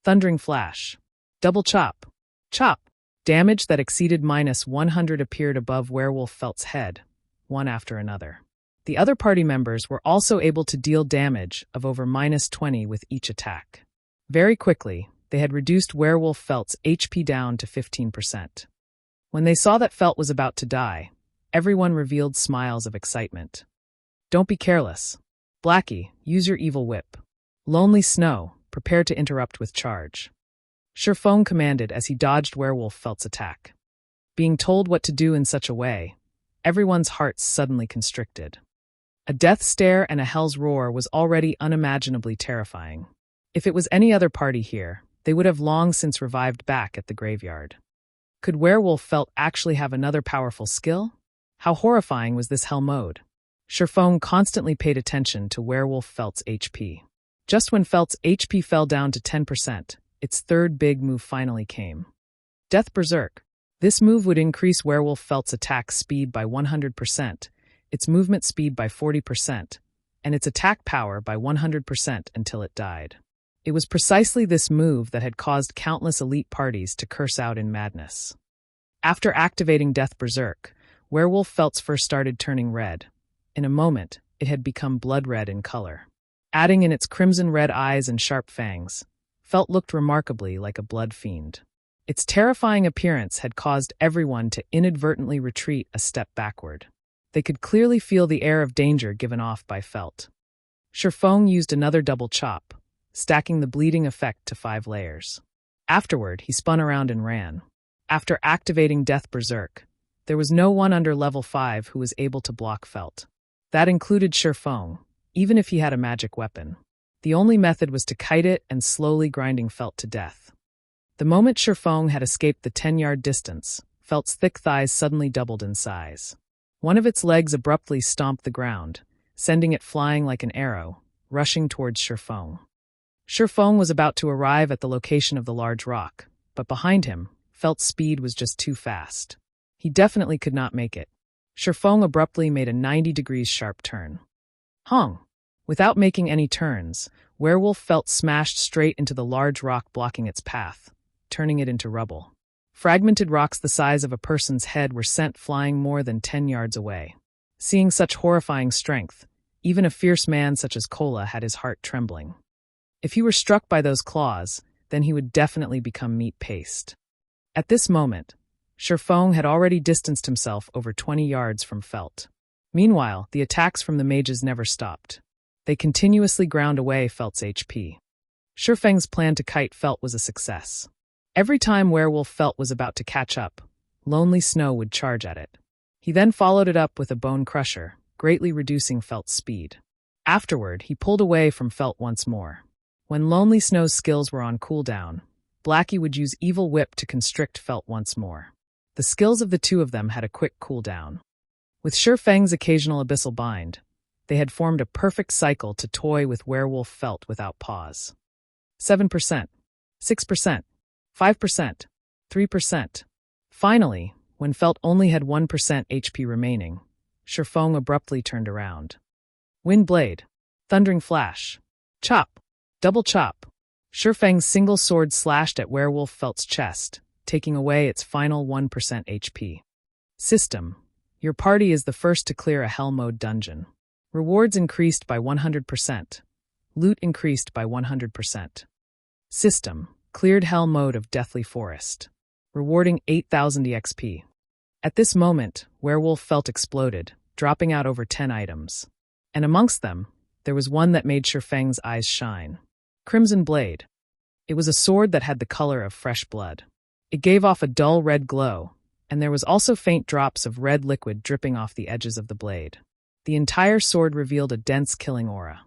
Speaker 1: Thundering Flash. Double Chop. Chop. Damage that exceeded minus 100 appeared above Werewolf Felt's head, one after another. The other party members were also able to deal damage of over minus 20 with each attack. Very quickly, they had reduced Werewolf Felt's HP down to 15%. When they saw that Felt was about to die, everyone revealed smiles of excitement. Don't be careless. Blackie, use your evil whip. Lonely Snow, prepare to interrupt with charge. Feng commanded as he dodged Werewolf Felt's attack. Being told what to do in such a way, everyone's hearts suddenly constricted. A death stare and a hell's roar was already unimaginably terrifying. If it was any other party here, they would have long since revived back at the graveyard. Could Werewolf Felt actually have another powerful skill? How horrifying was this hell mode? Feng constantly paid attention to Werewolf Felt's HP. Just when Felt's HP fell down to 10%, its third big move finally came. Death Berserk. This move would increase Werewolf Felt's attack speed by 100%, its movement speed by 40%, and its attack power by 100% until it died. It was precisely this move that had caused countless elite parties to curse out in madness. After activating Death Berserk, Werewolf Felt's fur started turning red. In a moment, it had become blood red in color. Adding in its crimson red eyes and sharp fangs, Felt looked remarkably like a blood fiend. Its terrifying appearance had caused everyone to inadvertently retreat a step backward. They could clearly feel the air of danger given off by Felt. Feng used another double chop, stacking the bleeding effect to 5 layers. Afterward, he spun around and ran. After activating Death Berserk, there was no one under level 5 who was able to block Felt. That included Feng, even if he had a magic weapon. The only method was to kite it and slowly grinding Felt to death. The moment Feng had escaped the 10-yard distance, Felt's thick thighs suddenly doubled in size. One of its legs abruptly stomped the ground, sending it flying like an arrow, rushing towards Feng. Feng was about to arrive at the location of the large rock, but behind him, Felt's speed was just too fast. He definitely could not make it. Feng abruptly made a 90 degrees sharp turn. Hung! Without making any turns, Werewolf Felt smashed straight into the large rock blocking its path, turning it into rubble. Fragmented rocks the size of a person's head were sent flying more than 10 yards away. Seeing such horrifying strength, even a fierce man such as Kola had his heart trembling. If he were struck by those claws, then he would definitely become meat paste. At this moment, Feng had already distanced himself over 20 yards from Felt. Meanwhile, the attacks from the mages never stopped. They continuously ground away Felt's HP. Feng's plan to kite Felt was a success. Every time Werewolf Felt was about to catch up, Lonely Snow would charge at it. He then followed it up with a bone crusher, greatly reducing Felt's speed. Afterward, he pulled away from Felt once more. When Lonely Snow's skills were on cooldown, Blackie would use Evil Whip to constrict Felt once more. The skills of the two of them had a quick cooldown. With Feng's occasional abyssal bind, they had formed a perfect cycle to toy with Werewolf Felt without pause. 7%, 6%, 5%, 3%. Finally, when Felt only had 1% HP remaining, Feng abruptly turned around. Wind Blade, Thundering Flash, Chop, Double Chop. Feng's single sword slashed at Werewolf Felt's chest, taking away its final 1% HP. System: your party is the first to clear a Hell Mode dungeon. Rewards increased by 100%. Loot increased by 100%. System: cleared Hell Mode of Deathly Forest. Rewarding 8,000 EXP. At this moment, Werewolf Felt exploded, dropping out over 10 items. And amongst them, there was one that made Feng's eyes shine. Crimson Blade. It was a sword that had the color of fresh blood. It gave off a dull red glow, and there was also faint drops of red liquid dripping off the edges of the blade. The entire sword revealed a dense killing aura.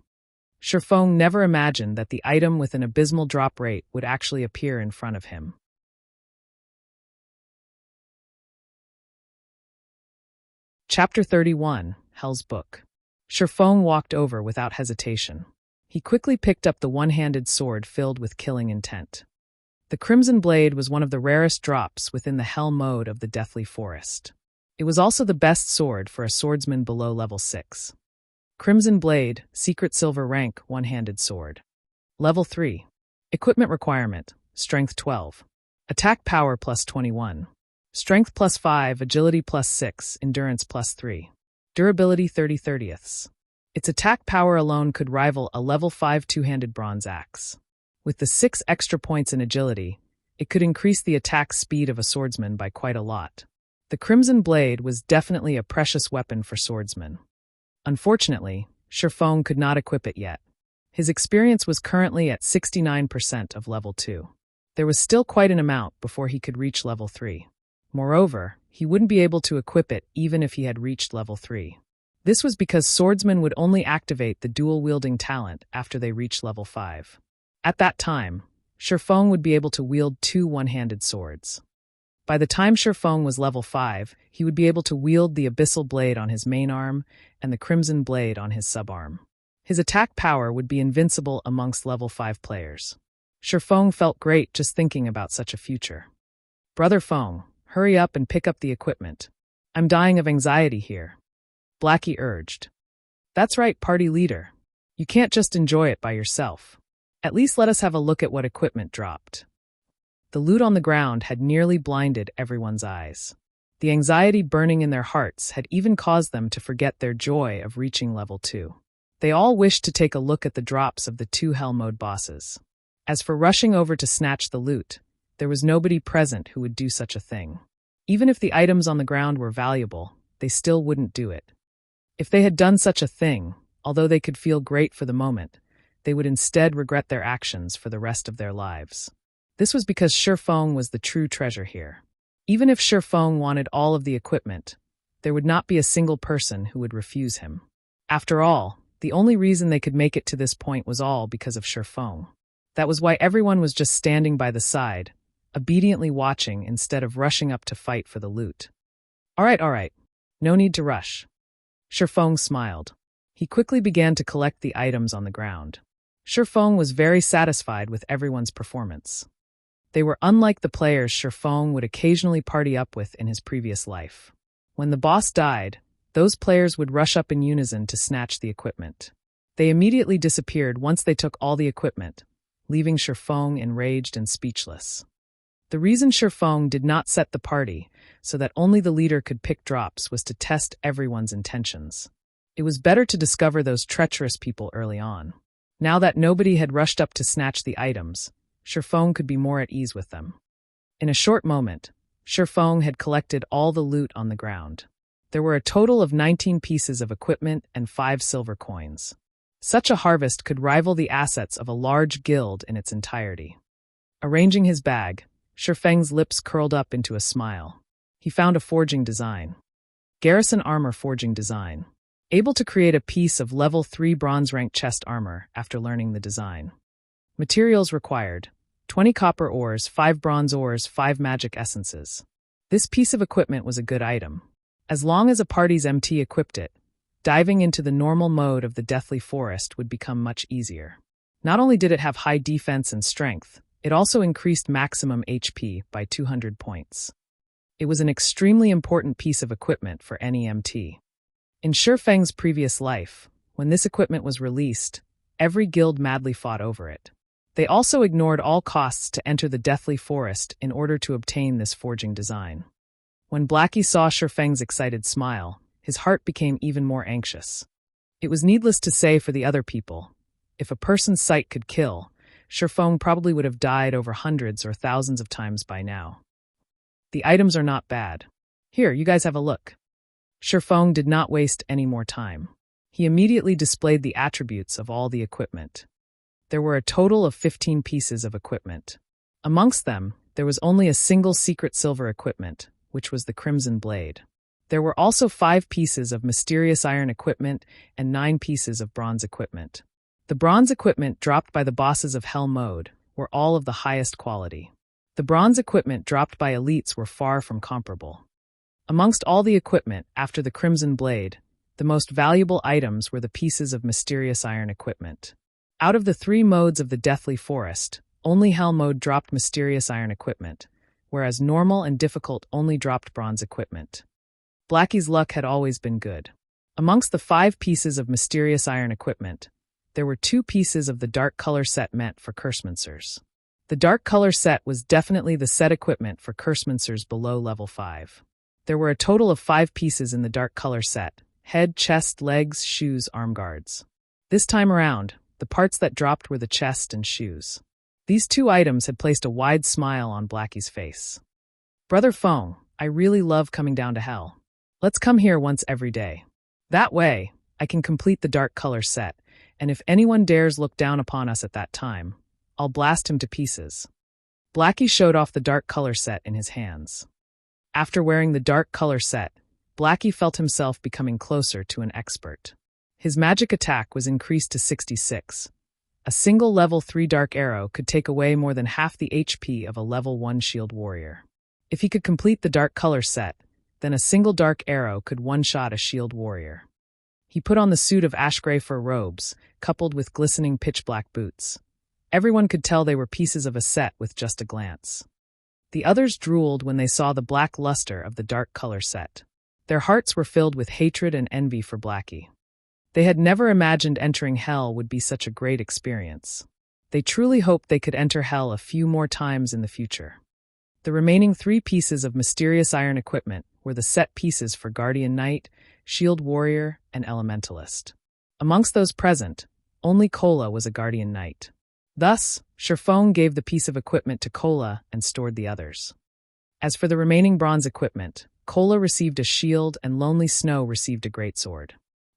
Speaker 1: Feng never imagined that the item with an abysmal drop rate would actually appear in front of him. Chapter 31, Hell's Book. Feng walked over without hesitation. He quickly picked up the one-handed sword filled with killing intent. The Crimson Blade was one of the rarest drops within the Hell Mode of the Deathly Forest. It was also the best sword for a swordsman below level 6. Crimson Blade, Secret Silver Rank, One-Handed Sword. Level 3. Equipment Requirement, Strength 12. Attack Power plus 21. Strength plus 5, Agility plus 6, Endurance plus 3. Durability 30/30ths. Its attack power alone could rival a level 5 two-handed bronze axe. With the 6 extra points in agility, it could increase the attack speed of a swordsman by quite a lot. The Crimson Blade was definitely a precious weapon for swordsmen. Unfortunately, Feng could not equip it yet. His experience was currently at 69% of level 2. There was still quite an amount before he could reach level 3. Moreover, he wouldn't be able to equip it even if he had reached level 3. This was because swordsmen would only activate the dual-wielding talent after they reached level 5. At that time, Feng would be able to wield 2 one-handed swords. By the time Feng was level 5, he would be able to wield the Abyssal Blade on his main arm and the Crimson Blade on his subarm. His attack power would be invincible amongst level 5 players. Feng felt great just thinking about such a future. Brother Feng, hurry up and pick up the equipment. I'm dying of anxiety here. Blackie urged. That's right, party leader. You can't just enjoy it by yourself. At least let us have a look at what equipment dropped. The loot on the ground had nearly blinded everyone's eyes. The anxiety burning in their hearts had even caused them to forget their joy of reaching level 2. They all wished to take a look at the drops of the 2 Hell Mode bosses. As for rushing over to snatch the loot, there was nobody present who would do such a thing. Even if the items on the ground were valuable, they still wouldn't do it. If they had done such a thing, although they could feel great for the moment, they would instead regret their actions for the rest of their lives. This was because Feng was the true treasure here. Even if Feng wanted all of the equipment, there would not be a single person who would refuse him. After all, the only reason they could make it to this point was all because of Feng. That was why everyone was just standing by the side, obediently watching instead of rushing up to fight for the loot. All right. No need to rush. Feng smiled. He quickly began to collect the items on the ground. Feng was very satisfied with everyone's performance. They were unlike the players Feng would occasionally party up with in his previous life. When the boss died, those players would rush up in unison to snatch the equipment. They immediately disappeared once they took all the equipment, leaving Feng enraged and speechless. The reason Feng did not set the party, so that only the leader could pick drops, was to test everyone's intentions. It was better to discover those treacherous people early on. Now that nobody had rushed up to snatch the items, Feng could be more at ease with them. In a short moment, Feng had collected all the loot on the ground. There were a total of 19 pieces of equipment and 5 silver coins. Such a harvest could rival the assets of a large guild in its entirety. Arranging his bag, Feng's lips curled up into a smile. He found a forging design. Garrison armor forging design. Able to create a piece of level 3 bronze rank chest armor after learning the design. Materials required: 20 copper ores, 5 bronze ores, 5 magic essences. This piece of equipment was a good item. As long as a party's MT equipped it, diving into the normal mode of the Deathly Forest would become much easier. Not only did it have high defense and strength, it also increased maximum HP by 200 points. It was an extremely important piece of equipment for any MT. In Feng's previous life, when this equipment was released, every guild madly fought over it. They also ignored all costs to enter the Deathly Forest in order to obtain this forging design. When Blackie saw Feng's excited smile, his heart became even more anxious. It was needless to say for the other people. If a person's sight could kill, Feng probably would have died over hundreds or thousands of times by now. The items are not bad. Here, you guys have a look. Feng did not waste any more time. He immediately displayed the attributes of all the equipment. There were a total of 15 pieces of equipment. Amongst them, there was only a single secret silver equipment, which was the Crimson Blade. There were also 5 pieces of mysterious iron equipment and 9 pieces of bronze equipment. The bronze equipment dropped by the bosses of Hell Mode were all of the highest quality. The bronze equipment dropped by elites were far from comparable. Amongst all the equipment after the Crimson Blade, the most valuable items were the pieces of mysterious iron equipment. Out of the 3 modes of the Deathly Forest, only Hell Mode dropped mysterious iron equipment, whereas normal and difficult only dropped bronze equipment. Blackie's luck had always been good. Amongst the 5 pieces of mysterious iron equipment, there were 2 pieces of the dark color set meant for Cursemancers. The dark color set was definitely the set equipment for Cursemancers below level 5. There were a total of 5 pieces in the dark color set: head, chest, legs, shoes, arm guards. This time around, the parts that dropped were the chest and shoes. These 2 items had placed a wide smile on Blackie's face. Brother Feng, I really love coming down to hell. Let's come here once every day. That way, I can complete the dark color set, and if anyone dares look down upon us at that time, I'll blast him to pieces. Blackie showed off the dark color set in his hands. After wearing the dark color set, Blackie felt himself becoming closer to an expert. His magic attack was increased to 66. A single level 3 dark arrow could take away more than half the HP of a level 1 shield warrior. If he could complete the dark color set, then a single dark arrow could one-shot a shield warrior. He put on the suit of ash-gray fur robes, coupled with glistening pitch-black boots. Everyone could tell they were pieces of a set with just a glance. The others drooled when they saw the black luster of the dark color set. Their hearts were filled with hatred and envy for Blackie. They had never imagined entering hell would be such a great experience. They truly hoped they could enter hell a few more times in the future. The remaining 3 pieces of mysterious iron equipment were the set pieces for Guardian Knight, Shield Warrior, and Elementalist. Amongst those present, only Kola was a Guardian Knight. Thus, Feng gave the piece of equipment to Kola and stored the others. As for the remaining bronze equipment, Kola received a shield and Lonely Snow received a greatsword.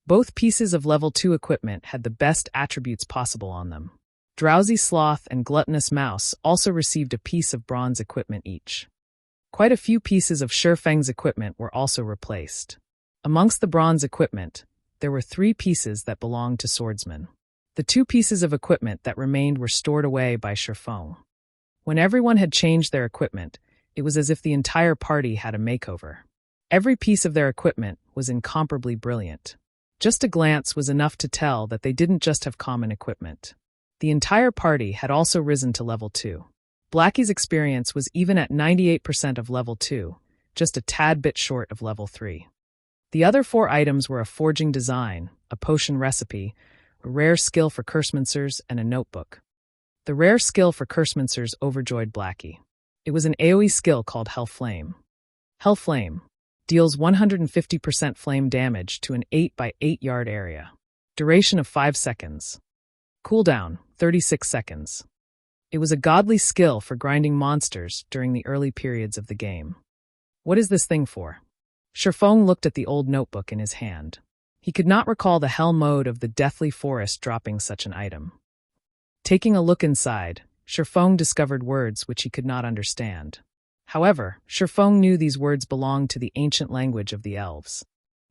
Speaker 1: Both pieces of level 2 equipment had the best attributes possible on them. Drowsy Sloth and Gluttonous Mouse also received a piece of bronze equipment each. Quite a few pieces of Feng's equipment were also replaced. Amongst the bronze equipment, there were 3 pieces that belonged to swordsmen. The 2 pieces of equipment that remained were stored away by Feng. When everyone had changed their equipment, it was as if the entire party had a makeover. Every piece of their equipment was incomparably brilliant. Just a glance was enough to tell that they didn't just have common equipment. The entire party had also risen to level 2. Blackie's experience was even at 98% of level 2, just a tad bit short of level 3. The other 4 items were a forging design, a potion recipe, a rare skill for Cursemancers, and a notebook. The rare skill for Cursemancers overjoyed Blackie. It was an AoE skill called Hell Flame. Hell Flame deals 150% flame damage to an 8 by 8 yard area. Duration of 5 seconds. Cooldown, 36 seconds. It was a godly skill for grinding monsters during the early periods of the game. What is this thing for? Feng looked at the old notebook in his hand. He could not recall the hell mode of the Deathly Forest dropping such an item. Taking a look inside, Feng discovered words which he could not understand. However, Feng knew these words belonged to the ancient language of the elves.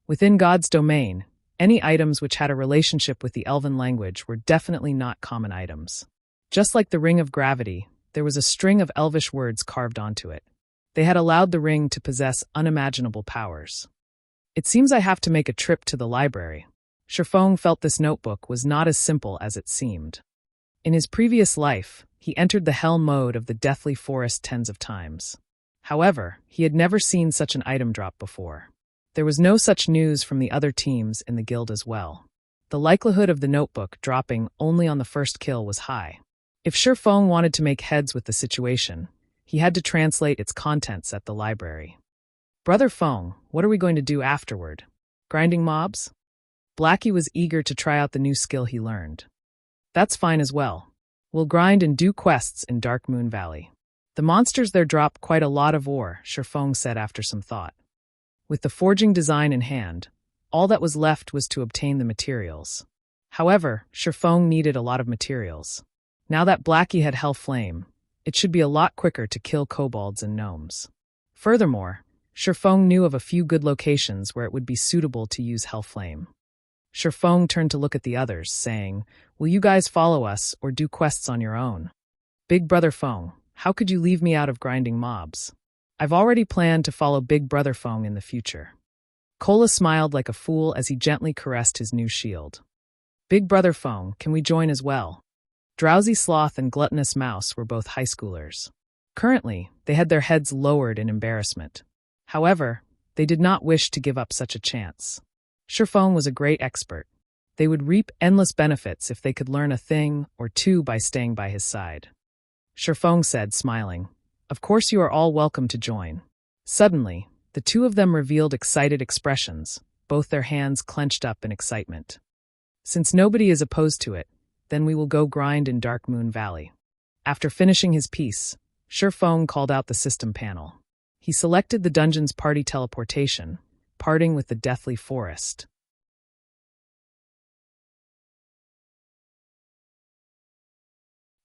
Speaker 1: Within God's domain, any items which had a relationship with the elven language were definitely not common items. Just like the Ring of Gravity, there was a string of elvish words carved onto it. They had allowed the ring to possess unimaginable powers. It seems I have to make a trip to the library. Feng felt this notebook was not as simple as it seemed. In his previous life, he entered the hell mode of the Deathly Forest tens of times. However, he had never seen such an item drop before. There was no such news from the other teams in the guild as well. The likelihood of the notebook dropping only on the first kill was high. If Feng wanted to make heads with the situation, he had to translate its contents at the library. Brother Feng, what are we going to do afterward? Grinding mobs? Blackie was eager to try out the new skill he learned. That's fine as well. We'll grind and do quests in Dark Moon Valley. The monsters there drop quite a lot of ore, Feng said after some thought. With the forging design in hand, all that was left was to obtain the materials. However, Feng needed a lot of materials. Now that Blackie had Hell Flame, it should be a lot quicker to kill kobolds and gnomes. Furthermore, Feng knew of a few good locations where it would be suitable to use Hell Flame. Feng turned to look at the others, saying, "Will you guys follow us or do quests on your own?" Big Brother Feng, how could you leave me out of grinding mobs? I've already planned to follow Big Brother Feng in the future. Kola smiled like a fool as he gently caressed his new shield. Big Brother Feng, can we join as well? Drowsy Sloth and Gluttonous Mouse were both high schoolers. Currently, they had their heads lowered in embarrassment. However, they did not wish to give up such a chance. Feng was a great expert. They would reap endless benefits if they could learn a thing or two by staying by his side. Feng said, smiling, "Of course you are all welcome to join." Suddenly, the two of them revealed excited expressions, both their hands clenched up in excitement. Since nobody is opposed to it, then we will go grind in Dark Moon Valley. After finishing his piece, Feng called out the system panel. He selected the dungeon's party teleportation, parting with the Deathly Forest.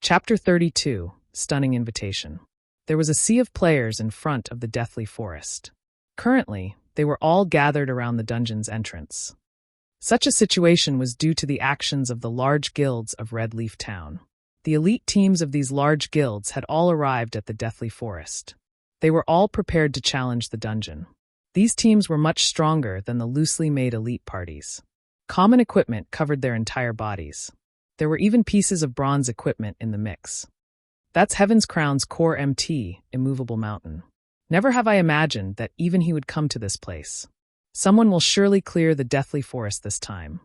Speaker 1: Chapter 32, Stunning Invitation. There was a sea of players in front of the Deathly Forest. Currently, they were all gathered around the dungeon's entrance. Such a situation was due to the actions of the large guilds of Red Leaf Town. The elite teams of these large guilds had all arrived at the Deathly Forest. They were all prepared to challenge the dungeon. These teams were much stronger than the loosely made elite parties. Common equipment covered their entire bodies. There were even pieces of bronze equipment in the mix. That's Heaven's Crown's core MT, immovable mountain. Never have I imagined that even he would come to this place. Someone will surely clear the Deathly Forest this time.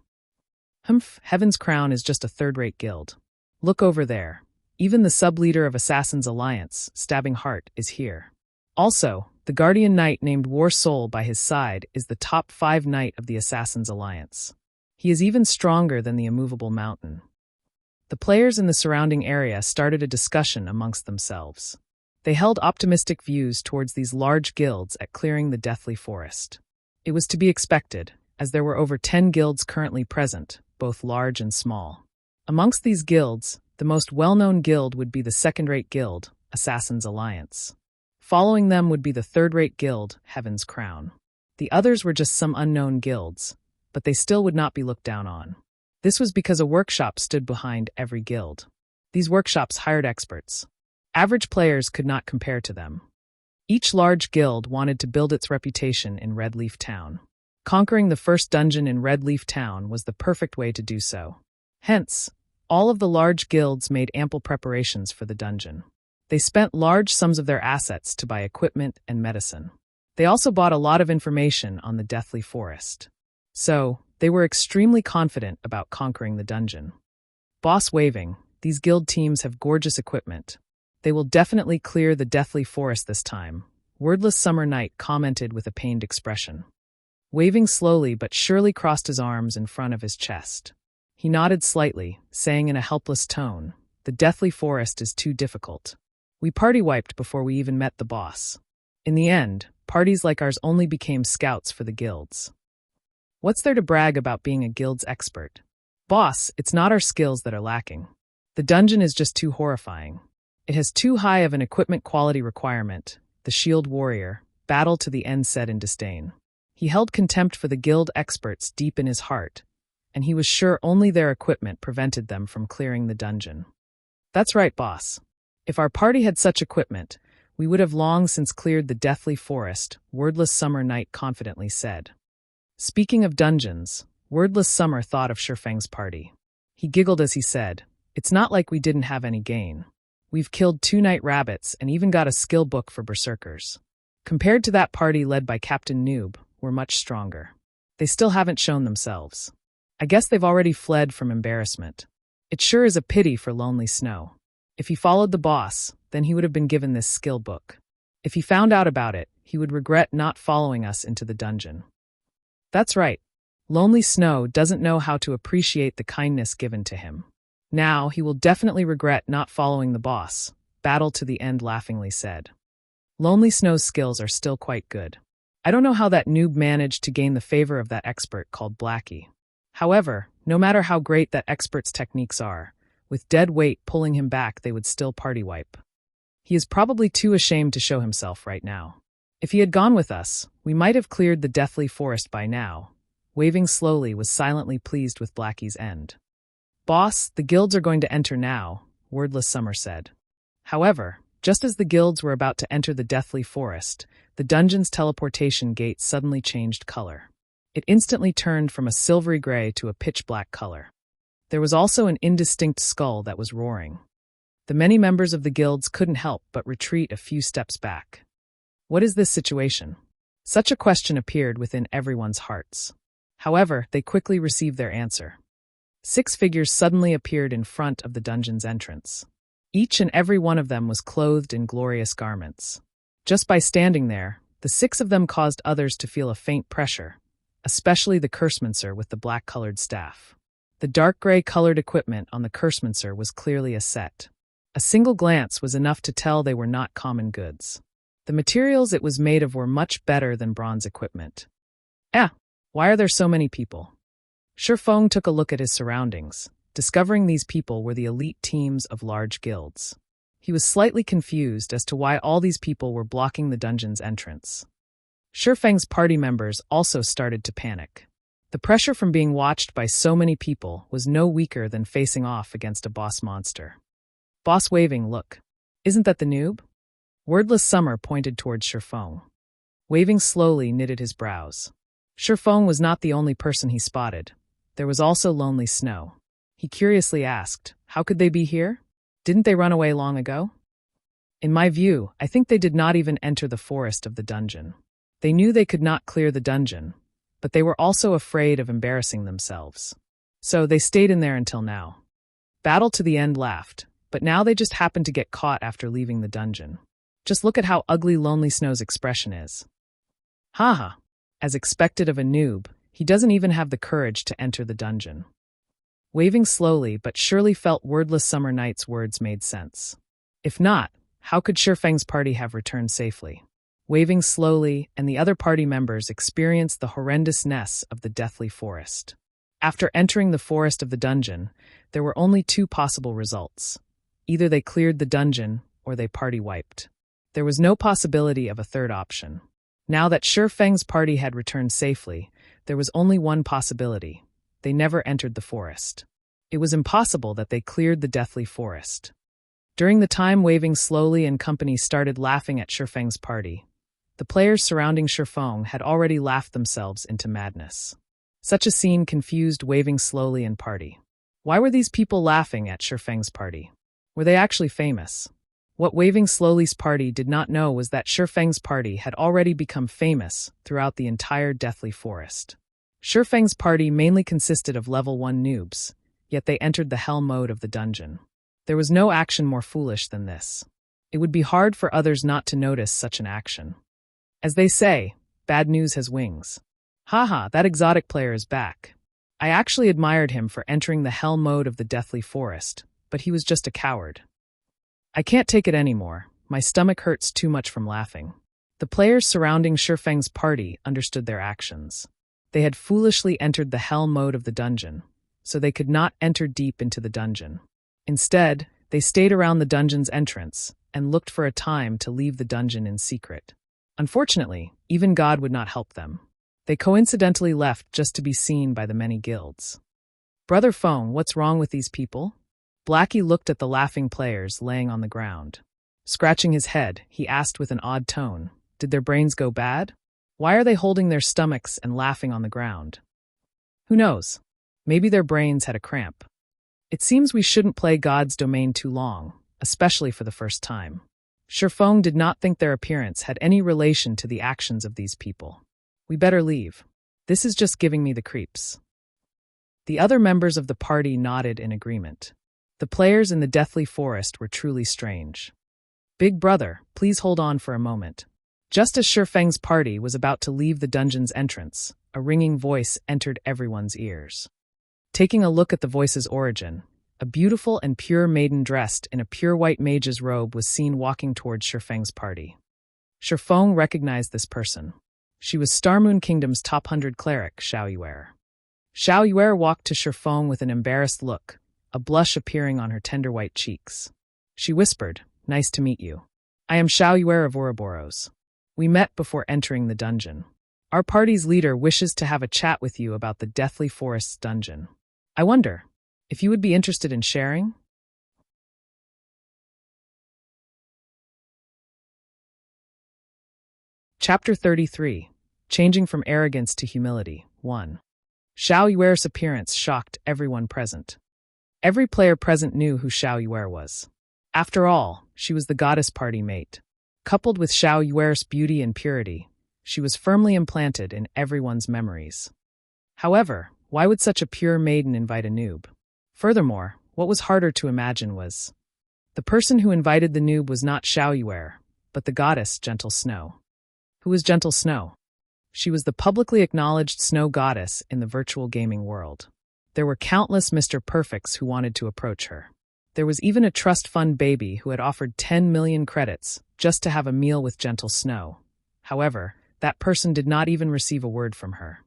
Speaker 1: Humph, Heaven's Crown is just a third-rate guild. Look over there. Even the sub-leader of Assassin's Alliance, Stabbing Heart, is here. Also, the Guardian Knight named War Soul by his side is the top 5 knight of the Assassin's Alliance. He is even stronger than the immovable mountain. The players in the surrounding area started a discussion amongst themselves. They held optimistic views towards these large guilds at clearing the Deathly Forest. It was to be expected, as there were over 10 guilds currently present, both large and small. Amongst these guilds, the most well-known guild would be the second-rate guild, Assassin's Alliance. Following them would be the third-rate guild, Heaven's Crown. The others were just some unknown guilds, but they still would not be looked down on. This was because a workshop stood behind every guild. These workshops hired experts. Average players could not compare to them. Each large guild wanted to build its reputation in Red Leaf Town. Conquering the first dungeon in Red Leaf Town was the perfect way to do so. Hence, All of the large guilds made ample preparations for the dungeon. They spent large sums of their assets to buy equipment and medicine. They also bought a lot of information on the Deathly Forest. So, they were extremely confident about conquering the dungeon. Boss waving, these guild teams have gorgeous equipment. They will definitely clear the Deathly Forest this time, Wordless Summer Knight commented with a pained expression. Waving slowly but surely crossed his arms in front of his chest. He nodded slightly, saying in a helpless tone, "The Deathly Forest is too difficult. We party-wiped before we even met the boss. In the end, parties like ours only became scouts for the guilds. What's there to brag about being a guild's expert? Boss, it's not our skills that are lacking. The dungeon is just too horrifying. It has too high of an equipment quality requirement," the shield warrior, battle to the end said in disdain. He held contempt for the guild experts deep in his heart, and he was sure only their equipment prevented them from clearing the dungeon. "That's right, boss. If our party had such equipment, we would have long since cleared the Deathly Forest," Wordless Summer Knight confidently said. Speaking of dungeons, Wordless Summer thought of Feng's party. He giggled as he said, "It's not like we didn't have any gain. We've killed 2 night rabbits and even got a skill book for berserkers. Compared to that party led by Captain Noob, we're much stronger. They still haven't shown themselves. I guess they've already fled from embarrassment. It sure is a pity for Lonely Snow. If he followed the boss, then he would have been given this skill book. If he found out about it, he would regret not following us into the dungeon." That's right. Lonely Snow doesn't know how to appreciate the kindness given to him. Now he will definitely regret not following the boss, Battle to the End laughingly said. Lonely Snow's skills are still quite good. I don't know how that noob managed to gain the favor of that expert called Blackie. However, no matter how great that expert's techniques are, with dead weight pulling him back they would still party wipe. He is probably too ashamed to show himself right now. If he had gone with us, we might have cleared the Deathly Forest by now. Waving slowly was silently pleased with Blackie's end. "Boss, the guilds are going to enter now," Wordless Summer said. However, just as the guilds were about to enter the Deathly Forest, the dungeon's teleportation gate suddenly changed color. It instantly turned from a silvery gray to a pitch-black color. There was also an indistinct skull that was roaring. The many members of the guilds couldn't help but retreat a few steps back. What is this situation? Such a question appeared within everyone's hearts. However, they quickly received their answer. 6 figures suddenly appeared in front of the dungeon's entrance. Each and every one of them was clothed in glorious garments. Just by standing there, the 6 of them caused others to feel a faint pressure, especially the Cursemancer with the black-colored staff. The dark gray-colored equipment on the Cursemancer was clearly a set. A single glance was enough to tell they were not common goods. The materials it was made of were much better than bronze equipment. Why are there so many people? Feng took a look at his surroundings, discovering these people were the elite teams of large guilds. He was slightly confused as to why all these people were blocking the dungeon's entrance. Feng's party members also started to panic. The pressure from being watched by so many people was no weaker than facing off against a boss monster. Boss waving, look. Isn't that the noob? Wordless Summer pointed towards Feng. Waving slowly knitted his brows. Feng was not the only person he spotted. There was also Lonely Snow. He curiously asked, how could they be here? Didn't they run away long ago? In my view, I think they did not even enter the forest of the dungeon. They knew they could not clear the dungeon, but they were also afraid of embarrassing themselves. So they stayed in there until now. Battle to the End laughed, but now they just happened to get caught after leaving the dungeon. Just look at how ugly Lonely Snow's expression is. Haha. As expected of a noob, he doesn't even have the courage to enter the dungeon. Waving slowly but surely felt Wordless Summer Knight's words made sense. If not, how could Feng's party have returned safely? Waving slowly, and the other party members experienced the horrendousness of the Deathly Forest. After entering the forest of the dungeon, there were only 2 possible results. Either they cleared the dungeon, or they party wiped. There was no possibility of a third option. Now that Feng's party had returned safely, there was only one possibility. They never entered the forest. It was impossible that they cleared the Deathly Forest. During the time Waving slowly and company started laughing at Feng's party, the players surrounding Feng had already laughed themselves into madness. Such a scene confused Waving slowly and party. Why were these people laughing at Feng's party? Were they actually famous? What Waving Slowly's party did not know was that Feng's party had already become famous throughout the entire Deathly Forest. Feng's party mainly consisted of level 1 noobs, yet they entered the hell mode of the dungeon. There was no action more foolish than this. It would be hard for others not to notice such an action. As they say, bad news has wings. Haha, that exotic player is back. I actually admired him for entering the hell mode of the Deathly Forest, but he was just a coward. I can't take it anymore. My stomach hurts too much from laughing. The players surrounding Feng's party understood their actions. They had foolishly entered the hell mode of the dungeon, so they could not enter deep into the dungeon. Instead, they stayed around the dungeon's entrance and looked for a time to leave the dungeon in secret. Unfortunately, even God would not help them. They coincidentally left just to be seen by the many guilds. Brother Feng, what's wrong with these people? Blackie looked at the laughing players laying on the ground. Scratching his head, he asked with an odd tone, did their brains go bad? Why are they holding their stomachs and laughing on the ground? Who knows? Maybe their brains had a cramp. It seems we shouldn't play God's domain too long, especially for the first time. Feng did not think their appearance had any relation to the actions of these people. We better leave. This is just giving me the creeps. The other members of the party nodded in agreement. The players in the Deathly Forest were truly strange. Big brother, please hold on for a moment. Just as Feng's party was about to leave the dungeon's entrance, a ringing voice entered everyone's ears. Taking a look at the voice's origin, a beautiful and pure maiden dressed in a pure white mage's robe was seen walking towards Feng's party. Feng recognized this person. She was Starmoon Kingdom's top 100 cleric, Xiao Yuer. Xiao Yuer walked to Feng with an embarrassed look, a blush appearing on her tender white cheeks. She whispered, nice to meet you. I am Xiao Yuer of Ouroboros. We met before entering the dungeon. Our party's leader wishes to have a chat with you about the Deathly Forest's dungeon. I wonder if you would be interested in sharing? Chapter 33. Changing from Arrogance to Humility, 1. Xiao Yuer's appearance shocked everyone present. Every player present knew who Xiao Yuer was. After all, she was the goddess party mate. Coupled with Xiao Yuer's beauty and purity, she was firmly implanted in everyone's memories. However, why would such a pure maiden invite a noob? Furthermore, what was harder to imagine was the person who invited the noob was not Xiao Yuer, but the goddess Gentle Snow. Who was Gentle Snow? She was the publicly acknowledged snow goddess in the virtual gaming world. There were countless Mr. Perfects who wanted to approach her. There was even a trust fund baby who had offered 10 million credits just to have a meal with Gentle Snow. However, that person did not even receive a word from her.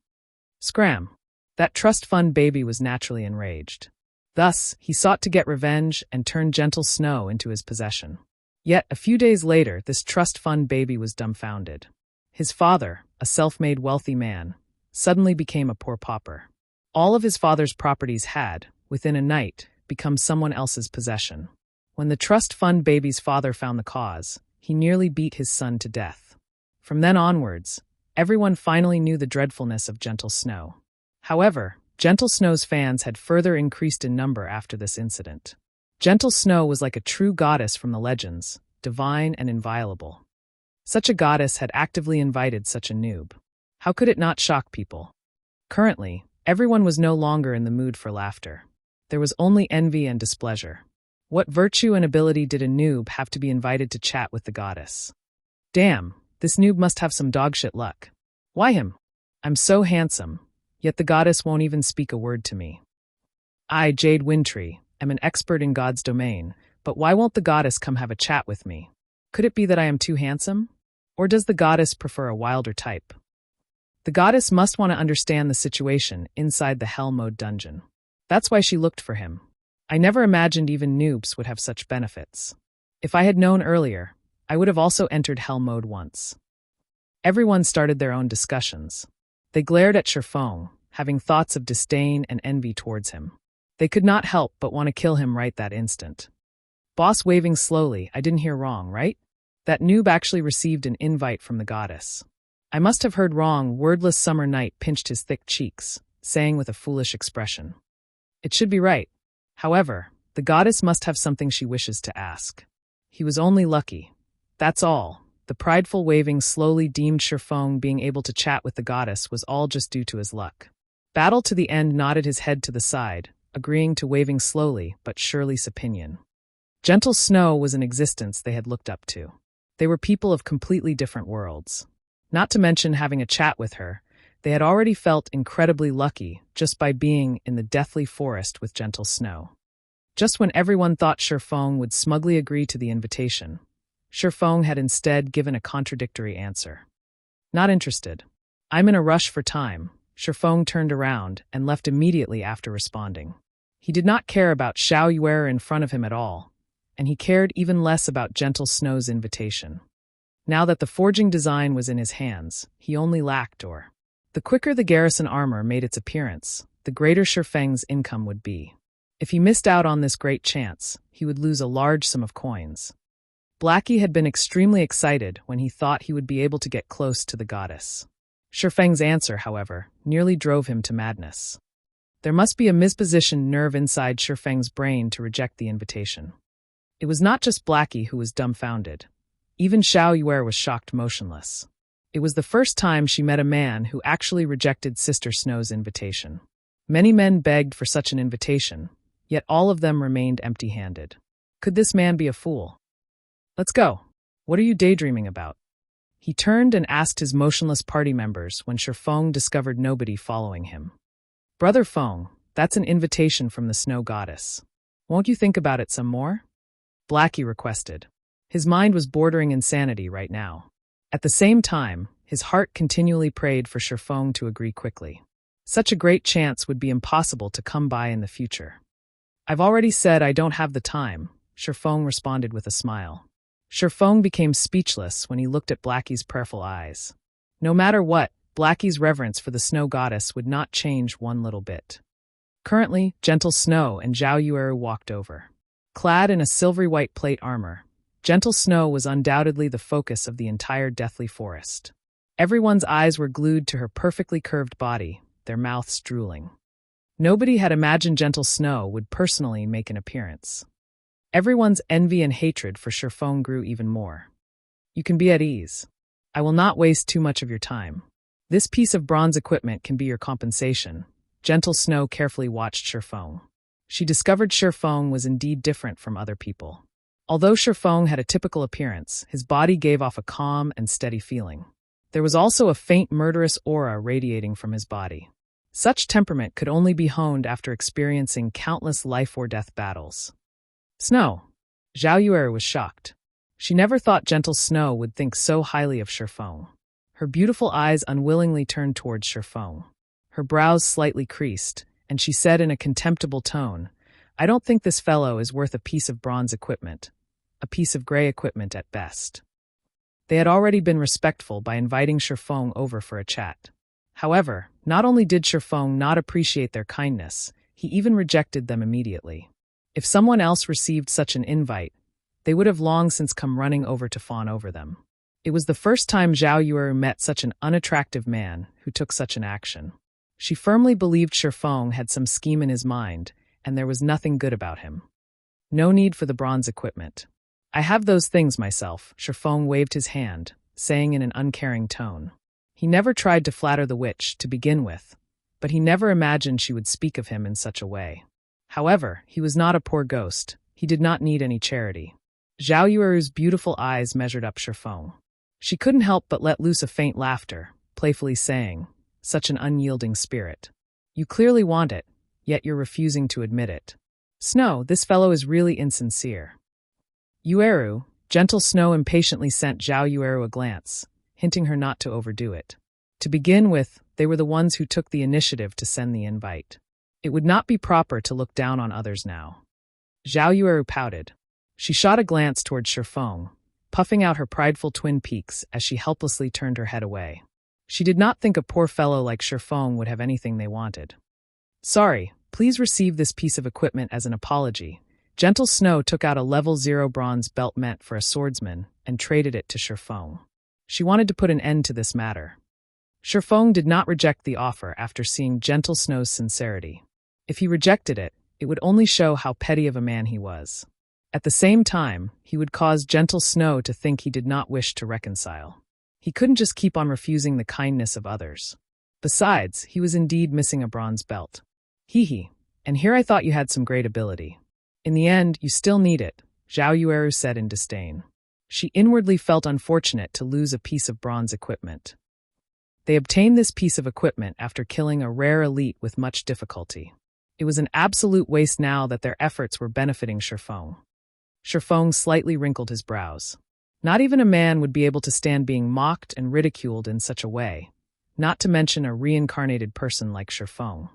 Speaker 1: Scram! That trust fund baby was naturally enraged. Thus, he sought to get revenge and turn Gentle Snow into his possession. Yet, a few days later, this trust fund baby was dumbfounded. His father, a self-made wealthy man, suddenly became a poor pauper. All of his father's properties had, within a night, become someone else's possession. When the trust fund baby's father found the cause, he nearly beat his son to death. From then onwards, everyone finally knew the dreadfulness of Gentle Snow. However, Gentle Snow's fans had further increased in number after this incident. Gentle Snow was like a true goddess from the legends, divine and inviolable. Such a goddess had actively invited such a noob. How could it not shock people? Currently, everyone was no longer in the mood for laughter. There was only envy and displeasure. What virtue and ability did a noob have to be invited to chat with the goddess? Damn, this noob must have some dogshit luck. Why him? I'm so handsome, yet the goddess won't even speak a word to me. I, Jade Windtree, am an expert in God's domain, but why won't the goddess come have a chat with me? Could it be that I am too handsome? Or does the goddess prefer a wilder type? The goddess must want to understand the situation inside the Hell Mode dungeon. That's why she looked for him. I never imagined even noobs would have such benefits. If I had known earlier, I would have also entered Hell Mode once. Everyone started their own discussions. They glared at Feng, having thoughts of disdain and envy towards him. They could not help but want to kill him right that instant. Boss waving slowly, I didn't hear wrong, right? That noob actually received an invite from the goddess. I must have heard wrong. Wordless Summer Night pinched his thick cheeks, saying with a foolish expression. It should be right. However, the goddess must have something she wishes to ask. He was only lucky. That's all. The prideful waving slowly deemed Feng being able to chat with the goddess was all just due to his luck. Battle to the End nodded his head to the side, agreeing to waving slowly but surely's opinion. Gentle Snow was an existence they had looked up to. They were people of completely different worlds. Not to mention having a chat with her, they had already felt incredibly lucky just by being in the deathly forest with Gentle Snow. Just when everyone thought Feng would smugly agree to the invitation, Feng had instead given a contradictory answer. Not interested. I'm in a rush for time. Feng turned around and left immediately after responding. He did not care about Xiao Yuer in front of him at all, and he cared even less about Gentle Snow's invitation. Now that the forging design was in his hands, he only lacked or. The quicker the garrison armor made its appearance, the greater Feng's income would be. If he missed out on this great chance, he would lose a large sum of coins. Blackie had been extremely excited when he thought he would be able to get close to the goddess. Feng's answer, however, nearly drove him to madness. There must be a mispositioned nerve inside Feng's brain to reject the invitation. It was not just Blackie who was dumbfounded. Even Xiao Yuer was shocked motionless. It was the first time she met a man who actually rejected Sister Snow's invitation. Many men begged for such an invitation, yet all of them remained empty-handed. Could this man be a fool? Let's go. What are you daydreaming about? He turned and asked his motionless party members when Feng discovered nobody following him. Brother Feng, that's an invitation from the Snow Goddess. Won't you think about it some more? Blackie requested. His mind was bordering insanity right now. At the same time, his heart continually prayed for Feng to agree quickly. Such a great chance would be impossible to come by in the future. I've already said I don't have the time, Feng responded with a smile. Feng became speechless when he looked at Blackie's prayerful eyes. No matter what, Blackie's reverence for the Snow Goddess would not change one little bit. Currently, Gentle Snow and Xiao Yuer walked over. Clad in a silvery white plate armor, Gentle Snow was undoubtedly the focus of the entire deathly forest. Everyone's eyes were glued to her perfectly curved body, their mouths drooling. Nobody had imagined Gentle Snow would personally make an appearance. Everyone's envy and hatred for Feng grew even more. You can be at ease. I will not waste too much of your time. This piece of bronze equipment can be your compensation. Gentle Snow carefully watched Feng. She discovered Feng was indeed different from other people. Although Feng had a typical appearance, his body gave off a calm and steady feeling. There was also a faint murderous aura radiating from his body. Such temperament could only be honed after experiencing countless life-or-death battles. Snow. Xiao Yuer was shocked. She never thought Gentle Snow would think so highly of Feng. Her beautiful eyes unwillingly turned towards Feng. Her brows slightly creased, and she said in a contemptible tone, I don't think this fellow is worth a piece of bronze equipment. A piece of gray equipment at best. They had already been respectful by inviting Feng over for a chat. However, not only did Feng not appreciate their kindness, he even rejected them immediately. If someone else received such an invite, they would have long since come running over to fawn over them. It was the first time Xiao Yuer met such an unattractive man who took such an action. She firmly believed Feng had some scheme in his mind, and there was nothing good about him. No need for the bronze equipment. I have those things myself, Feng waved his hand, saying in an uncaring tone. He never tried to flatter the witch to begin with, but he never imagined she would speak of him in such a way. However, he was not a poor ghost. He did not need any charity. Xiao Yuer's beautiful eyes measured up Feng. She couldn't help but let loose a faint laughter, playfully saying, such an unyielding spirit. You clearly want it, yet you're refusing to admit it. Snow, this fellow is really insincere. Yueru, Gentle Snow impatiently sent Xiao Yueru a glance, hinting her not to overdo it. To begin with, they were the ones who took the initiative to send the invite. It would not be proper to look down on others now. Xiao Yueru pouted. She shot a glance toward Feng, puffing out her prideful twin peaks as she helplessly turned her head away. She did not think a poor fellow like Feng would have anything they wanted. Sorry, please receive this piece of equipment as an apology. Gentle Snow took out a level 0 bronze belt meant for a swordsman and traded it to Feng. She wanted to put an end to this matter. Feng did not reject the offer after seeing Gentle Snow's sincerity. If he rejected it, It would only show how petty of a man he was. At the same time, he would cause Gentle Snow to think he did not wish to reconcile. He couldn't just keep on refusing the kindness of others. Besides, he was indeed missing a bronze belt. Hee, and here I thought you had some great ability. In the end, you still need it, Zhao Yueru said in disdain. She inwardly felt unfortunate to lose a piece of bronze equipment. They obtained this piece of equipment after killing a rare elite with much difficulty. It was an absolute waste now that their efforts were benefiting Feng. Feng slightly wrinkled his brows. Not even a man would be able to stand being mocked and ridiculed in such a way, not to mention a reincarnated person like Feng.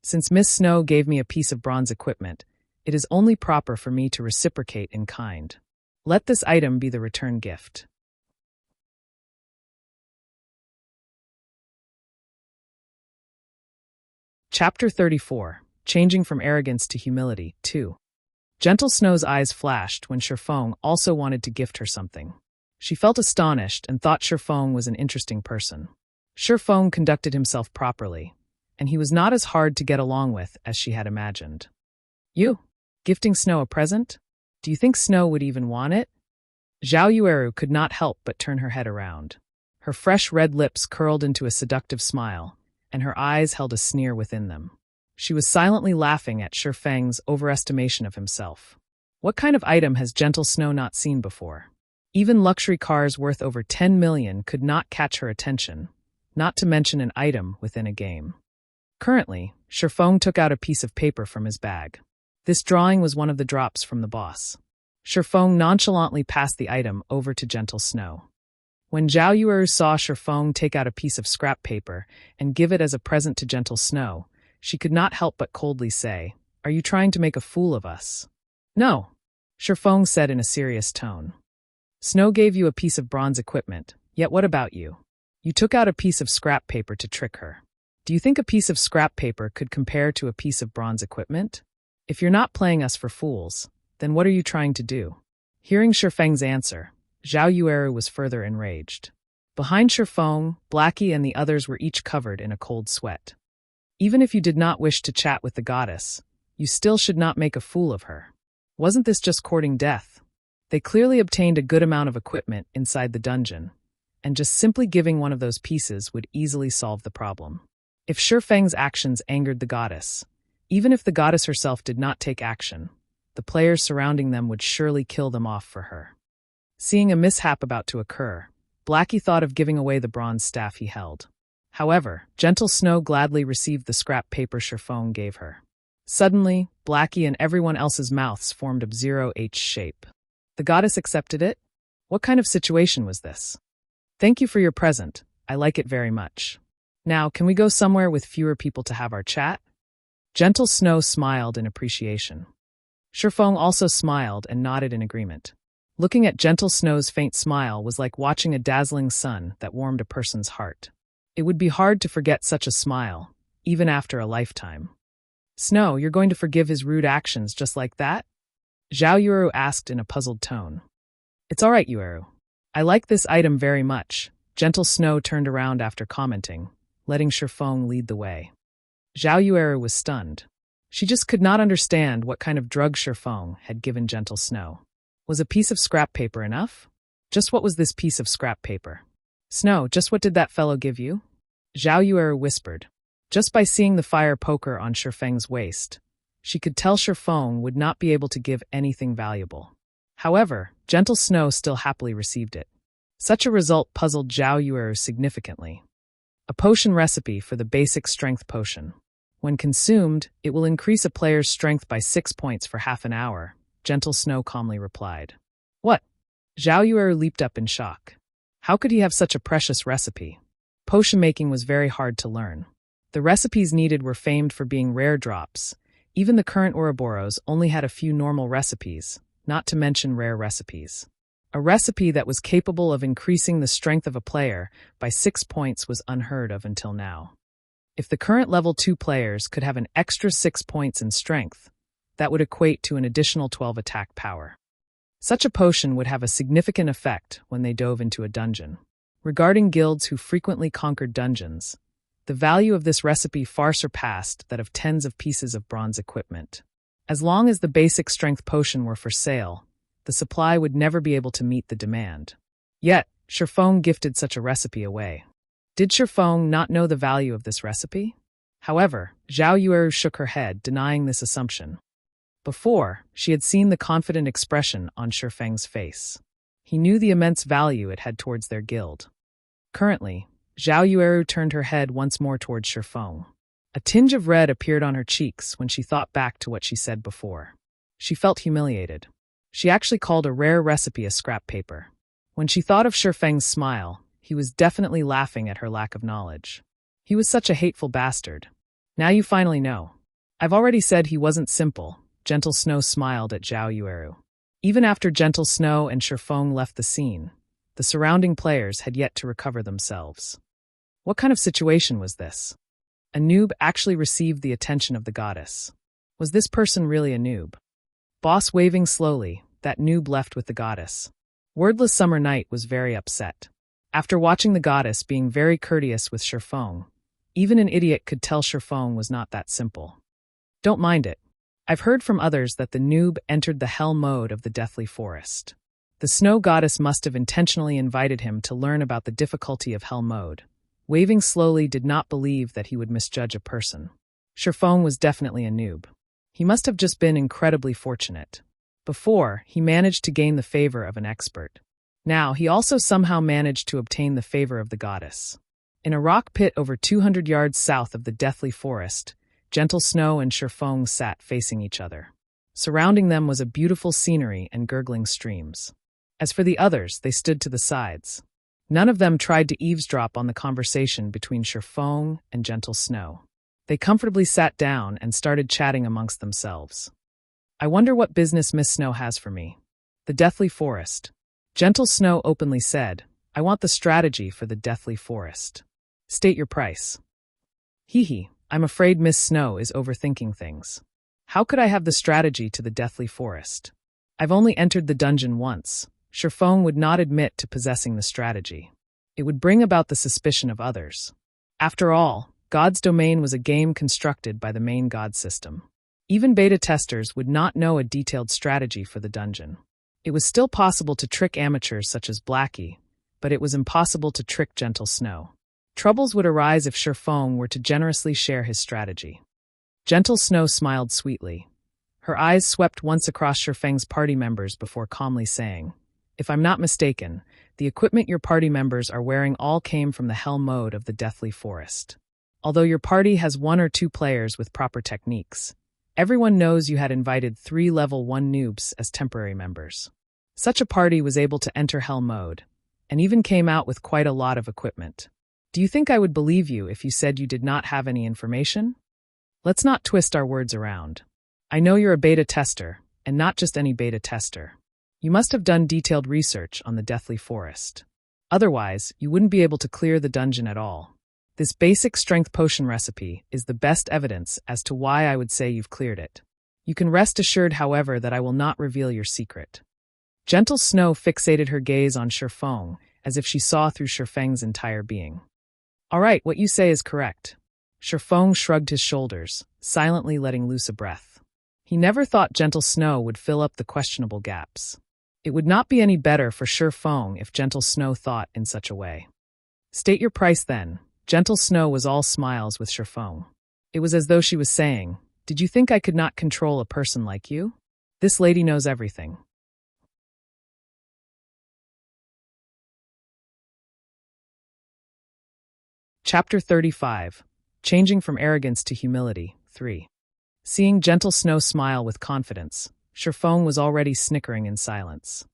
Speaker 1: Since Miss Snow gave me a piece of bronze equipment, it is only proper for me to reciprocate in kind. Let this item be the return gift. Chapter 34, Changing from Arrogance to Humility, 2. Gentle Snow's eyes flashed when Feng also wanted to gift her something. She felt astonished and thought Feng was an interesting person. Feng conducted himself properly, and he was not as hard to get along with as she had imagined. You? Gifting Snow a present? Do you think Snow would even want it? Zhao Yueru could not help but turn her head around. Her fresh red lips curled into a seductive smile, and her eyes held a sneer within them. She was silently laughing at Feng's overestimation of himself. What kind of item has Gentle Snow not seen before? Even luxury cars worth over 10 million could not catch her attention, not to mention an item within a game. Currently, Feng took out a piece of paper from his bag. This drawing was one of the drops from the boss. Feng nonchalantly passed the item over to Gentle Snow. When Zhao Yueru saw Feng take out a piece of scrap paper and give it as a present to Gentle Snow, she could not help but coldly say, "Are you trying to make a fool of us?" "No," Feng said in a serious tone. "Snow gave you a piece of bronze equipment, yet what about you? You took out a piece of scrap paper to trick her. Do you think a piece of scrap paper could compare to a piece of bronze equipment? If you're not playing us for fools, then what are you trying to do?" Hearing Feng's answer, Zhao Yueru was further enraged. Behind Feng, Blackie and the others were each covered in a cold sweat. Even if you did not wish to chat with the goddess, you still should not make a fool of her. Wasn't this just courting death? They clearly obtained a good amount of equipment inside the dungeon, and just simply giving one of those pieces would easily solve the problem. If Feng's actions angered the goddess, even if the goddess herself did not take action, the players surrounding them would surely kill them off for her. Seeing a mishap about to occur, Blackie thought of giving away the bronze staff he held. However, Gentle Snow gladly received the scrap paper Feng gave her. Suddenly, Blackie and everyone else's mouths formed a zero H shape. The goddess accepted it? What kind of situation was this? "Thank you for your present. I like it very much. Now, can we go somewhere with fewer people to have our chat?" Gentle Snow smiled in appreciation. Feng also smiled and nodded in agreement. Looking at Gentle Snow's faint smile was like watching a dazzling sun that warmed a person's heart. It would be hard to forget such a smile, even after a lifetime. "Snow, you're going to forgive his rude actions just like that?" Zhao Yueru asked in a puzzled tone. "It's all right, Yueru. I like this item very much." Gentle Snow turned around after commenting, letting Feng lead the way. Zhao Yueru was stunned. She just could not understand what kind of drug Feng had given Gentle Snow. Was a piece of scrap paper enough? Just what was this piece of scrap paper? "Snow, just what did that fellow give you?" Zhao Yueru whispered. Just by seeing the fire poker on Feng's waist, she could tell Feng would not be able to give anything valuable. However, Gentle Snow still happily received it. Such a result puzzled Zhao Yueru significantly. A potion recipe for the basic strength potion. When consumed, it will increase a player's strength by 6 points for half an hour, Gentle Snow calmly replied. "What?" Zhao Yueru leaped up in shock. How could he have such a precious recipe? Potion making was very hard to learn. The recipes needed were famed for being rare drops. Even the current Ouroboros only had a few normal recipes, not to mention rare recipes. A recipe that was capable of increasing the strength of a player by 6 points was unheard of until now. If the current level 2 players could have an extra 6 points in strength, that would equate to an additional 12 attack power. Such a potion would have a significant effect when they dove into a dungeon. Regarding guilds who frequently conquered dungeons, the value of this recipe far surpassed that of tens of pieces of bronze equipment. As long as the basic strength potion were for sale, the supply would never be able to meet the demand. Yet, Feng gifted such a recipe away. Did Feng not know the value of this recipe? However, Zhao Yueru shook her head, denying this assumption. Before, she had seen the confident expression on Feng's face. He knew the immense value it had towards their guild. Currently, Zhao Yueru turned her head once more towards Feng. A tinge of red appeared on her cheeks when she thought back to what she said before. She felt humiliated. She actually called a rare recipe a scrap paper. When she thought of Feng's smile, he was definitely laughing at her lack of knowledge. He was such a hateful bastard. Now you finally know. I've already said he wasn't simple. Gentle Snow smiled at Zhao Yueru. Even after Gentle Snow and Feng left the scene, the surrounding players had yet to recover themselves. What kind of situation was this? A noob actually received the attention of the goddess. Was this person really a noob? Boss waving slowly, that noob left with the goddess. Wordless Summer Night was very upset. After watching the goddess being very courteous with Feng, even an idiot could tell Feng was not that simple. Don't mind it. I've heard from others that the noob entered the hell mode of the Deathly Forest. The snow goddess must have intentionally invited him to learn about the difficulty of hell mode. Waving slowly did not believe that he would misjudge a person. Feng was definitely a noob. He must have just been incredibly fortunate. Before, he managed to gain the favor of an expert. Now, he also somehow managed to obtain the favor of the goddess. In a rock pit over 200 yards south of the Deathly Forest, Gentle Snow and Feng sat facing each other. Surrounding them was a beautiful scenery and gurgling streams. As for the others, they stood to the sides. None of them tried to eavesdrop on the conversation between Feng and Gentle Snow. They comfortably sat down and started chatting amongst themselves. I wonder what business Miss Snow has for me. The Deathly Forest. Gentle Snow openly said, I want the strategy for the Deathly Forest. State your price. Hee, I'm afraid Miss Snow is overthinking things. How could I have the strategy to the Deathly Forest? I've only entered the dungeon once. Feng would not admit to possessing the strategy. It would bring about the suspicion of others. After all, God's Domain was a game constructed by the main God system. Even beta testers would not know a detailed strategy for the dungeon. It was still possible to trick amateurs such as Blackie, but it was impossible to trick Gentle Snow. Troubles would arise if Feng were to generously share his strategy. Gentle Snow smiled sweetly. Her eyes swept once across Feng's party members before calmly saying, If I'm not mistaken, the equipment your party members are wearing all came from the hell mode of the Deathly Forest. Although your party has 1 or 2 players with proper techniques, everyone knows you had invited 3 level 1 noobs as temporary members. Such a party was able to enter hell mode, and even came out with quite a lot of equipment. Do you think I would believe you if you said you did not have any information? Let's not twist our words around. I know you're a beta tester, and not just any beta tester. You must have done detailed research on the Deathly Forest. Otherwise, you wouldn't be able to clear the dungeon at all. This basic strength potion recipe is the best evidence as to why I would say you've cleared it. You can rest assured, however, that I will not reveal your secret. Gentle Snow fixated her gaze on Feng, as if she saw through Feng's entire being. All right, what you say is correct. Feng shrugged his shoulders, silently letting loose a breath. He never thought Gentle Snow would fill up the questionable gaps. It would not be any better for Feng if Gentle Snow thought in such a way. State your price then. Gentle Snow was all smiles with Feng. It was as though she was saying, Did you think I could not control a person like you? This lady knows everything. Chapter 35. Changing from Arrogance to Humility, 3. Seeing Gentle Snow smile with confidence, Feng was already snickering in silence.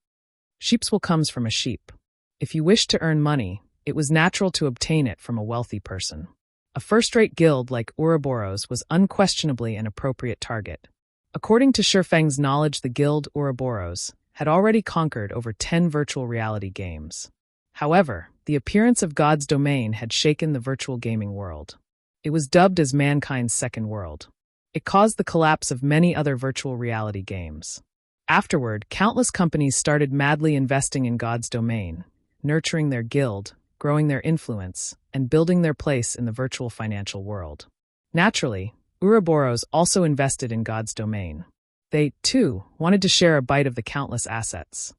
Speaker 1: Sheep's wool comes from a sheep. If you wished to earn money, it was natural to obtain it from a wealthy person. A first-rate guild like Ouroboros was unquestionably an appropriate target. According to Feng's knowledge, the guild Ouroboros had already conquered over 10 virtual reality games. However, the appearance of God's Domain had shaken the virtual gaming world. It was dubbed as mankind's second world. It caused the collapse of many other virtual reality games. Afterward, countless companies started madly investing in God's Domain, nurturing their guild, growing their influence, and building their place in the virtual financial world. Naturally, Ouroboros also invested in God's Domain. They, too, wanted to share a bite of the countless assets.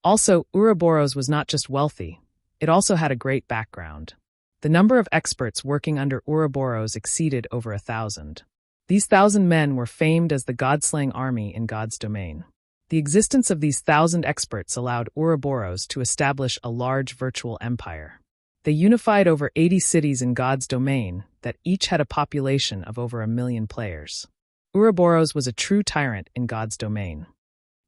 Speaker 1: Also, Ouroboros was not just wealthy, it also had a great background. The number of experts working under Ouroboros exceeded over 1,000. These 1,000 men were famed as the god-slaying army in God's domain. The existence of these 1,000 experts allowed Ouroboros to establish a large virtual empire. They unified over 80 cities in God's domain that each had a population of over 1 million players. Ouroboros was a true tyrant in God's domain.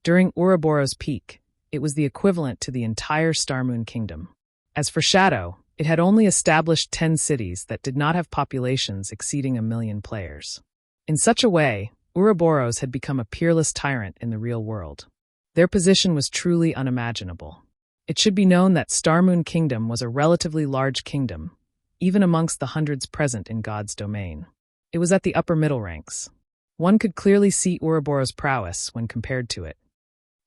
Speaker 1: During Ouroboros' peak, it was the equivalent to the entire Starmoon Kingdom. As for Shadow, it had only established 10 cities that did not have populations exceeding 1 million players. In such a way, Ouroboros had become a peerless tyrant in the real world. Their position was truly unimaginable. It should be known that Starmoon Kingdom was a relatively large kingdom, even amongst the hundreds present in God's domain. It was at the upper middle ranks. One could clearly see Ouroboros' prowess when compared to it.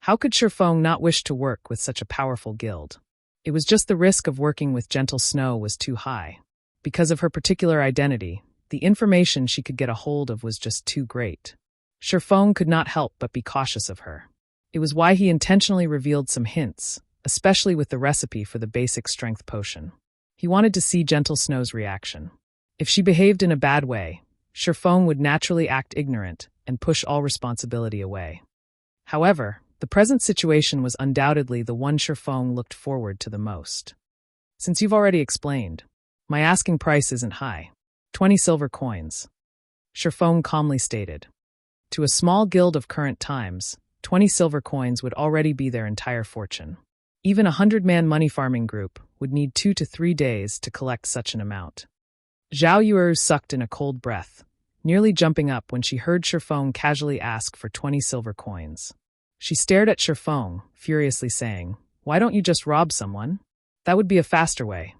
Speaker 1: How could Feng not wish to work with such a powerful guild? It was just the risk of working with Gentle Snow was too high. Because of her particular identity, the information she could get a hold of was just too great. Feng could not help but be cautious of her. It was why he intentionally revealed some hints, especially with the recipe for the basic strength potion. He wanted to see Gentle Snow's reaction. If she behaved in a bad way, Feng would naturally act ignorant and push all responsibility away. However, the present situation was undoubtedly the one Feng looked forward to the most. Since you've already explained, my asking price isn't high. 20 silver coins. Feng calmly stated. To a small guild of current times, 20 silver coins would already be their entire fortune. Even a 100-man money farming group would need 2 to 3 days to collect such an amount. Zhao Yu'er sucked in a cold breath, nearly jumping up when she heard Feng casually ask for 20 silver coins. She stared at Feng, furiously saying, "Why don't you just rob someone? That would be a faster way."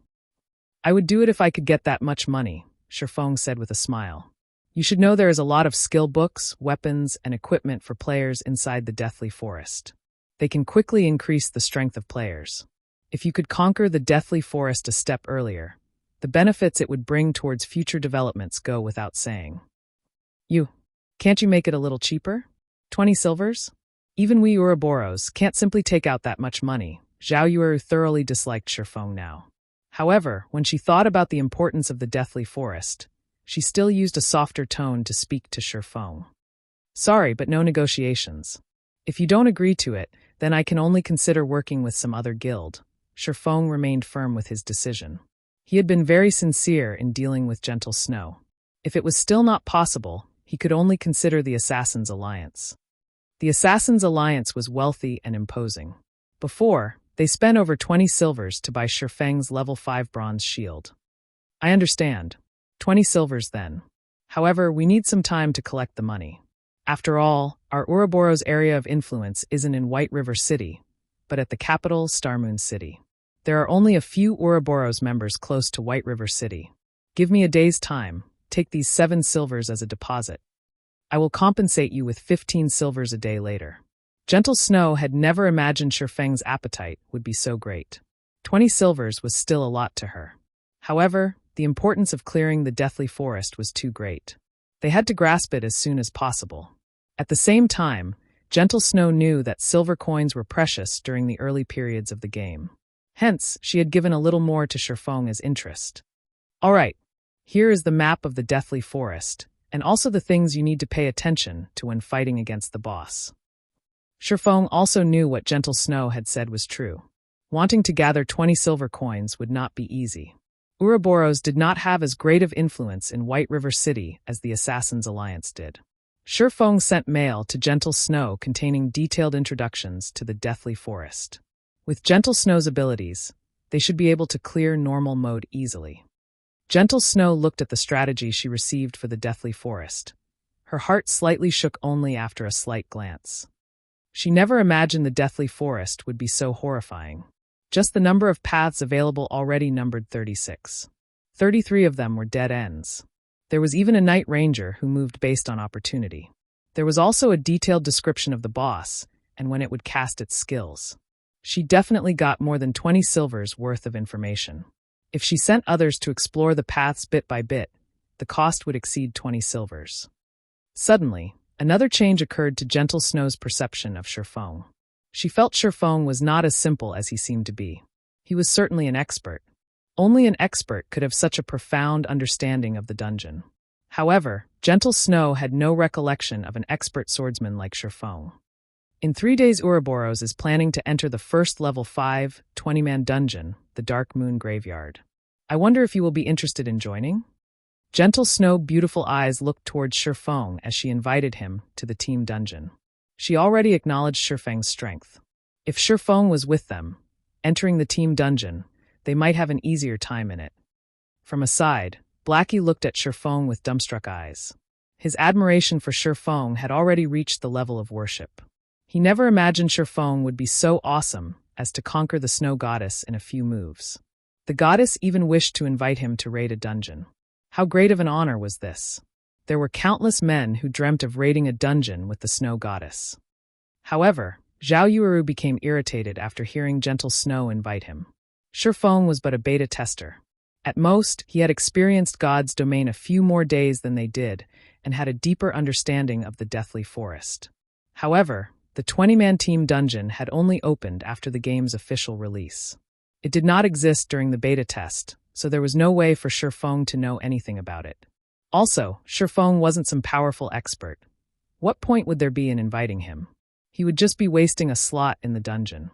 Speaker 1: "I would do it if I could get that much money," Feng said with a smile. "You should know there is a lot of skill books, weapons, and equipment for players inside the Deathly Forest. They can quickly increase the strength of players. If you could conquer the Deathly Forest a step earlier, the benefits it would bring towards future developments go without saying." Can't you make it a little cheaper? 20 silvers? Even we Ouroboros can't simply take out that much money. Zhao Yu'er thoroughly disliked Feng now. However, when she thought about the importance of the Deathly Forest, she still used a softer tone to speak to Feng. "Sorry, but no negotiations. If you don't agree to it, then I can only consider working with some other guild." Feng remained firm with his decision. He had been very sincere in dealing with Gentle Snow. If it was still not possible, he could only consider the Assassin's Alliance. The Assassin's Alliance was wealthy and imposing. Before, they spent over 20 silvers to buy Feng's level 5 bronze shield. "I understand. 20 silvers then. However, we need some time to collect the money. After all, our Ouroboros area of influence isn't in White River City, but at the capital, Starmoon City. There are only a few Ouroboros members close to White River City. Give me a day's time. Take these 7 silvers as a deposit. I will compensate you with 15 silvers a day later." Gentle Snow had never imagined Feng's appetite would be so great. 20 silvers was still a lot to her. However, the importance of clearing the Deathly Forest was too great. They had to grasp it as soon as possible. At the same time, Gentle Snow knew that silver coins were precious during the early periods of the game. Hence, she had given a little more to Feng as interest. "All right, here is the map of the Deathly Forest, and also the things you need to pay attention to when fighting against the boss." Feng also knew what Gentle Snow had said was true. Wanting to gather 20 silver coins would not be easy. Ouroboros did not have as great of influence in White River City as the Assassin's Alliance did. Feng sent mail to Gentle Snow containing detailed introductions to the Deathly Forest. With Gentle Snow's abilities, they should be able to clear normal mode easily. Gentle Snow looked at the strategy she received for the Deathly Forest. Her heart slightly shook only after a slight glance. She never imagined the Deathly Forest would be so horrifying. Just the number of paths available already numbered 36. 33 of them were dead ends. There was even a Night Ranger who moved based on opportunity. There was also a detailed description of the boss and when it would cast its skills. She definitely got more than 20 silvers worth of information. If she sent others to explore the paths bit by bit, the cost would exceed 20 silvers. Suddenly, Another change occurred to Gentle Snow's perception of Feng. She felt Feng was not as simple as he seemed to be. He was certainly an expert. Only an expert could have such a profound understanding of the dungeon. However, Gentle Snow had no recollection of an expert swordsman like Feng. In 3 days, Ouroboros is planning to enter the first level 5, 20-man dungeon, the Dark Moon Graveyard. I wonder if you will be interested in joining? Gentle Snow beautiful eyes looked towards Feng as she invited him to the team dungeon. She already acknowledged Feng's strength. If Feng was with them, entering the team dungeon, they might have an easier time in it. From a side, Blackie looked at Feng with dumbstruck eyes. His admiration for Feng had already reached the level of worship. He never imagined Feng would be so awesome as to conquer the snow goddess in a few moves. The goddess even wished to invite him to raid a dungeon. How great of an honor was this? There were countless men who dreamt of raiding a dungeon with the snow goddess. However, Zhao Yuuru became irritated after hearing Gentle Snow invite him. Feng was but a beta tester. At most, he had experienced God's domain a few more days than they did and had a deeper understanding of the Deathly Forest. However, the 20-man team dungeon had only opened after the game's official release. It did not exist during the beta test, so there was no way for Feng to know anything about it. Also, Feng wasn't some powerful expert. What point would there be in inviting him? He would just be wasting a slot in the dungeon.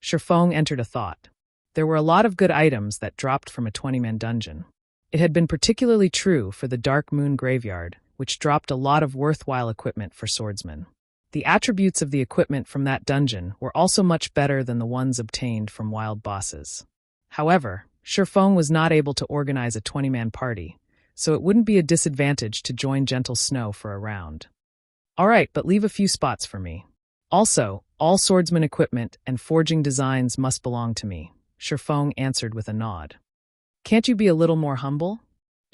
Speaker 1: Feng entered a thought. There were a lot of good items that dropped from a 20-man dungeon. It had been particularly true for the Dark Moon Graveyard, which dropped a lot of worthwhile equipment for swordsmen. The attributes of the equipment from that dungeon were also much better than the ones obtained from wild bosses. However, Feng was not able to organize a 20-man party, so it wouldn't be a disadvantage to join Gentle Snow for a round. All right, but leave a few spots for me. Also, all swordsman equipment and forging designs must belong to me, Feng answered with a nod. Can't you be a little more humble?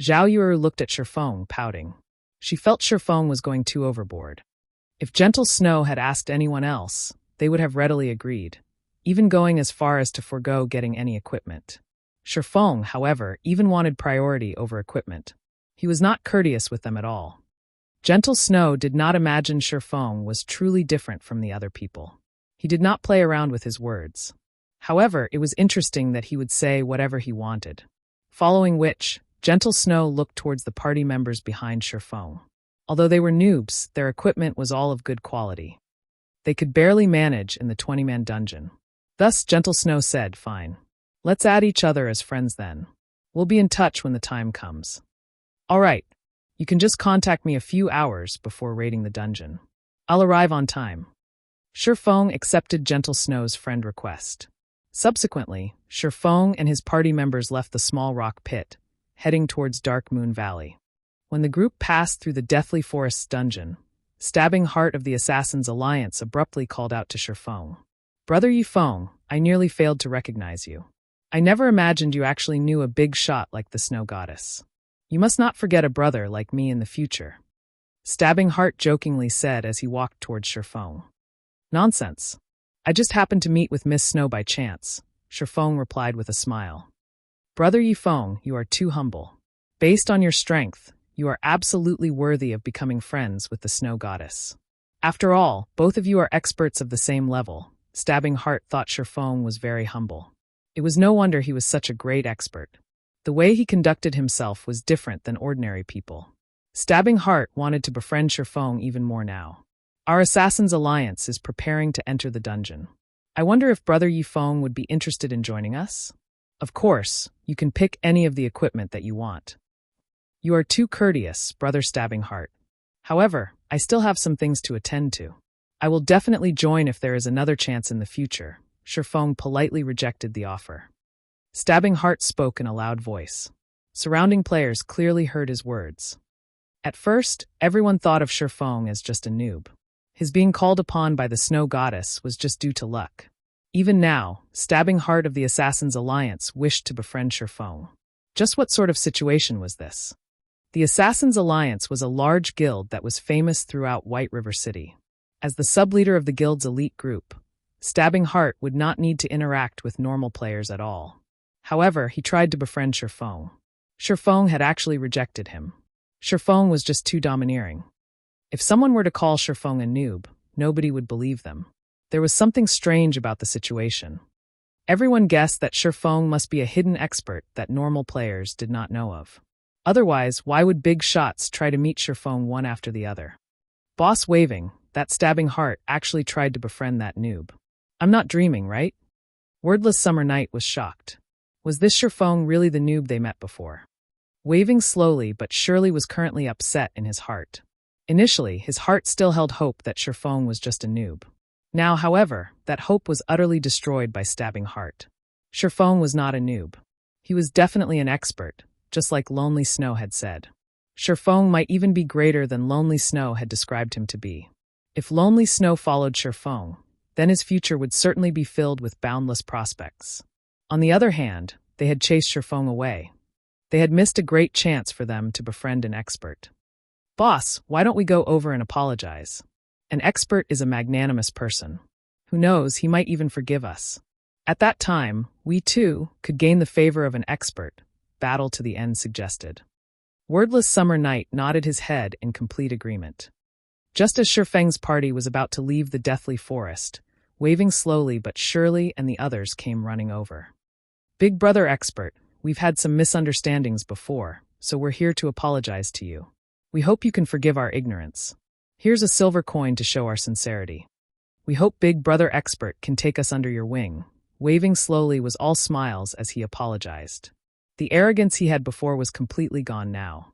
Speaker 1: Zhao Yuuru looked at Feng, pouting. She felt Feng was going too overboard. If Gentle Snow had asked anyone else, they would have readily agreed, even going as far as to forego getting any equipment. Feng, however, even wanted priority over equipment. He was not courteous with them at all. Gentle Snow did not imagine Feng was truly different from the other people. He did not play around with his words. However, it was interesting that he would say whatever he wanted. Following which, Gentle Snow looked towards the party members behind Feng. Although they were noobs, their equipment was all of good quality. They could barely manage in the 20-man dungeon. Thus, Gentle Snow said, "Fine. Let's add each other as friends then. We'll be in touch when the time comes. All right. You can just contact me a few hours before raiding the dungeon. I'll arrive on time." Feng accepted Gentle Snow's friend request. Subsequently, Feng and his party members left the small rock pit, heading towards Dark Moon Valley. When the group passed through the Deathly Forest's dungeon, Stabbing Heart of the Assassin's Alliance abruptly called out to Feng. "Brother Feng, I nearly failed to recognize you. I never imagined you actually knew a big shot like the Snow Goddess. You must not forget a brother like me in the future," Stabbing Heart jokingly said as he walked towards Feng. "Nonsense. I just happened to meet with Miss Snow by chance," Feng replied with a smile. "Brother Feng, you are too humble. Based on your strength, you are absolutely worthy of becoming friends with the Snow Goddess. After all, both of you are experts of the same level." Stabbing Heart thought Feng was very humble. It was no wonder he was such a great expert. The way he conducted himself was different than ordinary people. Stabbing Heart wanted to befriend Feng even more now. "Our Assassin's Alliance is preparing to enter the dungeon. I wonder if Brother Feng would be interested in joining us? Of course, you can pick any of the equipment that you want." "You are too courteous, Brother Stabbing Heart. However, I still have some things to attend to. I will definitely join if there is another chance in the future." Feng politely rejected the offer. Stabbing Heart spoke in a loud voice. Surrounding players clearly heard his words. At first, everyone thought of Feng as just a noob. His being called upon by the Snow Goddess was just due to luck. Even now, Stabbing Heart of the Assassin's Alliance wished to befriend Feng. Just what sort of situation was this? The Assassin's Alliance was a large guild that was famous throughout White River City. As the sub-leader of the guild's elite group, Stabbing Heart would not need to interact with normal players at all. However, he tried to befriend Feng. Feng had actually rejected him. Feng was just too domineering. If someone were to call Feng a noob, nobody would believe them. There was something strange about the situation. Everyone guessed that Feng must be a hidden expert that normal players did not know of. Otherwise, why would big shots try to meet Feng one after the other? Boss Waving, that stabbing heart, actually tried to befriend that noob. I'm not dreaming, right? Wordless Summer Night was shocked. Was this Feng really the noob they met before? Waving slowly but surely was currently upset in his heart. Initially, his heart still held hope that Feng was just a noob. Now, however, that hope was utterly destroyed by stabbing heart. Feng was not a noob. He was definitely an expert, just like Lonely Snow had said. Feng might even be greater than Lonely Snow had described him to be. If Lonely Snow followed Feng, then his future would certainly be filled with boundless prospects. On the other hand, they had chased Feng away. They had missed a great chance for them to befriend an expert. Boss, why don't we go over and apologize? An expert is a magnanimous person. Who knows, he might even forgive us. At that time, we too could gain the favor of an expert, Battle to the End suggested. Wordless Summer Night nodded his head in complete agreement. Just as Feng's party was about to leave the deathly forest, Waving slowly but surely and the others came running over. Big Brother Expert, we've had some misunderstandings before, so we're here to apologize to you. We hope you can forgive our ignorance. Here's a silver coin to show our sincerity. We hope Big Brother Expert can take us under your wing. Waving slowly was all smiles as he apologized. The arrogance he had before was completely gone now.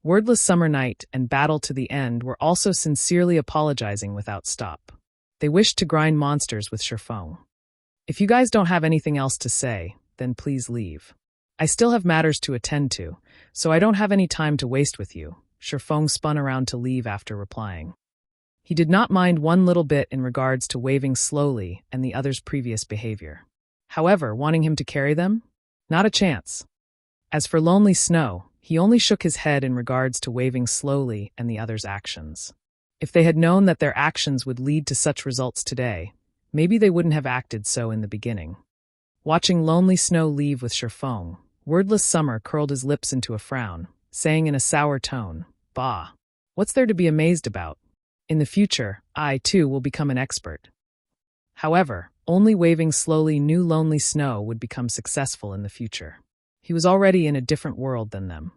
Speaker 1: Wordless Summer Night and Battle to the End were also sincerely apologizing without stop. They wished to grind monsters with Feng. If you guys don't have anything else to say, then please leave. I still have matters to attend to, so I don't have any time to waste with you. Feng spun around to leave after replying. He did not mind one little bit in regards to Waving slowly and the others' previous behavior. However, wanting him to carry them? Not a chance. As for Lonely Snow, he only shook his head in regards to Waving slowly and the others' actions. If they had known that their actions would lead to such results today, maybe they wouldn't have acted so in the beginning. Watching Lonely Snow leave with Feng, Wordless Summer curled his lips into a frown, saying in a sour tone, "Bah, what's there to be amazed about? In the future, I, too, will become an expert." However, only Waving slowly knew Lonely Snow would become successful in the future. He was already in a different world than them.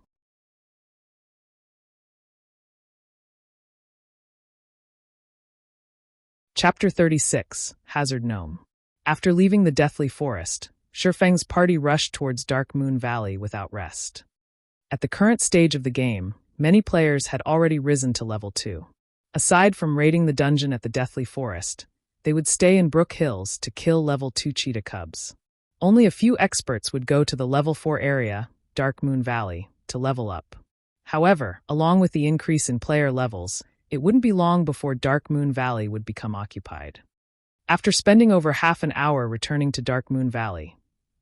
Speaker 1: Chapter 36, Hazard Gnome. After leaving the deathly forest, Feng's party rushed towards Dark Moon Valley without rest. At the current stage of the game, many players had already risen to level 2. Aside from raiding the dungeon at the deathly forest, they would stay in Brook Hills to kill level 2 cheetah cubs. Only a few experts would go to the level 4 area, Dark Moon Valley, to level up. However, along with the increase in player levels, it wouldn't be long before Dark Moon Valley would become occupied. After spending over half an hour returning to Dark Moon Valley,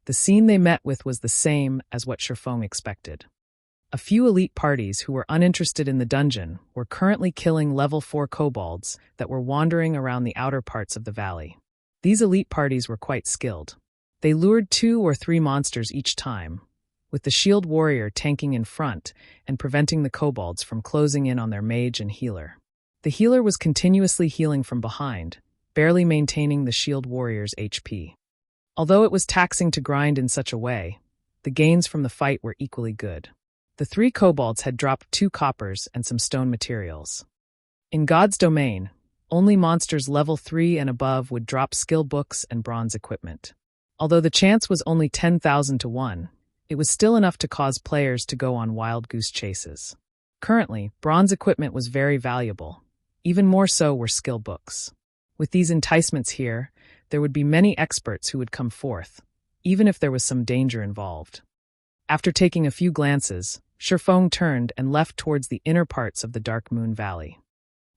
Speaker 1: the scene they met with was the same as what Feng expected. A few elite parties who were uninterested in the dungeon were currently killing level 4 kobolds that were wandering around the outer parts of the valley. These elite parties were quite skilled. They lured 2 or 3 monsters each time, with the shield warrior tanking in front and preventing the kobolds from closing in on their mage and healer. The healer was continuously healing from behind, barely maintaining the shield warrior's HP. Although it was taxing to grind in such a way, the gains from the fight were equally good. The 3 kobolds had dropped 2 coppers and some stone materials. In God's domain, only monsters level 3 and above would drop skill books and bronze equipment. Although the chance was only 10,000 to 1, it was still enough to cause players to go on wild goose chases. Currently, bronze equipment was very valuable. Even more so were skill books. With these enticements here, there would be many experts who would come forth, even if there was some danger involved. After taking a few glances, Feng turned and left towards the inner parts of the Dark Moon Valley.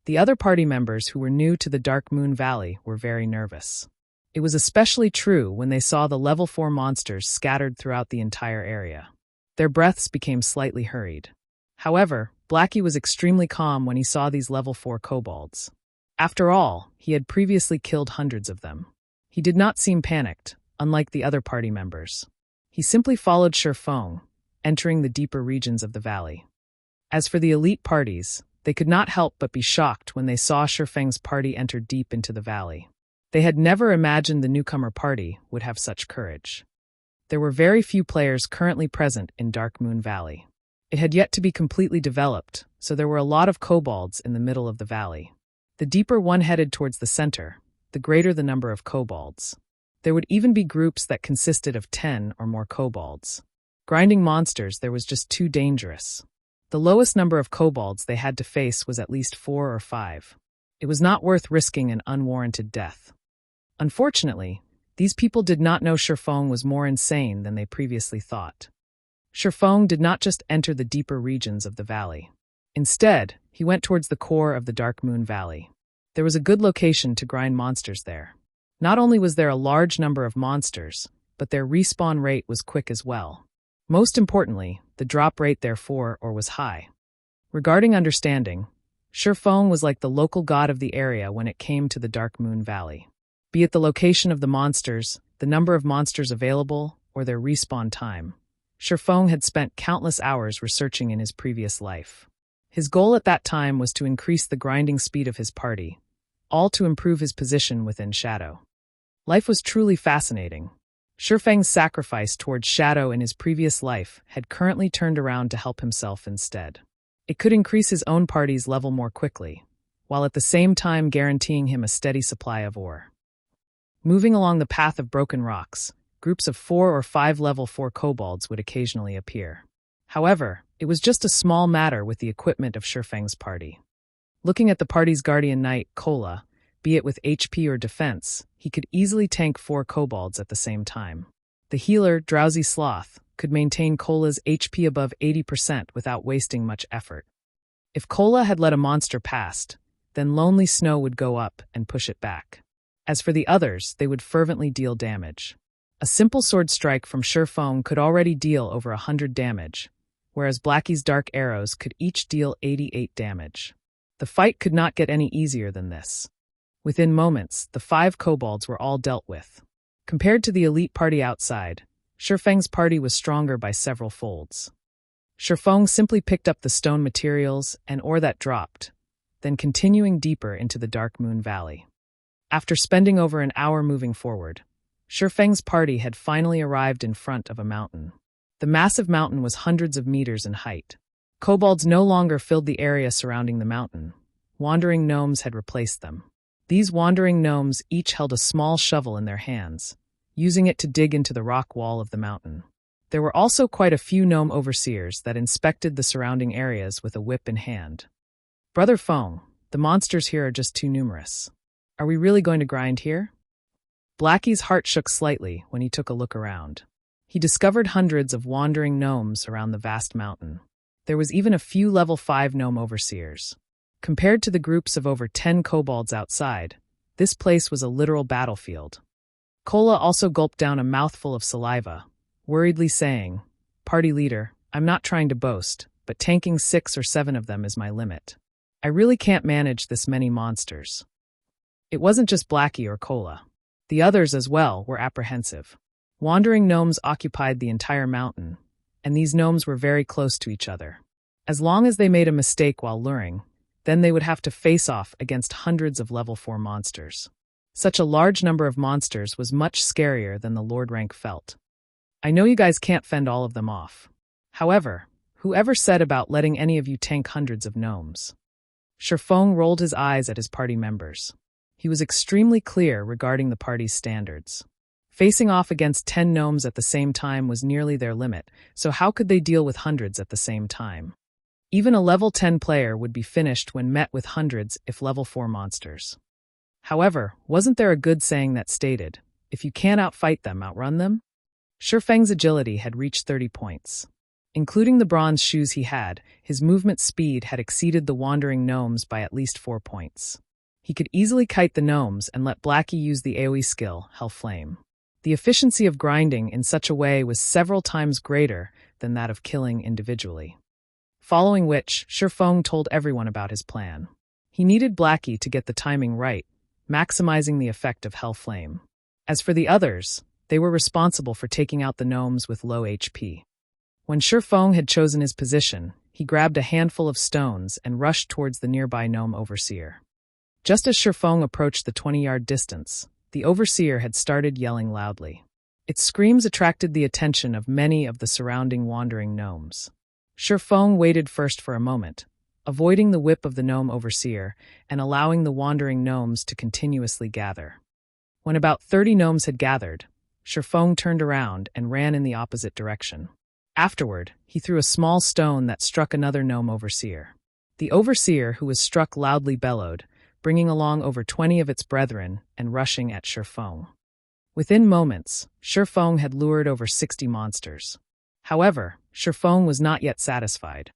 Speaker 1: The other party members who were new to the Dark Moon Valley were very nervous. It was especially true when they saw the level 4 monsters scattered throughout the entire area. Their breaths became slightly hurried. However, Blackie was extremely calm when he saw these level 4 kobolds. After all, he had previously killed hundreds of them. He did not seem panicked, unlike the other party members. He simply followed Feng, entering the deeper regions of the valley. As for the elite parties, They could not help but be shocked when they saw Feng's party enter deep into the valley. They had never imagined the newcomer party would have such courage. There were very few players currently present in Dark Moon Valley. It had yet to be completely developed, so there were a lot of kobolds in the middle of the valley. The deeper one headed towards the center, the greater the number of kobolds. There would even be groups that consisted of 10 or more kobolds. Grinding monsters there was just too dangerous. The lowest number of kobolds they had to face was at least 4 or 5. It was not worth risking an unwarranted death. Unfortunately, these people did not know Feng was more insane than they previously thought. Feng did not just enter the deeper regions of the valley. Instead, he went towards the core of the Dark Moon Valley. There was a good location to grind monsters there. Not only was there a large number of monsters, but their respawn rate was quick as well. Most importantly, the drop rate therefore was high. Regarding understanding, Feng was like the local god of the area when it came to the Dark Moon Valley. Be it the location of the monsters, the number of monsters available, or their respawn time. Feng had spent countless hours researching in his previous life. His goal at that time was to increase the grinding speed of his party, all to improve his position within Shadow. Life was truly fascinating. Feng's sacrifice towards Shadow in his previous life had currently turned around to help himself instead. It could increase his own party's level more quickly, while at the same time guaranteeing him a steady supply of ore. Moving along the path of broken rocks, groups of 4 or 5 level 4 kobolds would occasionally appear. However, it was just a small matter with the equipment of Feng's party. Looking at the party's guardian knight, Kola, be it with HP or defense, he could easily tank 4 kobolds at the same time. The healer, Drowsy Sloth, could maintain Kola's HP above 80% without wasting much effort. If Kola had let a monster past, then Lonely Snow would go up and push it back. As for the others, they would fervently deal damage. A simple sword strike from Feng could already deal over 100 damage, whereas Blackie's dark arrows could each deal 88 damage. The fight could not get any easier than this. Within moments, the 5 kobolds were all dealt with. Compared to the elite party outside, Feng's party was stronger by several folds. Feng simply picked up the stone materials and ore that dropped, then continuing deeper into the Dark Moon Valley. After spending over an hour moving forward, Feng's party had finally arrived in front of a mountain. The massive mountain was hundreds of meters in height. Kobolds no longer filled the area surrounding the mountain. Wandering gnomes had replaced them. These wandering gnomes each held a small shovel in their hands, using it to dig into the rock wall of the mountain. There were also quite a few gnome overseers that inspected the surrounding areas with a whip in hand. Brother Feng, the monsters here are just too numerous. Are we really going to grind here? Blackie's heart shook slightly when he took a look around. He discovered hundreds of wandering gnomes around the vast mountain. There was even a few level 5 gnome overseers. Compared to the groups of over 10 kobolds outside, this place was a literal battlefield. Kola also gulped down a mouthful of saliva, worriedly saying, "Party leader, I'm not trying to boast, but tanking 6 or 7 of them is my limit. I really can't manage this many monsters." It wasn't just Blackie or Kola. The others as well were apprehensive. Wandering gnomes occupied the entire mountain, and these gnomes were very close to each other. As long as they made a mistake while luring, then they would have to face off against hundreds of level 4 monsters. Such a large number of monsters was much scarier than the Lord rank felt. I know you guys can't fend all of them off. However, whoever said about letting any of you tank hundreds of gnomes? Feng rolled his eyes at his party members. He was extremely clear regarding the party's standards. Facing off against 10 gnomes at the same time was nearly their limit, so how could they deal with hundreds at the same time? Even a level 10 player would be finished when met with hundreds if level 4 monsters. However, wasn't there a good saying that stated, if you can't outfight them, outrun them? Feng's agility had reached 30 points. Including the bronze shoes he had, his movement speed had exceeded the wandering gnomes by at least 4 points. He could easily kite the gnomes and let Blackie use the AoE skill, Hell Flame. The efficiency of grinding in such a way was several times greater than that of killing individually. Following which, Feng told everyone about his plan. He needed Blackie to get the timing right, maximizing the effect of Hell Flame. As for the others, they were responsible for taking out the gnomes with low HP. When Feng had chosen his position, He grabbed a handful of stones and rushed towards the nearby gnome overseer. Just as Feng approached the 20-yard distance, the overseer had started yelling loudly. Its screams attracted the attention of many of the surrounding wandering gnomes. Feng waited first for a moment, avoiding the whip of the gnome overseer and allowing the wandering gnomes to continuously gather. When about 30 gnomes had gathered, Feng turned around and ran in the opposite direction. Afterward, he threw a small stone that struck another gnome overseer. The overseer, who was struck, loudly bellowed, bringing along over 20 of its brethren and rushing at Feng. Within moments, Feng had lured over 60 monsters. However, Feng was not yet satisfied.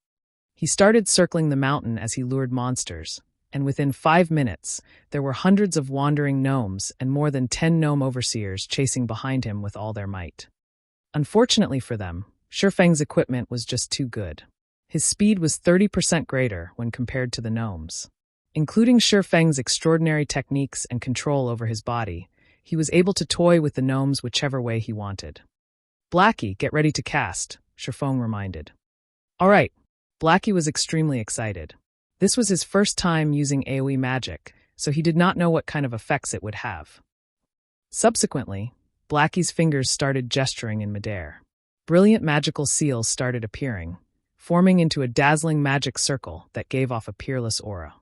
Speaker 1: He started circling the mountain as he lured monsters, and within 5 minutes, there were hundreds of wandering gnomes and more than 10 gnome overseers chasing behind him with all their might. Unfortunately for them, Feng's equipment was just too good. His speed was 30% greater when compared to the gnomes. Including Feng's extraordinary techniques and control over his body, he was able to toy with the gnomes whichever way he wanted. "Blackie, get ready to cast," Feng reminded. All right. Blackie was extremely excited. This was his first time using AoE magic, so he did not know what kind of effects it would have. Subsequently, Blackie's fingers started gesturing in midair. Brilliant magical seals started appearing, forming into a dazzling magic circle that gave off a peerless aura.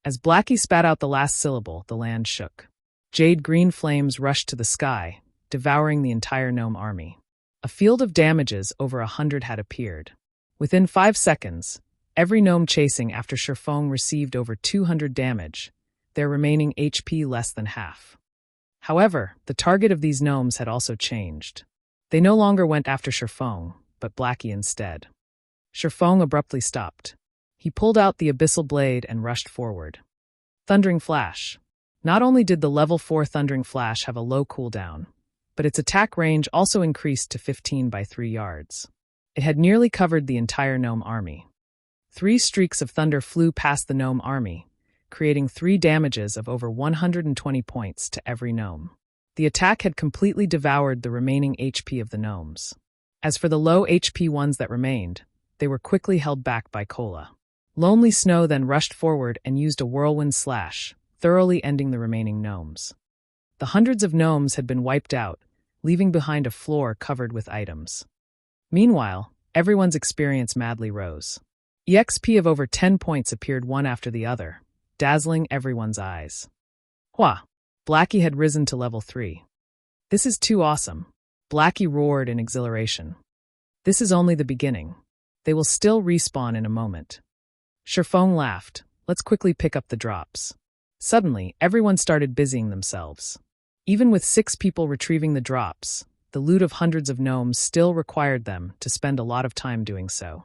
Speaker 1: As Blackie spat out the last syllable, the land shook. Jade-green flames rushed to the sky, devouring the entire gnome army. A field of damages over 100 had appeared. Within 5 seconds, every gnome chasing after Feng received over 200 damage, their remaining HP less than half. However, the target of these gnomes had also changed. They no longer went after Feng, but Blackie instead. Feng abruptly stopped. He pulled out the abyssal blade and rushed forward. Thundering Flash. Not only did the level 4 Thundering Flash have a low cooldown, but its attack range also increased to 15 by 3 yards. It had nearly covered the entire gnome army. 3 streaks of thunder flew past the gnome army, creating 3 damages of over 120 points to every gnome. The attack had completely devoured the remaining HP of the gnomes. As for the low HP ones that remained, they were quickly held back by Cola. Lonely Snow then rushed forward and used a whirlwind slash, thoroughly ending the remaining gnomes. The hundreds of gnomes had been wiped out, leaving behind a floor covered with items. Meanwhile, everyone's experience madly rose. EXP of over 10 points appeared one after the other, dazzling everyone's eyes. Hua! Blackie had risen to level 3. This is too awesome. Blackie roared in exhilaration. This is only the beginning. They will still respawn in a moment. Feng laughed. Let's quickly pick up the drops. Suddenly, everyone started busying themselves. Even with 6 people retrieving the drops, the loot of hundreds of gnomes still required them to spend a lot of time doing so.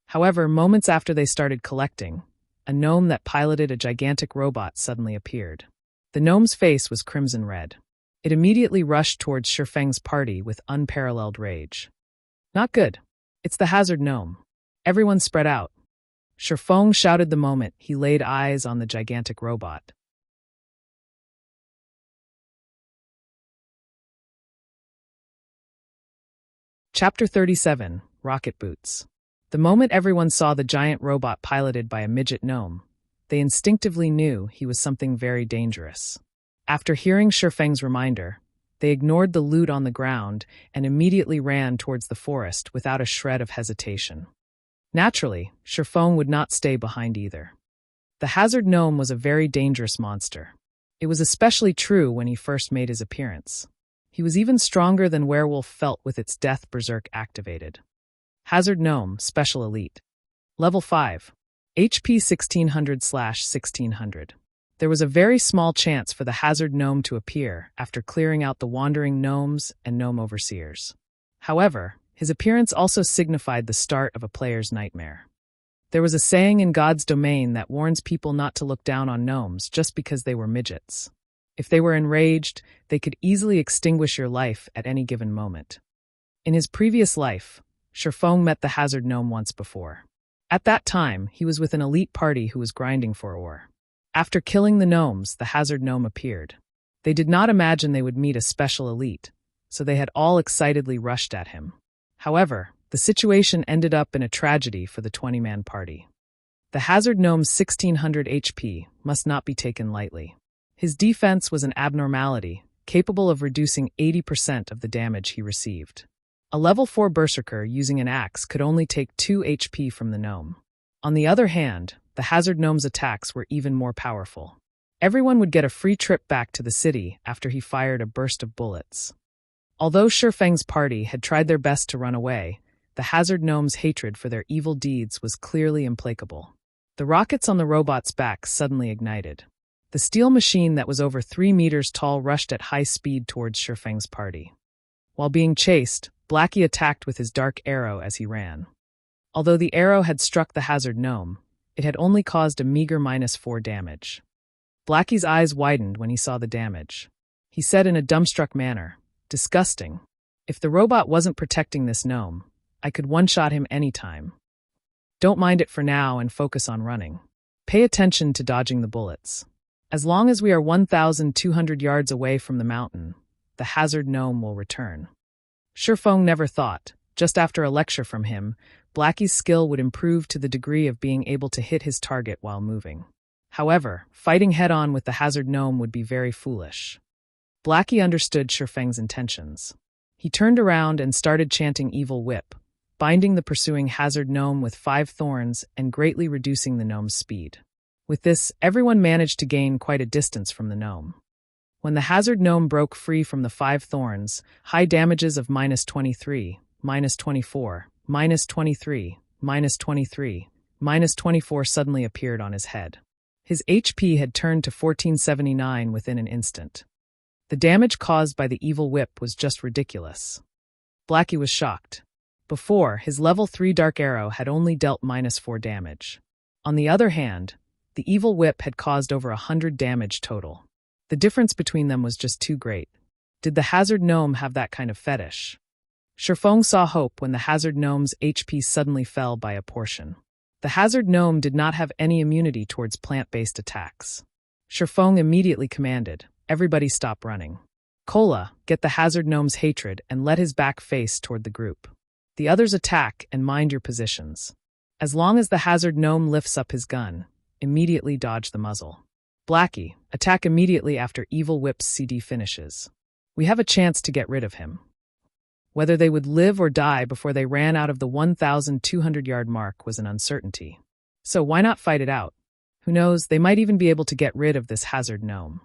Speaker 1: However, moments after they started collecting, a gnome that piloted a gigantic robot suddenly appeared. The gnome's face was crimson red. It immediately rushed towards Feng's party with unparalleled rage. Not good. It's the hazard gnome. Everyone spread out. Feng shouted the moment he laid eyes on the gigantic robot. Chapter 37, Rocket Boots. The moment everyone saw the giant robot piloted by a midget gnome, they instinctively knew he was something very dangerous. After hearing Feng's reminder, they ignored the loot on the ground and immediately ran towards the forest without a shred of hesitation. Naturally, Feng would not stay behind either. The hazard gnome was a very dangerous monster. It was especially true when he first made his appearance. He was even stronger than Werewolf felt with its Death Berserk activated. Hazard Gnome, Special Elite. Level 5. HP 1600/1600. There was a very small chance for the Hazard Gnome to appear after clearing out the wandering gnomes and gnome overseers. However, his appearance also signified the start of a player's nightmare. There was a saying in God's domain that warns people not to look down on gnomes just because they were midgets. If they were enraged, they could easily extinguish your life at any given moment. In his previous life, Feng met the hazard gnome once before. At that time, he was with an elite party who was grinding for ore. After killing the gnomes, the hazard gnome appeared. They did not imagine they would meet a special elite, so they had all excitedly rushed at him. However, The situation ended up in a tragedy for the 20-man party. The Hazard Gnome's 1600 HP must not be taken lightly. His defense was an abnormality, capable of reducing 80% of the damage he received. A level 4 Berserker using an axe could only take 2 HP from the gnome. On the other hand, the Hazard Gnome's attacks were even more powerful. Everyone would get a free trip back to the city after he fired a burst of bullets. Although Feng's party had tried their best to run away, the Hazard Gnome's hatred for their evil deeds was clearly implacable. The rockets on the robot's back suddenly ignited. The steel machine that was over 3 meters tall rushed at high speed towards Feng's party. While being chased, Blackie attacked with his dark arrow as he ran. Although the arrow had struck the Hazard Gnome, it had only caused a meager -4 damage. Blackie's eyes widened when he saw the damage. He said in a dumbstruck manner, "Disgusting. If the robot wasn't protecting this gnome, I could one-shot him anytime. Don't mind it for now and focus on running. Pay attention to dodging the bullets. As long as we are 1,200 yards away from the mountain, the Hazard Gnome will return." Feng never thought, just after a lecture from him, Blackie's skill would improve to the degree of being able to hit his target while moving. However, fighting head-on with the Hazard Gnome would be very foolish. Blackie understood Feng's intentions. He turned around and started chanting Evil Whip, binding the pursuing Hazard Gnome with 5 thorns and greatly reducing the gnome's speed. With this, everyone managed to gain quite a distance from the gnome. When the Hazard Gnome broke free from the 5 thorns, high damages of -23, -24, -23, -23, -24 suddenly appeared on his head. His HP had turned to 1479 within an instant. The damage caused by the Evil Whip was just ridiculous. Blackie was shocked. Before, his level 3 Dark Arrow had only dealt -4 damage. On the other hand, the Evil Whip had caused over 100 damage total. The difference between them was just too great. Did the Hazard Gnome have that kind of fetish? Feng saw hope when the Hazard Gnome's HP suddenly fell by a portion. The Hazard Gnome did not have any immunity towards plant-based attacks. Feng immediately commanded, "Everybody stop running. Cola, get the Hazard Gnome's hatred and let his back face toward the group. The others attack and mind your positions. As long as the Hazard Gnome lifts up his gun, immediately dodge the muzzle. Blackie, attack immediately after Evil Whip's CD finishes. We have a chance to get rid of him." Whether they would live or die before they ran out of the 1,200-yard mark was an uncertainty. So why not fight it out? Who knows, they might even be able to get rid of this Hazard Gnome.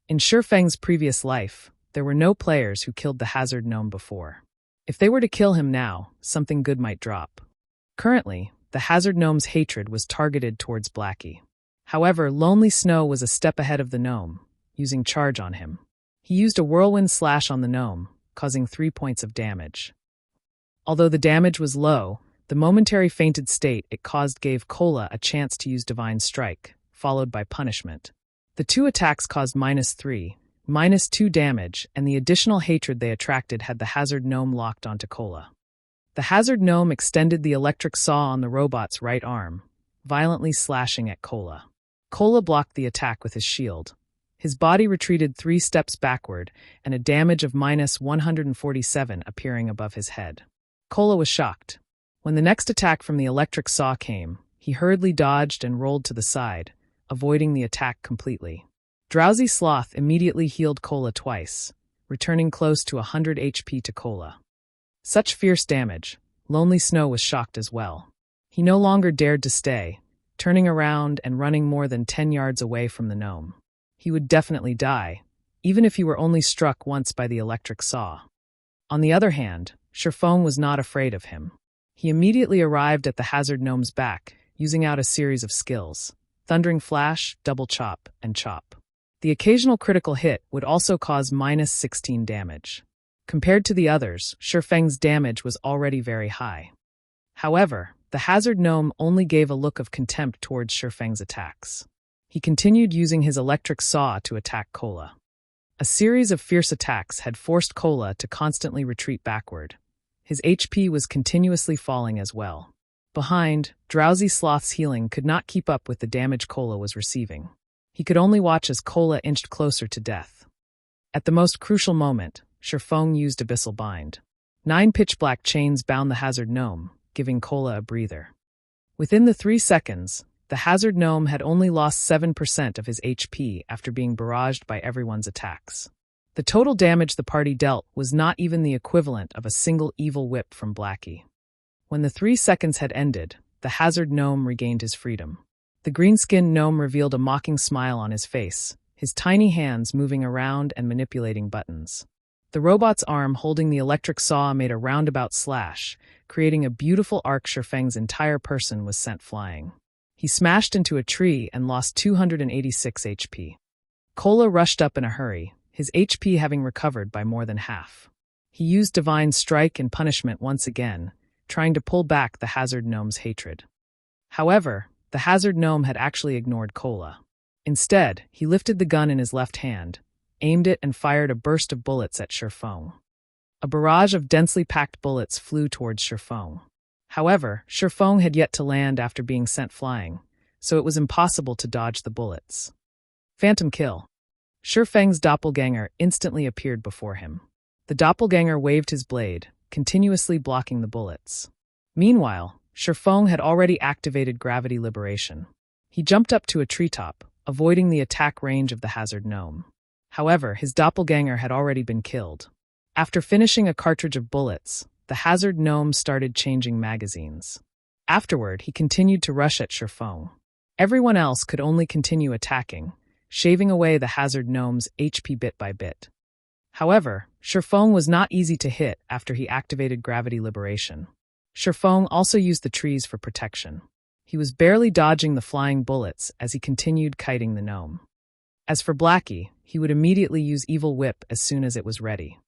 Speaker 1: In Feng's previous life, there were no players who killed the Hazard Gnome before. If they were to kill him now, something good might drop. Currently, the Hazard Gnome's hatred was targeted towards Blackie. However, Lonely Snow was a step ahead of the gnome, using charge on him. He used a whirlwind slash on the gnome, causing 3 points of damage. Although the damage was low, the momentary fainted state it caused gave Cola a chance to use Divine Strike, followed by Punishment. The 2 attacks caused -3, -2 damage, and the additional hatred they attracted had the Hazard Gnome locked onto Cola. The Hazard Gnome extended the electric saw on the robot's right arm, violently slashing at Cola. Cola blocked the attack with his shield. His body retreated 3 steps backward, and a damage of -147 appearing above his head. Cola was shocked. When the next attack from the electric saw came, he hurriedly dodged and rolled to the side, avoiding the attack completely. Drowsy Sloth immediately healed Cola twice, returning close to 100 HP to Cola. Such fierce damage, Lonely Snow was shocked as well. He no longer dared to stay, turning around and running more than 10 yards away from the gnome. He would definitely die, even if he were only struck once by the electric saw. On the other hand, Feng was not afraid of him. He immediately arrived at the Hazard Gnome's back, using out a series of skills: Thundering Flash, Double Chop, and Chop. The occasional critical hit would also cause -16 damage. Compared to the others, Feng's damage was already very high. However, the Hazard Gnome only gave a look of contempt towards Feng's attacks. He continued using his electric saw to attack Cola. A series of fierce attacks had forced Cola to constantly retreat backward. His HP was continuously falling as well. Behind, Drowsy Sloth's healing could not keep up with the damage Cola was receiving. He could only watch as Cola inched closer to death. At the most crucial moment, Feng used Abyssal Bind. 9 pitch-black chains bound the hazard gnome, giving Kola a breather. Within the 3 seconds, the hazard gnome had only lost 7% of his HP after being barraged by everyone's attacks. The total damage the party dealt was not even the equivalent of a single evil whip from Blackie. When the 3 seconds had ended, the hazard gnome regained his freedom. The green-skinned gnome revealed a mocking smile on his face, his tiny hands moving around and manipulating buttons. The robot's arm holding the electric saw made a roundabout slash, creating a beautiful arc. Feng's entire person was sent flying. He smashed into a tree and lost 286 HP. Kola rushed up in a hurry, his HP having recovered by more than half. He used Divine Strike and Punishment once again, trying to pull back the hazard gnome's hatred. However, the hazard gnome had actually ignored Kola. Instead, he lifted the gun in his left hand, aimed it and fired a burst of bullets at Feng. A barrage of densely packed bullets flew towards Feng. However, Feng had yet to land after being sent flying, so it was impossible to dodge the bullets. Phantom kill. Feng's doppelganger instantly appeared before him. The doppelganger waved his blade, continuously blocking the bullets. Meanwhile, Feng had already activated gravity liberation. He jumped up to a treetop, avoiding the attack range of the hazard gnome. However, his doppelganger had already been killed. After finishing a cartridge of bullets, the hazard gnome started changing magazines. Afterward, he continued to rush at Feng. Everyone else could only continue attacking, shaving away the hazard gnome's HP bit by bit. However, Feng was not easy to hit after he activated gravity liberation. Feng also used the trees for protection. He was barely dodging the flying bullets as he continued kiting the gnome. As for Blackie, he would immediately use Evil Whip as soon as it was ready.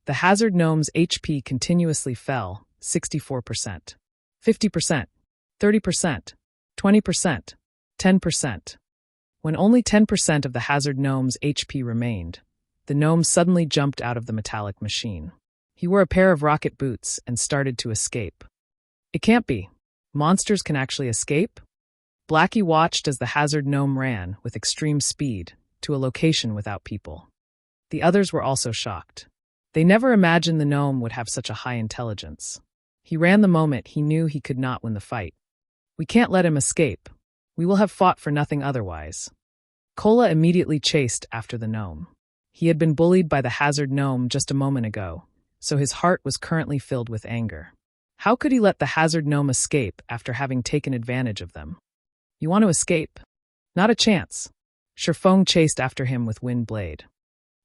Speaker 1: The hazard gnome's HP continuously fell, 64%, 50%, 30%, 20%, 10%. When only 10% of the hazard gnome's HP remained, the gnome suddenly jumped out of the metallic machine. He wore a pair of rocket boots and started to escape. It can't be. Monsters can actually escape? Blackie watched as the hazard gnome ran, with extreme speed, to a location without people. The others were also shocked. They never imagined the gnome would have such a high intelligence. He ran the moment he knew he could not win the fight. We can't let him escape. We will have fought for nothing otherwise. Kola immediately chased after the gnome. He had been bullied by the hazard gnome just a moment ago, so his heart was currently filled with anger. How could he let the hazard gnome escape after having taken advantage of them? You want to escape? Not a chance. Feng chased after him with Wind Blade.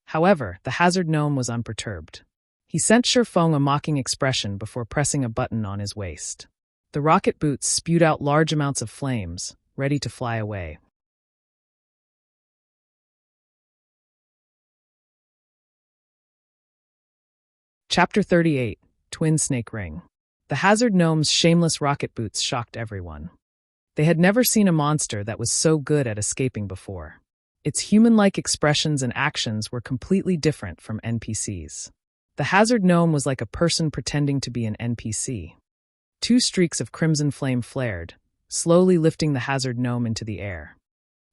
Speaker 1: However, the hazard gnome was unperturbed. He sent Feng a mocking expression before pressing a button on his waist. The rocket boots spewed out large amounts of flames, ready to fly away. Chapter 38, Twin Snake Ring. The hazard gnome's shameless rocket boots shocked everyone. They had never seen a monster that was so good at escaping before. Its human-like expressions and actions were completely different from NPCs. The hazard gnome was like a person pretending to be an NPC. 2 streaks of crimson flame flared, slowly lifting the hazard gnome into the air.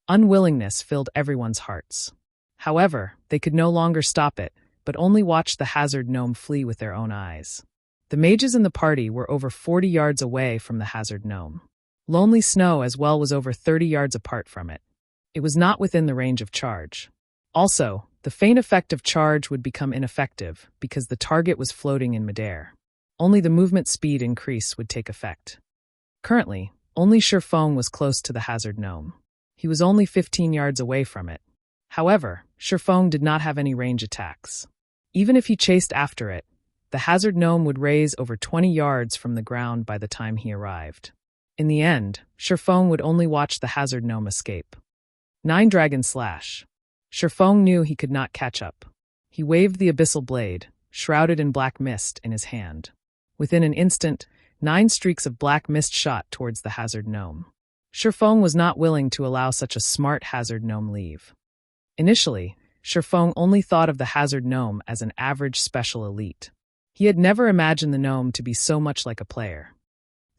Speaker 1: Unwillingness filled everyone's hearts. However, they could no longer stop it, but only watched the hazard gnome flee with their own eyes. The mages in the party were over 40 yards away from the hazard gnome. Lonely Snow as well was over 30 yards apart from it. It was not within the range of charge. Also, the feint effect of charge would become ineffective because the target was floating in midair. Only the movement speed increase would take effect. Currently, only Feng was close to the hazard gnome. He was only 15 yards away from it. However, Feng did not have any range attacks. Even if he chased after it, the hazard gnome would raise over 20 yards from the ground by the time he arrived. In the end, Feng would only watch the hazard gnome escape. 9 Dragon Slash. Feng knew he could not catch up. He waved the abyssal blade, shrouded in black mist, in his hand. Within an instant, 9 streaks of black mist shot towards the hazard gnome. Feng was not willing to allow such a smart hazard gnome leave. Initially, Feng only thought of the hazard gnome as an average special elite. He had never imagined the gnome to be so much like a player.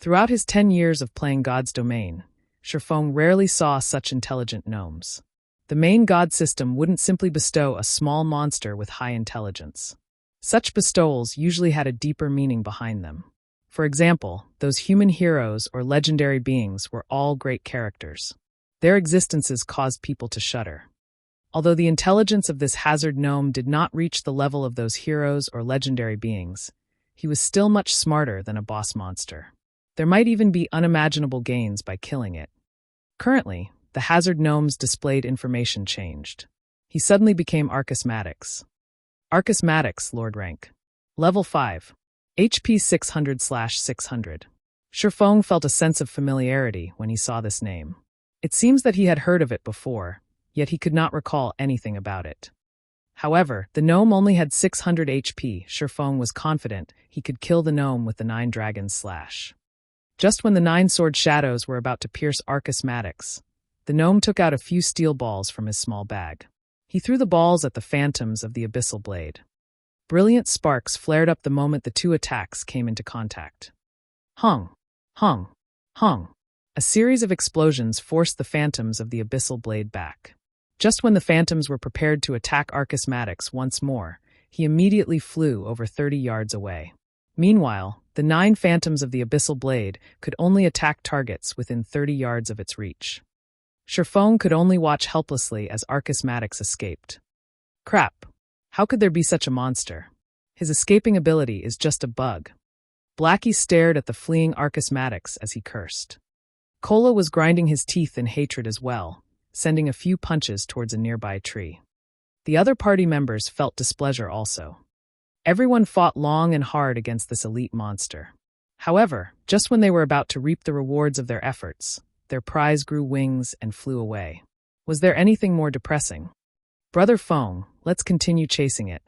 Speaker 1: Throughout his 10 years of playing God's Domain, Feng rarely saw such intelligent gnomes. The main god system wouldn't simply bestow a small monster with high intelligence. Such bestowals usually had a deeper meaning behind them. For example, those human heroes or legendary beings were all great characters. Their existences caused people to shudder. Although the intelligence of this hazard gnome did not reach the level of those heroes or legendary beings, he was still much smarter than a boss monster. There might even be unimaginable gains by killing it. Currently, the hazard gnome's displayed information changed. He suddenly became Archismatics. Archismatics, Lord Rank. Level 5. HP 600/600. Feng felt a sense of familiarity when he saw this name. It seems that he had heard of it before, yet he could not recall anything about it. However, the gnome only had 600 HP. Feng was confident he could kill the gnome with the 9 dragons slash. Just when the 9 sword shadows were about to pierce Archismatics, the gnome took out a few steel balls from his small bag. He threw the balls at the phantoms of the abyssal blade. Brilliant sparks flared up the moment the two attacks came into contact. Hung, hung, hung. A series of explosions forced the phantoms of the abyssal blade back. Just when the phantoms were prepared to attack Archismatics once more, he immediately flew over 30 yards away. Meanwhile, the 9 phantoms of the abyssal blade could only attack targets within 30 yards of its reach. Feng could only watch helplessly as Archismatics escaped. Crap! How could there be such a monster? His escaping ability is just a bug. Blackie stared at the fleeing Archismatics as he cursed. Cola was grinding his teeth in hatred as well, sending a few punches towards a nearby tree. The other party members felt displeasure also. Everyone fought long and hard against this elite monster. However, just when they were about to reap the rewards of their efforts, their prize grew wings and flew away. Was there anything more depressing? Brother Feng, let's continue chasing it.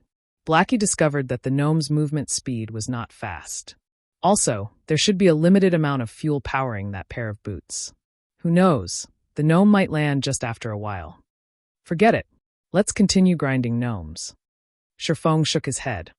Speaker 1: Blackie discovered that the gnome's movement speed was not fast. Also, there should be a limited amount of fuel powering that pair of boots. Who knows? The gnome might land just after a while. Forget it. Let's continue grinding gnomes. Feng shook his head.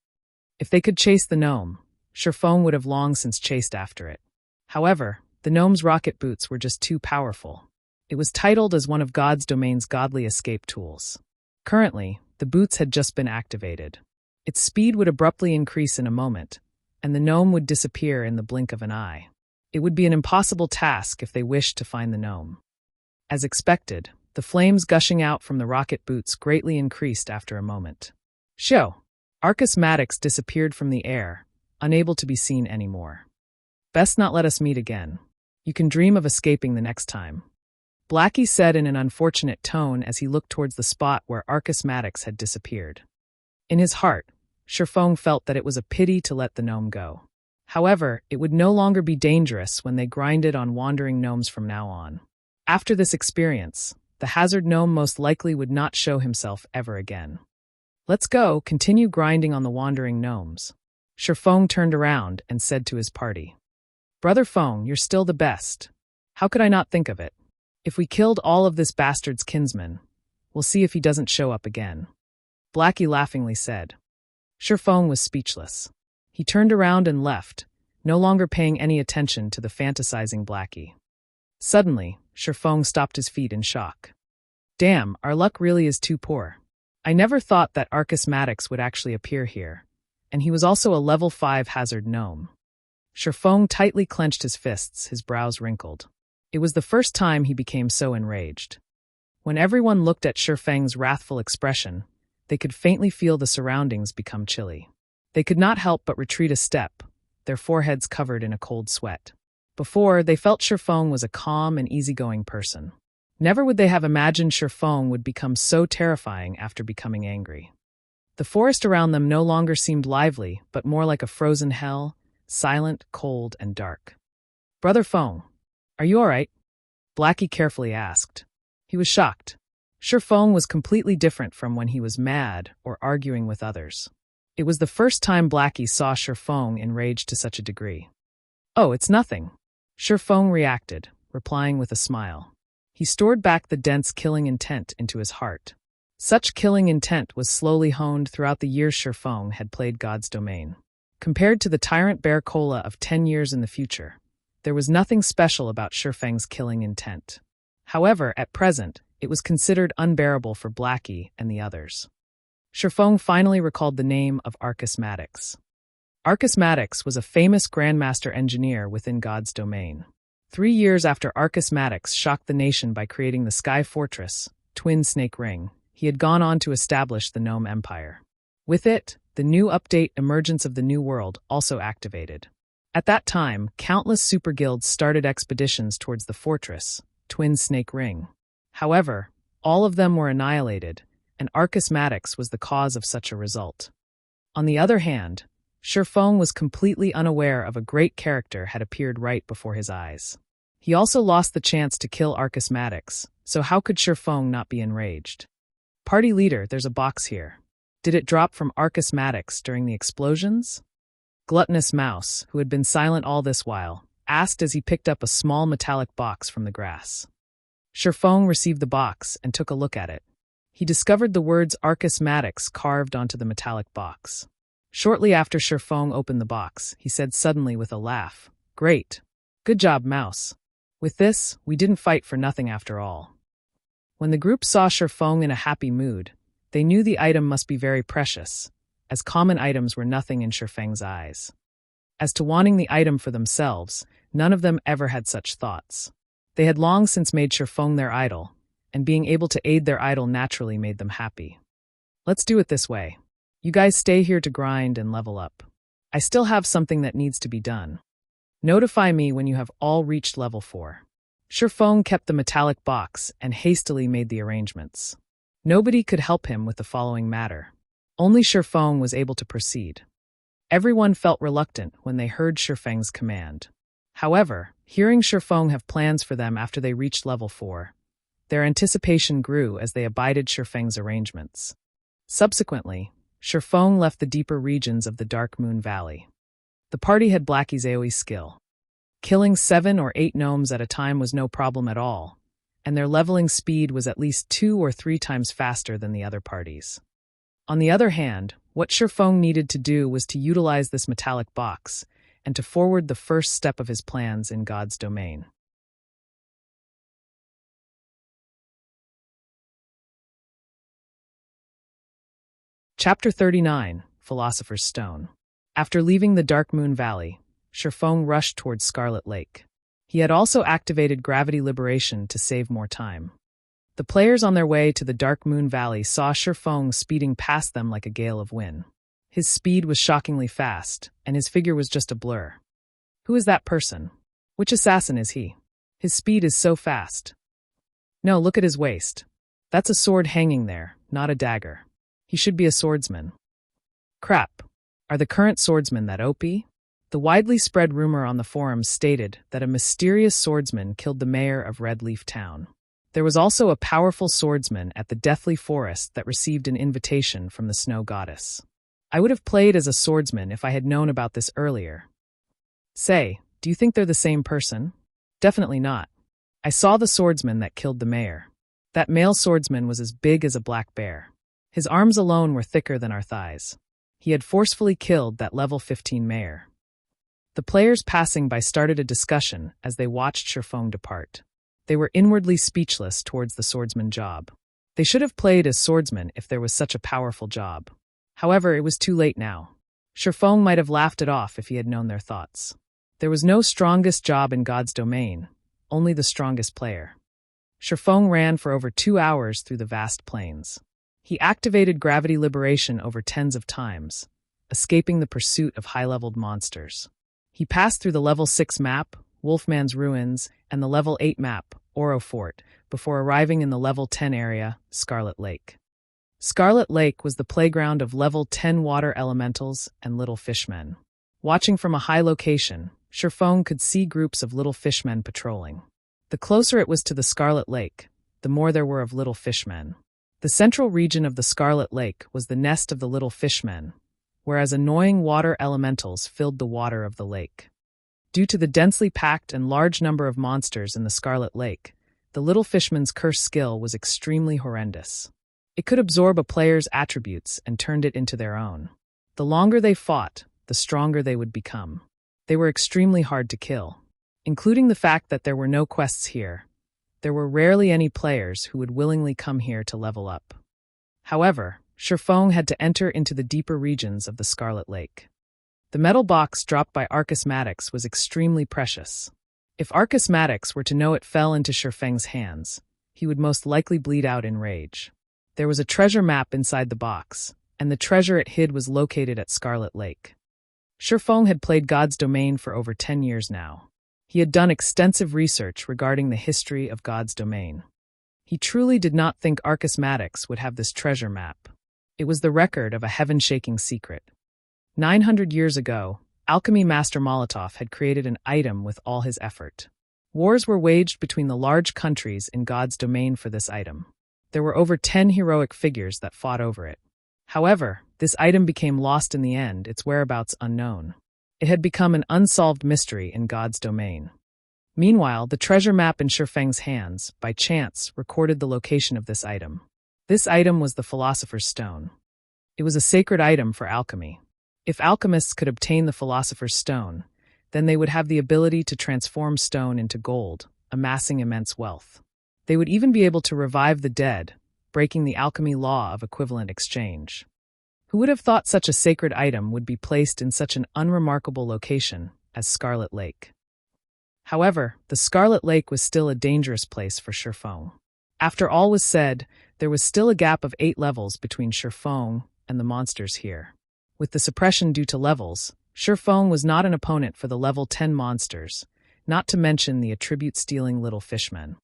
Speaker 1: If they could chase the gnome, Feng would have long since chased after it. However, the gnome's rocket boots were just too powerful. It was titled as one of God's domain's godly escape tools. Currently, the boots had just been activated. Its speed would abruptly increase in a moment, and the gnome would disappear in the blink of an eye. It would be an impossible task if they wished to find the gnome. As expected, the flames gushing out from the rocket boots greatly increased after a moment. Archismatics disappeared from the air, unable to be seen anymore. Best not let us meet again. You can dream of escaping the next time. Blackie said in an unfortunate tone as he looked towards the spot where Archismatics had disappeared. In his heart, Feng felt that it was a pity to let the gnome go. However, it would no longer be dangerous when they grinded on wandering gnomes from now on. After this experience, the hazard gnome most likely would not show himself ever again. Let's go, continue grinding on the wandering gnomes. Feng turned around and said to his party. Brother Feng, you're still the best. How could I not think of it? If we killed all of this bastard's kinsmen, we'll see if he doesn't show up again. Blackie laughingly said. Feng was speechless. He turned around and left, no longer paying any attention to the fantasizing Blackie. Suddenly, Feng stopped his feet in shock. Damn, our luck really is too poor. I never thought that Archismatics would actually appear here, and he was also a level 5 hazard gnome. Feng tightly clenched his fists, his brows wrinkled. It was the first time he became so enraged. When everyone looked at Feng's wrathful expression, they could faintly feel the surroundings become chilly. They could not help but retreat a step, their foreheads covered in a cold sweat. Before, they felt Feng was a calm and easygoing person. Never would they have imagined Feng would become so terrifying after becoming angry. The forest around them no longer seemed lively, but more like a frozen hell, silent, cold, and dark. Brother Feng, are you all right? Blackie carefully asked. He was shocked. Feng was completely different from when he was mad or arguing with others. It was the first time Blackie saw Feng enraged to such a degree. Oh, it's nothing. Feng reacted, replying with a smile. He stored back the dense killing intent into his heart. Such killing intent was slowly honed throughout the years Feng had played God's domain. Compared to the Tyrant Bear Cola of 10 years in the future, there was nothing special about Feng's killing intent. However, at present, it was considered unbearable for Blackie and the others. Feng finally recalled the name of Arrogance. Arrogance was a famous Grandmaster engineer within God's domain. 3 years after Arrogance shocked the nation by creating the Sky Fortress, Twin Snake Ring, he had gone on to establish the Gnome Empire. With it, the new update Emergence of the New World also activated. At that time, countless superguilds started expeditions towards the fortress, Twin Snake Ring. However, all of them were annihilated, and Arrogance was the cause of such a result. On the other hand, Feng was completely unaware of a great character had appeared right before his eyes. He also lost the chance to kill Arrogance, so how could Feng not be enraged? Party leader, there's a box here. Did it drop from Arrogance during the explosions? Gluttonous Mouse, who had been silent all this while, asked as he picked up a small metallic box from the grass. Feng received the box and took a look at it. He discovered the words Arrogance carved onto the metallic box. Shortly after Feng opened the box, he said suddenly with a laugh, "Great. Good job, Mouse. With this, we didn't fight for nothing after all." When the group saw Feng in a happy mood, they knew the item must be very precious, as common items were nothing in Feng's eyes. As to wanting the item for themselves, none of them ever had such thoughts. They had long since made Feng their idol, and being able to aid their idol naturally made them happy. "Let's do it this way. You guys stay here to grind and level up. I still have something that needs to be done. Notify me when you have all reached level 4. Feng kept the metallic box and hastily made the arrangements. Nobody could help him with the following matter. Only Feng was able to proceed. Everyone felt reluctant when they heard Feng's command. However, hearing Feng have plans for them after they reached level 4, their anticipation grew as they abided Feng's arrangements. Subsequently, Feng left the deeper regions of the Dark Moon Valley. The party had Blackie's AoE skill. Killing 7 or 8 gnomes at a time was no problem at all, and their leveling speed was at least 2 or 3 times faster than the other parties. On the other hand, what Feng needed to do was to utilize this metallic box and to forward the first step of his plans in God's domain. Chapter 39, Philosopher's Stone. After leaving the Dark Moon Valley, Feng rushed towards Scarlet Lake. He had also activated gravity liberation to save more time. The players on their way to the Dark Moon Valley saw Feng speeding past them like a gale of wind. His speed was shockingly fast, and his figure was just a blur. Who is that person? Which assassin is he? His speed is so fast. No, look at his waist. That's a sword hanging there, not a dagger. He should be a swordsman. Crap. Are the current swordsmen that OP? The widely spread rumor on the forums stated that a mysterious swordsman killed the mayor of Red Leaf Town. There was also a powerful swordsman at the Deathly Forest that received an invitation from the Snow Goddess. I would have played as a swordsman if I had known about this earlier. Say, do you think they're the same person? Definitely not. I saw the swordsman that killed the mayor. That male swordsman was as big as a black bear. His arms alone were thicker than our thighs. He had forcefully killed that level 15 mayor. The players passing by started a discussion as they watched Feng depart. They were inwardly speechless towards the swordsman job. They should have played as swordsmen if there was such a powerful job. However, it was too late now. Feng might have laughed it off if he had known their thoughts. There was no strongest job in God's domain, only the strongest player. Feng ran for over 2 hours through the vast plains. He activated gravity liberation over tens of times, escaping the pursuit of high-leveled monsters. He passed through the level 6 map, Wolfman's Ruins, and the level 8 map, Oro Fort, before arriving in the level 10 area, Scarlet Lake. Scarlet Lake was the playground of level 10 water elementals and little fishmen. Watching from a high location, Feng could see groups of little fishmen patrolling. The closer it was to the Scarlet Lake, the more there were of little fishmen. The central region of the Scarlet Lake was the nest of the little fishmen, whereas annoying water elementals filled the water of the lake. Due to the densely packed and large number of monsters in the Scarlet Lake, the little fishman's curse skill was extremely horrendous. It could absorb a player's attributes and turned it into their own. The longer they fought, the stronger they would become. They were extremely hard to kill. Including the fact that there were no quests here, there were rarely any players who would willingly come here to level up. However, Feng had to enter into the deeper regions of the Scarlet Lake. The metal box dropped by Arcus Maddox was extremely precious. If Arcus Maddox were to know it fell into Feng's hands, he would most likely bleed out in rage. There was a treasure map inside the box, and the treasure it hid was located at Scarlet Lake. Feng had played God's Domain for over 10 years now. He had done extensive research regarding the history of God's Domain. He truly did not think Arcus Maddox would have this treasure map. It was the record of a heaven-shaking secret. 900 years ago, alchemy master Molotov had created an item with all his effort. Wars were waged between the large countries in God's Domain for this item. There were over 10 heroic figures that fought over it. However, this item became lost in the end, its whereabouts unknown. It had become an unsolved mystery in God's Domain. Meanwhile, the treasure map in Feng's hands, by chance, recorded the location of this item. This item was the Philosopher's Stone. It was a sacred item for alchemy. If alchemists could obtain the Philosopher's Stone, then they would have the ability to transform stone into gold, amassing immense wealth. They would even be able to revive the dead, breaking the alchemy law of equivalent exchange. Who would have thought such a sacred item would be placed in such an unremarkable location as Scarlet Lake? However, the Scarlet Lake was still a dangerous place for Feng. After all was said, there was still a gap of 8 levels between Feng and the monsters here. With the suppression due to levels, Feng was not an opponent for the level 10 monsters, not to mention the attribute-stealing little fishmen.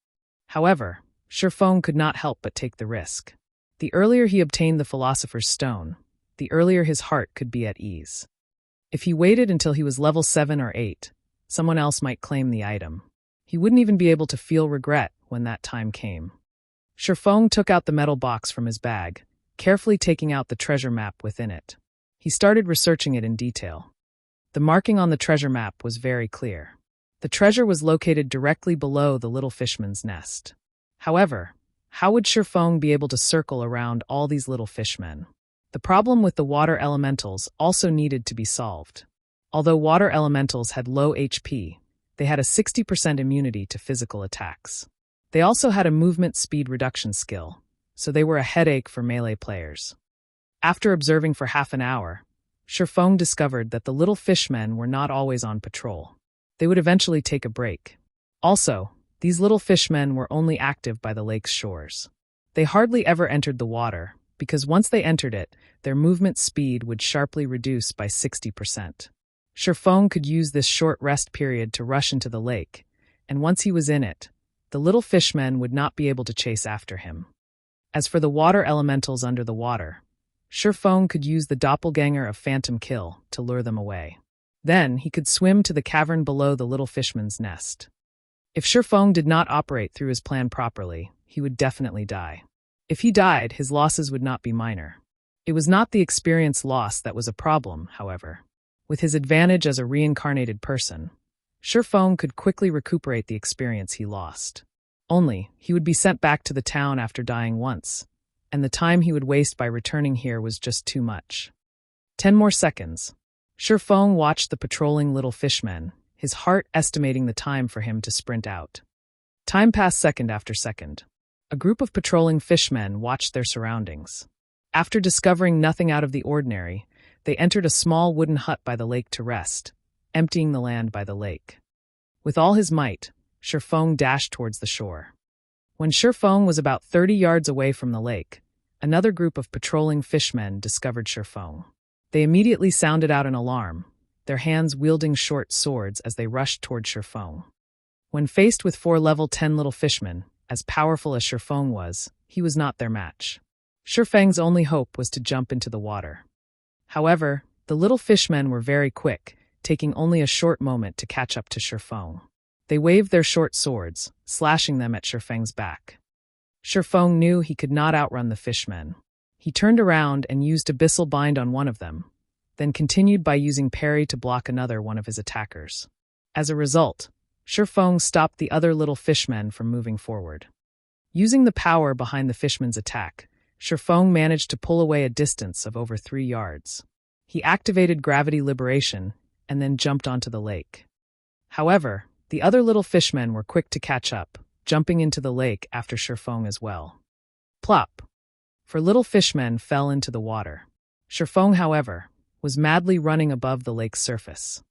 Speaker 1: However, Feng could not help but take the risk. The earlier he obtained the Philosopher's Stone, the earlier his heart could be at ease. If he waited until he was level 7 or 8, someone else might claim the item. He wouldn't even be able to feel regret when that time came. Feng took out the metal box from his bag, carefully taking out the treasure map within it. He started researching it in detail. The marking on the treasure map was very clear. The treasure was located directly below the little fishman's nest. However, how would Feng be able to circle around all these little fishmen? The problem with the water elementals also needed to be solved. Although water elementals had low HP, they had a 60% immunity to physical attacks. They also had a movement speed reduction skill, so they were a headache for melee players. After observing for half an hour, Feng discovered that the little fishmen were not always on patrol. They would eventually take a break. Also, these little fishmen were only active by the lake's shores. They hardly ever entered the water, because once they entered it, their movement speed would sharply reduce by 60%. Feng could use this short rest period to rush into the lake, and once he was in it, the little fishmen would not be able to chase after him. As for the water elementals under the water, Feng could use the doppelganger of Phantom Kill to lure them away. Then he could swim to the cavern below the little fishman's nest. If Feng did not operate through his plan properly, he would definitely die. If he died, his losses would not be minor. It was not the experience loss that was a problem, however. With his advantage as a reincarnated person, Feng could quickly recuperate the experience he lost. Only, he would be sent back to the town after dying once, and the time he would waste by returning here was just too much. 10 more seconds. Feng watched the patrolling little fishmen, his heart estimating the time for him to sprint out. Time passed second after second. A group of patrolling fishmen watched their surroundings. After discovering nothing out of the ordinary, they entered a small wooden hut by the lake to rest, emptying the land by the lake. With all his might, Feng dashed towards the shore. When Feng was about 30 yards away from the lake, another group of patrolling fishmen discovered Feng. They immediately sounded out an alarm, their hands wielding short swords as they rushed toward Feng. When faced with 4 level 10 little fishmen, as powerful as Feng was, he was not their match. Feng's only hope was to jump into the water. However, the little fishmen were very quick, taking only a short moment to catch up to Feng. They waved their short swords, slashing them at Feng's back. Feng knew he could not outrun the fishmen. He turned around and used Abyssal Bind on one of them, then continued by using Parry to block another one of his attackers. As a result, Feng stopped the other little fishmen from moving forward. Using the power behind the fishman's attack, Feng managed to pull away a distance of over 3 yards. He activated gravity liberation and then jumped onto the lake. However, the other little fishmen were quick to catch up, jumping into the lake after Feng as well. Plop! for little fishmen fell into the water. Feng, however, was madly running above the lake's surface.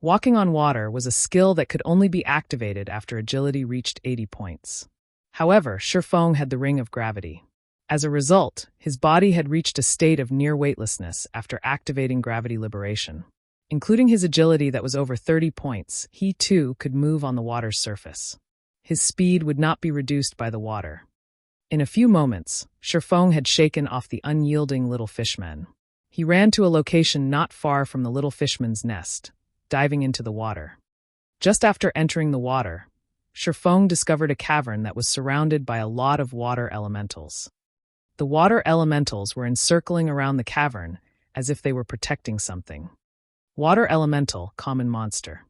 Speaker 1: Walking on water was a skill that could only be activated after agility reached 80 points. However, Feng had the ring of gravity. As a result, his body had reached a state of near weightlessness after activating gravity liberation. Including his agility that was over 30 points, he too could move on the water's surface. His speed would not be reduced by the water. In a few moments, Feng had shaken off the unyielding little fishmen. He ran to a location not far from the little fishman's nest, diving into the water. Just after entering the water, Feng discovered a cavern that was surrounded by a lot of water elementals. The water elementals were encircling around the cavern as if they were protecting something. Water Elemental, Common Monster.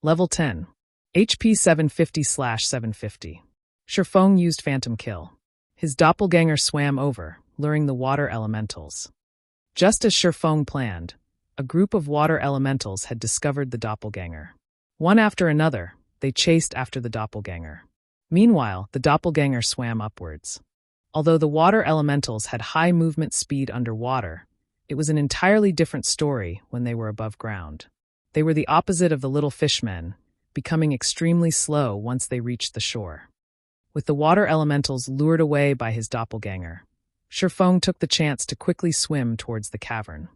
Speaker 1: Level 10. HP 750/750. Feng used Phantom Kill. His doppelganger swam over, luring the water elementals. Just as Feng planned, a group of water elementals had discovered the doppelganger. One after another, they chased after the doppelganger. Meanwhile, the doppelganger swam upwards. Although the water elementals had high movement speed underwater, it was an entirely different story when they were above ground. They were the opposite of the little fishmen, becoming extremely slow once they reached the shore. With the water elementals lured away by his doppelganger, Feng took the chance to quickly swim towards the cavern.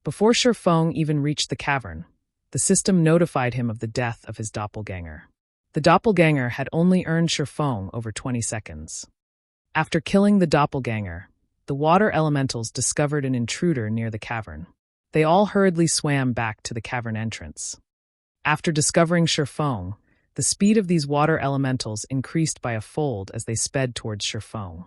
Speaker 1: Before Feng even reached the cavern, the system notified him of the death of his doppelganger. The doppelganger had only earned Feng over 20 seconds. After killing the doppelganger, the water elementals discovered an intruder near the cavern. They all hurriedly swam back to the cavern entrance. After discovering Feng, the speed of these water elementals increased by a fold as they sped towards Feng.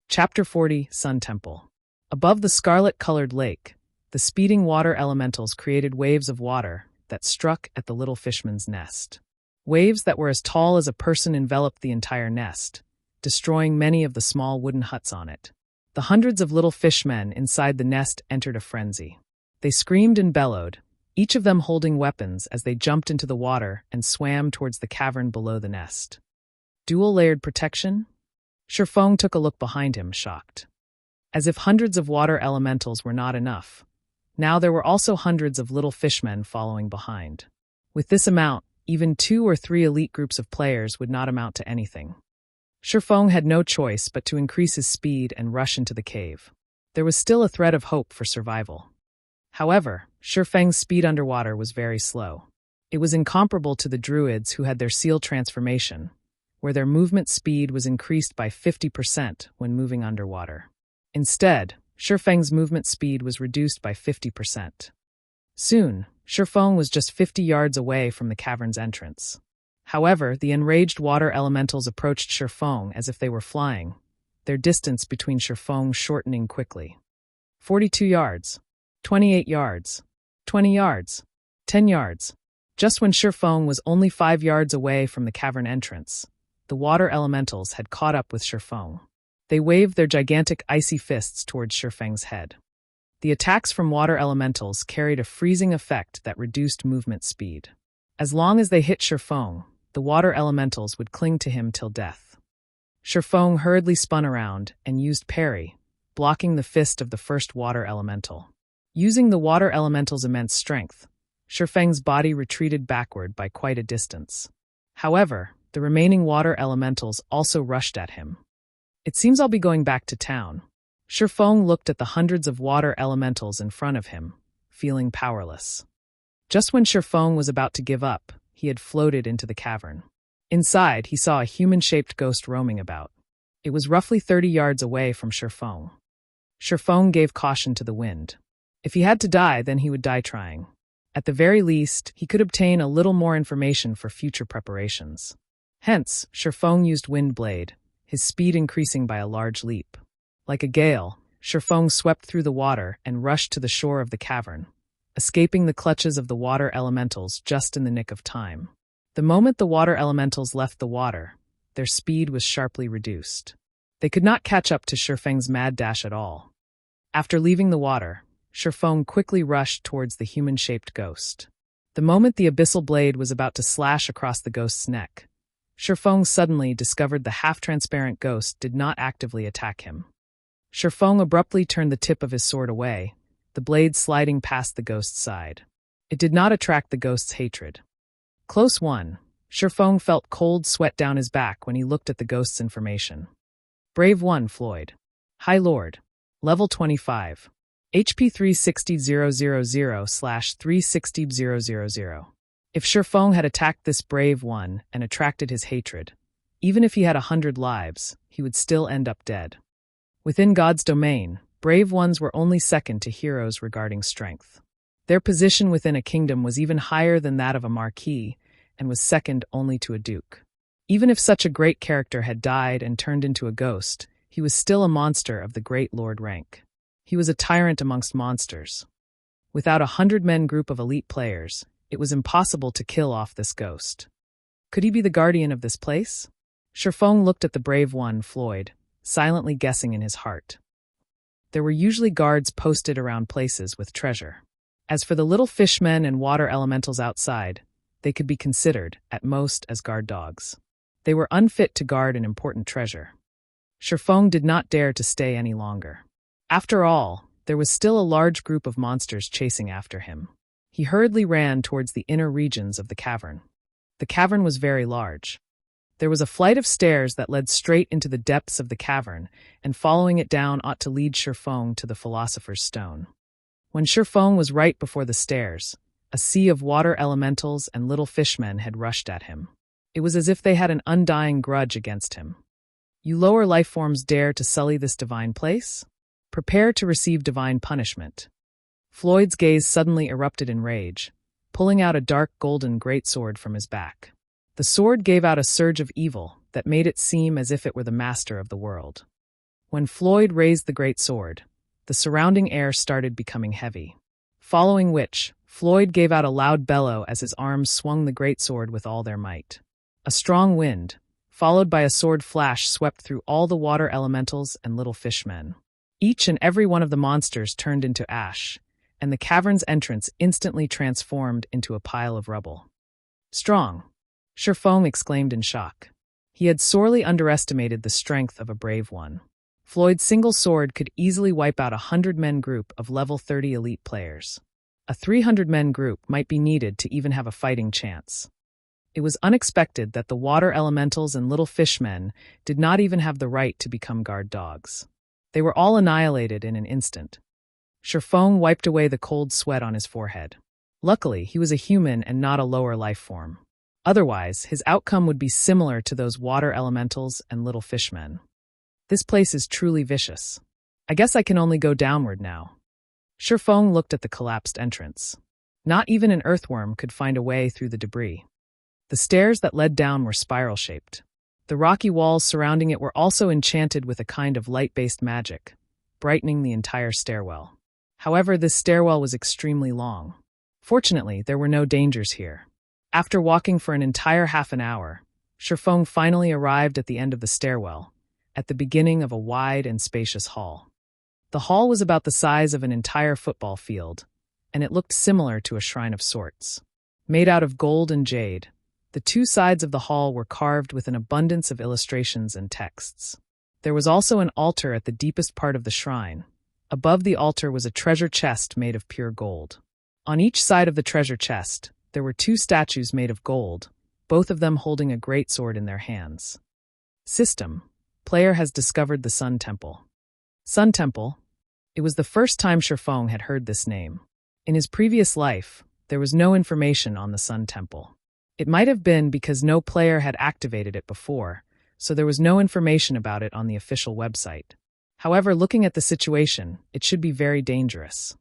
Speaker 1: Chapter 40, Sun Temple. Above the scarlet-colored lake, the speeding water elementals created waves of water that struck at the little fishman's nest. Waves that were as tall as a person enveloped the entire nest, destroying many of the small wooden huts on it. The hundreds of little fishmen inside the nest entered a frenzy. They screamed and bellowed, each of them holding weapons as they jumped into the water and swam towards the cavern below the nest. Dual-layered protection? Feng took a look behind him, shocked. As if hundreds of water elementals were not enough, now there were also hundreds of little fishmen following behind. With this amount, even 2 or 3 elite groups of players would not amount to anything. Feng had no choice but to increase his speed and rush into the cave. There was still a thread of hope for survival. However, Feng's speed underwater was very slow. It was incomparable to the druids who had their seal transformation, where their movement speed was increased by 50% when moving underwater. Instead, Feng's movement speed was reduced by 50%. Soon, Feng was just 50 yards away from the cavern's entrance. However, the enraged water elementals approached Feng as if they were flying, their distance between Feng shortening quickly. 42 yards, 28 yards, 20 yards, 10 yards. Just when Feng was only 5 yards away from the cavern entrance, the water elementals had caught up with Feng. They waved their gigantic icy fists towards Feng's head. The attacks from water elementals carried a freezing effect that reduced movement speed. As long as they hit Feng, the water elementals would cling to him till death. Feng hurriedly spun around and used parry, blocking the fist of the first water elemental. Using the water elemental's immense strength, Feng's body retreated backward by quite a distance. However, the remaining water elementals also rushed at him. It seems I'll be going back to town. Feng looked at the hundreds of water elementals in front of him, feeling powerless. Just when Feng was about to give up, he had floated into the cavern. Inside, he saw a human-shaped ghost roaming about. It was roughly 30 yards away from Feng. Feng gave caution to the wind. If he had to die, then he would die trying. At the very least, he could obtain a little more information for future preparations. Hence, Feng used Wind Blade, his speed increasing by a large leap. Like a gale, Feng swept through the water and rushed to the shore of the cavern, escaping the clutches of the water elementals just in the nick of time. The moment the water elementals left the water, their speed was sharply reduced. They could not catch up to Feng's mad dash at all. After leaving the water, Feng quickly rushed towards the human-shaped ghost. The moment the abyssal blade was about to slash across the ghost's neck, Feng suddenly discovered the half-transparent ghost did not actively attack him. Feng abruptly turned the tip of his sword away, the blade sliding past the ghost's side. It did not attract the ghost's hatred. Close one, Feng felt cold sweat down his back when he looked at the ghost's information. Brave 1 Floyd. High Lord. Level 25. HP 360,000/360,000. If Feng had attacked this Brave 1 and attracted his hatred, even if he had 100 lives, he would still end up dead. Within God's domain, Brave Ones were only second to heroes regarding strength. Their position within a kingdom was even higher than that of a marquis, and was second only to a duke. Even if such a great character had died and turned into a ghost, he was still a monster of the great lord rank. He was a tyrant amongst monsters. Without 100-man group of elite players, it was impossible to kill off this ghost. Could he be the guardian of this place? Feng looked at the Brave 1 Floyd, silently guessing in his heart. There were usually guards posted around places with treasure. As for the little fishmen and water elementals outside, they could be considered, at most, as guard dogs. They were unfit to guard an important treasure. Feng did not dare to stay any longer. After all, there was still a large group of monsters chasing after him. He hurriedly ran towards the inner regions of the cavern. The cavern was very large. There was a flight of stairs that led straight into the depths of the cavern, and following it down ought to lead Feng to the Philosopher's Stone. When Feng was right before the stairs, a sea of water elementals and little fishmen had rushed at him. It was as if they had an undying grudge against him. You lower life forms dare to sully this divine place? Prepare to receive divine punishment. Floyd's gaze suddenly erupted in rage, pulling out a dark golden greatsword from his back. The sword gave out a surge of evil that made it seem as if it were the master of the world. When Floyd raised the great sword, the surrounding air started becoming heavy. Following which, Floyd gave out a loud bellow as his arms swung the greatsword with all their might. A strong wind, followed by a sword flash, swept through all the water elementals and little fishmen. Each and every one of the monsters turned into ash, and the cavern's entrance instantly transformed into a pile of rubble. Strong! Feng exclaimed in shock. He had sorely underestimated the strength of a Brave 1. Floyd's single sword could easily wipe out a 100-men group of level 30 elite players. A 300-men group might be needed to even have a fighting chance. It was unexpected that the water elementals and little fishmen did not even have the right to become guard dogs. They were all annihilated in an instant. Feng wiped away the cold sweat on his forehead. Luckily, he was a human and not a lower life form. Otherwise, his outcome would be similar to those water elementals and little fishmen. This place is truly vicious. I guess I can only go downward now. Feng looked at the collapsed entrance. Not even an earthworm could find a way through the debris. The stairs that led down were spiral-shaped. The rocky walls surrounding it were also enchanted with a kind of light-based magic, brightening the entire stairwell. However, this stairwell was extremely long. Fortunately, there were no dangers here. After walking for an entire half an hour, Feng finally arrived at the end of the stairwell, at the beginning of a wide and spacious hall. The hall was about the size of an entire football field, and it looked similar to a shrine of sorts. Made out of gold and jade, the two sides of the hall were carved with an abundance of illustrations and texts. There was also an altar at the deepest part of the shrine. Above the altar was a treasure chest made of pure gold. On each side of the treasure chest, there were two statues made of gold, both of them holding a greatsword in their hands. System. Player has discovered the Sun Temple. Sun Temple. It was the first time Feng had heard this name. In his previous life, there was no information on the Sun Temple. It might have been because no player had activated it before, so there was no information about it on the official website. However, looking at the situation, it should be very dangerous.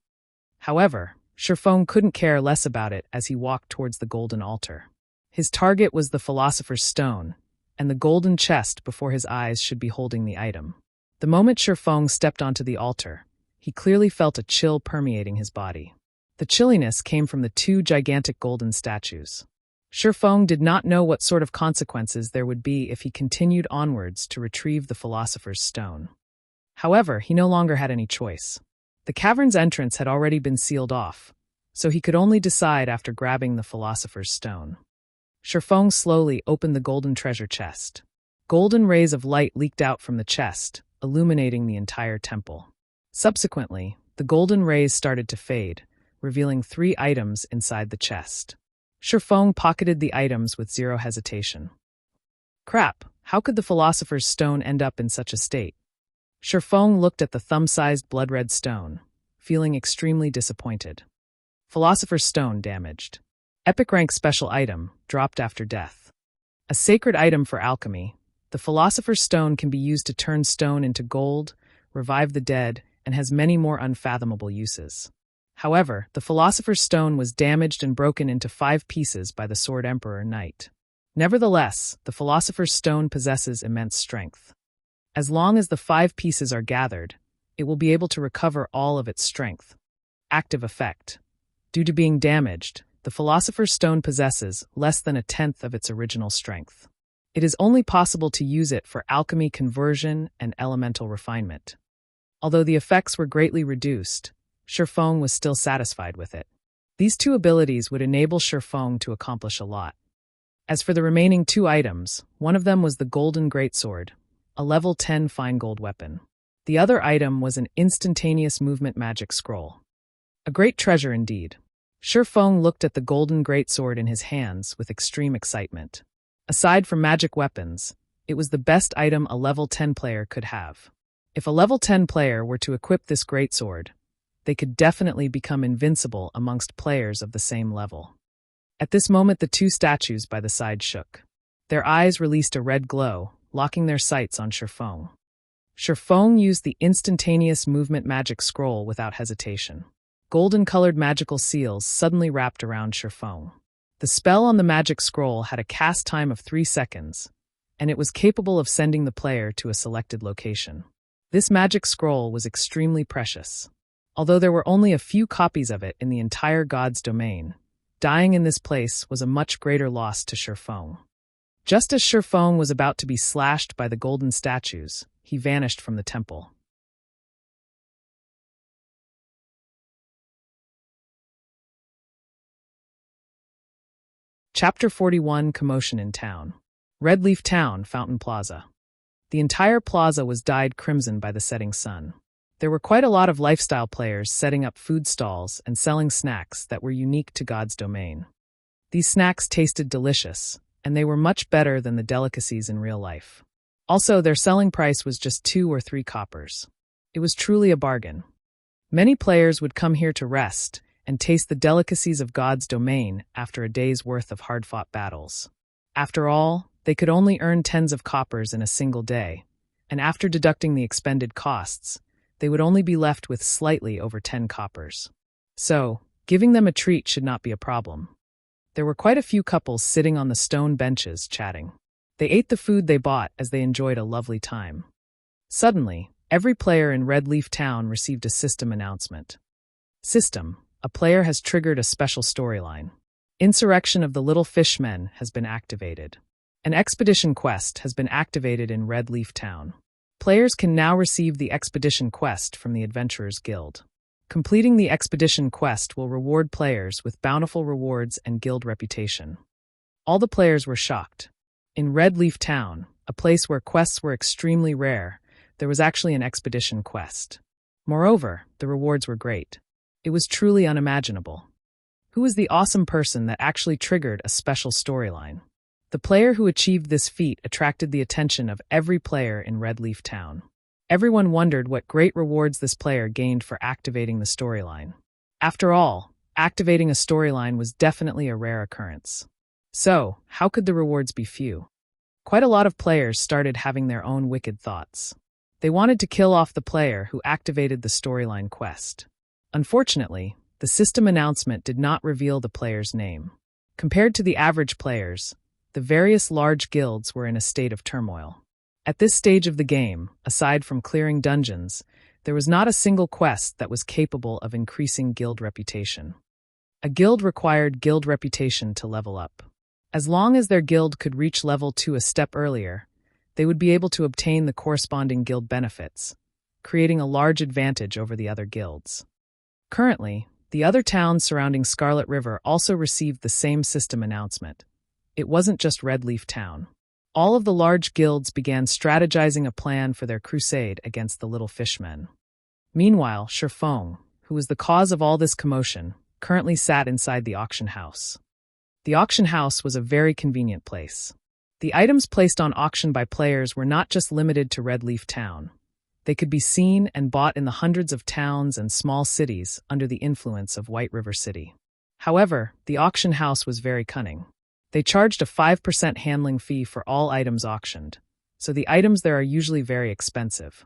Speaker 1: However, Feng couldn't care less about it as he walked towards the golden altar. His target was the Philosopher's Stone, and the golden chest before his eyes should be holding the item. The moment Feng stepped onto the altar, he clearly felt a chill permeating his body. The chilliness came from the two gigantic golden statues. Feng did not know what sort of consequences there would be if he continued onwards to retrieve the Philosopher's Stone. However, he no longer had any choice. The cavern's entrance had already been sealed off, so he could only decide after grabbing the Philosopher's Stone. Feng slowly opened the golden treasure chest. Golden rays of light leaked out from the chest, illuminating the entire temple. Subsequently, the golden rays started to fade, revealing 3 items inside the chest. Feng pocketed the items with zero hesitation. Crap, how could the Philosopher's Stone end up in such a state? Feng looked at the thumb-sized blood-red stone, feeling extremely disappointed. Philosopher's Stone damaged. Epic rank special item, dropped after death. A sacred item for alchemy, the Philosopher's Stone can be used to turn stone into gold, revive the dead, and has many more unfathomable uses. However, the Philosopher's Stone was damaged and broken into 5 pieces by the Sword Emperor Knight. Nevertheless, the Philosopher's Stone possesses immense strength. As long as the 5 pieces are gathered, it will be able to recover all of its strength. Active effect. Due to being damaged, the Philosopher's Stone possesses less than 1/10 of its original strength. It is only possible to use it for alchemy conversion and elemental refinement. Although the effects were greatly reduced, Feng was still satisfied with it. These 2 abilities would enable Feng to accomplish a lot. As for the remaining 2 items, one of them was the Golden Greatsword, a level 10 fine gold weapon. The other item was an instantaneous movement magic scroll. A great treasure indeed. Feng looked at the Golden Greatsword in his hands with extreme excitement. Aside from magic weapons, it was the best item a level 10 player could have. If a level 10 player were to equip this greatsword, they could definitely become invincible amongst players of the same level. At this moment, the 2 statues by the side shook. Their eyes released a red glow, locking their sights on Feng. Feng used the instantaneous movement magic scroll without hesitation. Golden-colored magical seals suddenly wrapped around Feng. The spell on the magic scroll had a cast time of 3 seconds, and it was capable of sending the player to a selected location. This magic scroll was extremely precious. Although there were only a few copies of it in the entire God's domain, dying in this place was a much greater loss to Feng. Just as Feng was about to be slashed by the golden statues, he vanished from the temple. Chapter 41 Commotion in Town. Red Leaf Town, Fountain Plaza. The entire plaza was dyed crimson by the setting sun. There were quite a lot of lifestyle players setting up food stalls and selling snacks that were unique to God's domain. These snacks tasted delicious, and they were much better than the delicacies in real life. Also, their selling price was just 2 or 3 coppers. It was truly a bargain. Many players would come here to rest and taste the delicacies of God's domain after a day's worth of hard-fought battles. After all, they could only earn tens of coppers in a single day, and after deducting the expended costs, they would only be left with slightly over 10 coppers. So, giving them a treat should not be a problem. There were quite a few couples sitting on the stone benches chatting. They ate the food they bought as they enjoyed a lovely time. Suddenly, every player in Red Leaf Town received a system announcement. System: a player has triggered a special storyline. Insurrection of the Little Fishmen has been activated. An expedition quest has been activated in Red Leaf Town. Players can now receive the expedition quest from the Adventurers Guild. Completing the expedition quest will reward players with bountiful rewards and guild reputation. All the players were shocked. In Red Leaf Town, a place where quests were extremely rare, there was actually an expedition quest. Moreover, the rewards were great. It was truly unimaginable. Who was the awesome person that actually triggered a special storyline? The player who achieved this feat attracted the attention of every player in Red Leaf Town. Everyone wondered what great rewards this player gained for activating the storyline. After all, activating a storyline was definitely a rare occurrence. So, how could the rewards be few? Quite a lot of players started having their own wicked thoughts. They wanted to kill off the player who activated the storyline quest. Unfortunately, the system announcement did not reveal the player's name. Compared to the average players, the various large guilds were in a state of turmoil. At this stage of the game, aside from clearing dungeons, there was not a single quest that was capable of increasing guild reputation. A guild required guild reputation to level up. As long as their guild could reach level 2 a step earlier, they would be able to obtain the corresponding guild benefits, creating a large advantage over the other guilds. Currently, The other towns surrounding Scarlet River also received the same system announcement. It wasn't just Red Leaf Town. All of the large guilds began strategizing a plan for their crusade against the Little Fishmen. Meanwhile, Feng, who was the cause of all this commotion, currently sat inside the auction house. The auction house was a very convenient place. The items placed on auction by players were not just limited to Red Leaf Town. They could be seen and bought in the hundreds of towns and small cities under the influence of White River City. However, the auction house was very cunning. They charged a 5% handling fee for all items auctioned, so the items there are usually very expensive.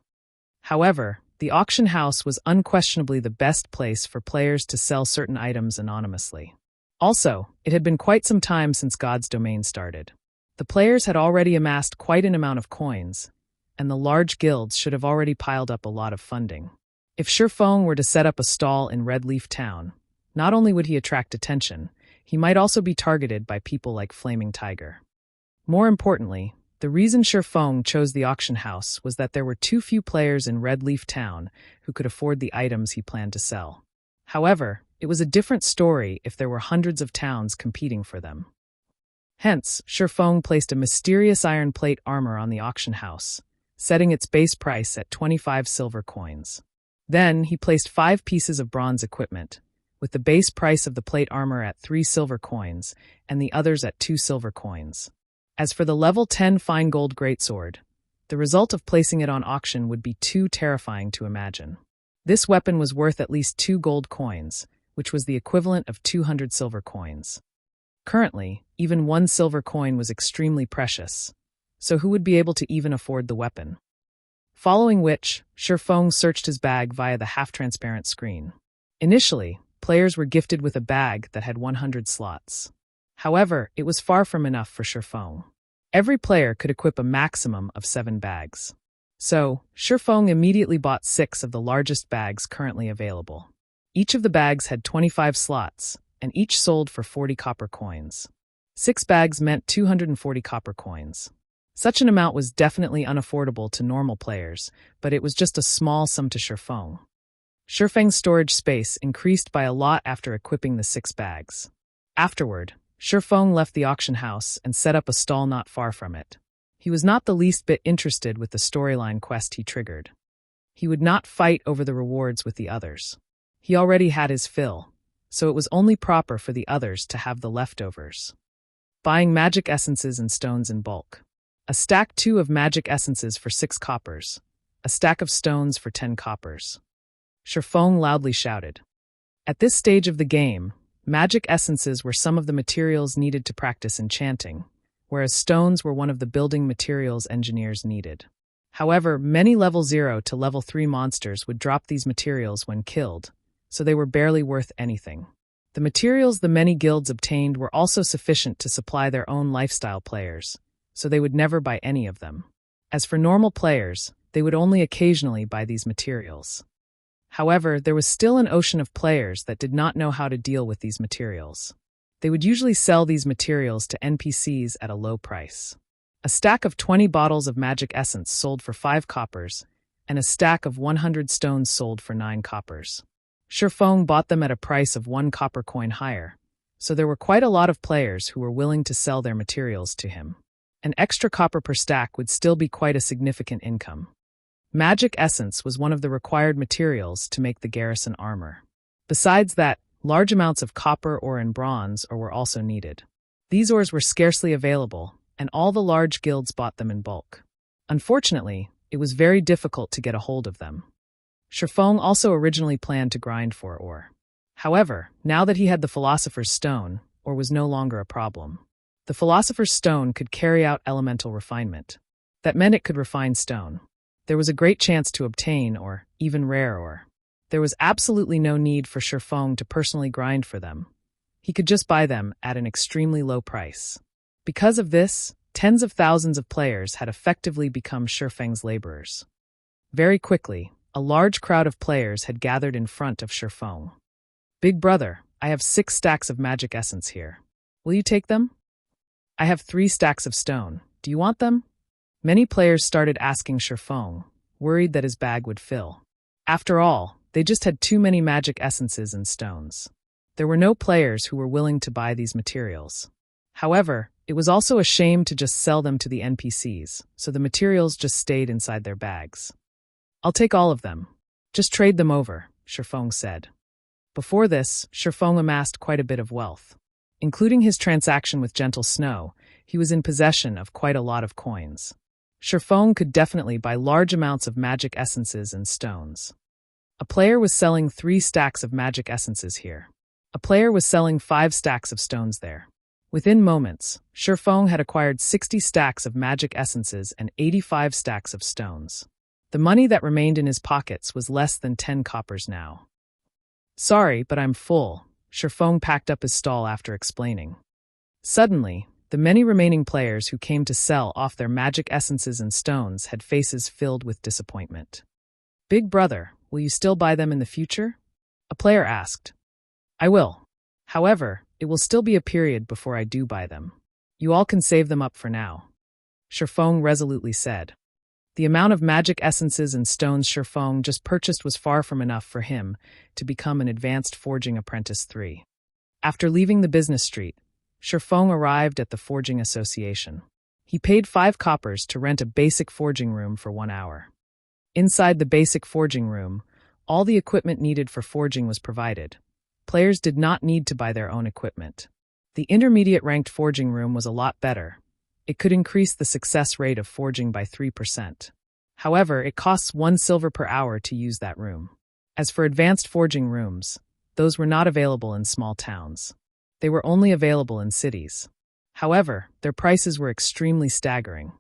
Speaker 1: However, the auction house was unquestionably the best place for players to sell certain items anonymously. Also, it had been quite some time since God's Domain started. The players had already amassed quite an amount of coins, and the large guilds should have already piled up a lot of funding. If Feng were to set up a stall in Red Leaf Town, not only would he attract attention, he might also be targeted by people like Flaming Tiger. More importantly, the reason Feng chose the auction house was that there were too few players in Red Leaf Town who could afford the items he planned to sell. However, it was a different story if there were hundreds of towns competing for them. Hence, Feng placed a mysterious iron plate armor on the auction house, setting its base price at 25 silver coins. Then, he placed 5 pieces of bronze equipment, with the base price of the plate armor at 3 silver coins and the others at 2 silver coins. As for the level 10 fine gold greatsword, the result of placing it on auction would be too terrifying to imagine. This weapon was worth at least 2 gold coins, which was the equivalent of 200 silver coins. Currently, even 1 silver coin was extremely precious, so who would be able to even afford the weapon? Following which, Feng searched his bag via the half-transparent screen. Initially, players were gifted with a bag that had 100 slots. However, it was far from enough for Feng. Every player could equip a maximum of 7 bags. So, Feng immediately bought 6 of the largest bags currently available. Each of the bags had 25 slots, and each sold for 40 copper coins. 6 bags meant 240 copper coins. Such an amount was definitely unaffordable to normal players, but it was just a small sum to Feng. Feng's storage space increased by a lot after equipping the 6 bags. Afterward, Feng left the auction house and set up a stall not far from it. He was not the least bit interested with the storyline quest he triggered. He would not fight over the rewards with the others. He already had his fill, so it was only proper for the others to have the leftovers. Buying magic essences and stones in bulk. A stack 2 of magic essences for 6 coppers. A stack of stones for 10 coppers. Feng loudly shouted. At this stage of the game, magic essences were some of the materials needed to practice enchanting, whereas stones were one of the building materials engineers needed. However, many level 0 to level 3 monsters would drop these materials when killed, so they were barely worth anything. The materials the many guilds obtained were also sufficient to supply their own lifestyle players, so they would never buy any of them. As for normal players, they would only occasionally buy these materials. However, there was still an ocean of players that did not know how to deal with these materials. They would usually sell these materials to NPCs at a low price. A stack of 20 bottles of magic essence sold for 5 coppers, and a stack of 100 stones sold for 9 coppers. Feng bought them at a price of 1 copper coin higher, so there were quite a lot of players who were willing to sell their materials to him. An extra copper per stack would still be quite a significant income. Magic essence was one of the required materials to make the garrison armor. Besides that, large amounts of copper ore and bronze ore were also needed. These ores were scarcely available, and all the large guilds bought them in bulk. Unfortunately, it was very difficult to get a hold of them. Feng also originally planned to grind for ore. However, now that he had the Philosopher's Stone, ore was no longer a problem. The Philosopher's Stone could carry out elemental refinement. That meant it could refine stone. There was a great chance to obtain or even rare ore. There was absolutely no need for Feng to personally grind for them. He could just buy them at an extremely low price. Because of this, tens of thousands of players had effectively become Feng's laborers. Very quickly, a large crowd of players had gathered in front of Feng. "Big brother, I have 6 stacks of magic essence here. Will you take them?" "I have 3 stacks of stone. Do you want them?" Many players started asking Feng, worried that his bag would fill. After all, They just had too many magic essences and stones. There were no players who were willing to buy these materials. However, it was also a shame to just sell them to the NPCs, so the materials just stayed inside their bags. "I'll take all of them. Just trade them over," Feng said. Before this, Feng amassed quite a bit of wealth. Including his transaction with Gentle Snow, he was in possession of quite a lot of coins. Feng could definitely buy large amounts of magic essences and stones. A player was selling 3 stacks of magic essences here. A player was selling 5 stacks of stones there. Within moments, Feng had acquired 60 stacks of magic essences and 85 stacks of stones. The money that remained in his pockets was less than 10 coppers now. "Sorry, but I'm full," Feng packed up his stall after explaining. Suddenly, the many remaining players who came to sell off their magic essences and stones had faces filled with disappointment. "Big brother, will you still buy them in the future?" a player asked. "I will. However, it will still be a period before I do buy them. You all can save them up for now," Feng resolutely said. The amount of magic essences and stones Feng just purchased was far from enough for him to become an advanced forging apprentice 3. After leaving the business street, Feng arrived at the Forging Association. He paid 5 coppers to rent a basic forging room for 1 hour. Inside the basic forging room, all the equipment needed for forging was provided. Players did not need to buy their own equipment. The intermediate-ranked forging room was a lot better. It could increase the success rate of forging by 3%. However, it costs 1 silver per hour to use that room. As for advanced forging rooms, those were not available in small towns. They were only available in cities. However, their prices were extremely staggering.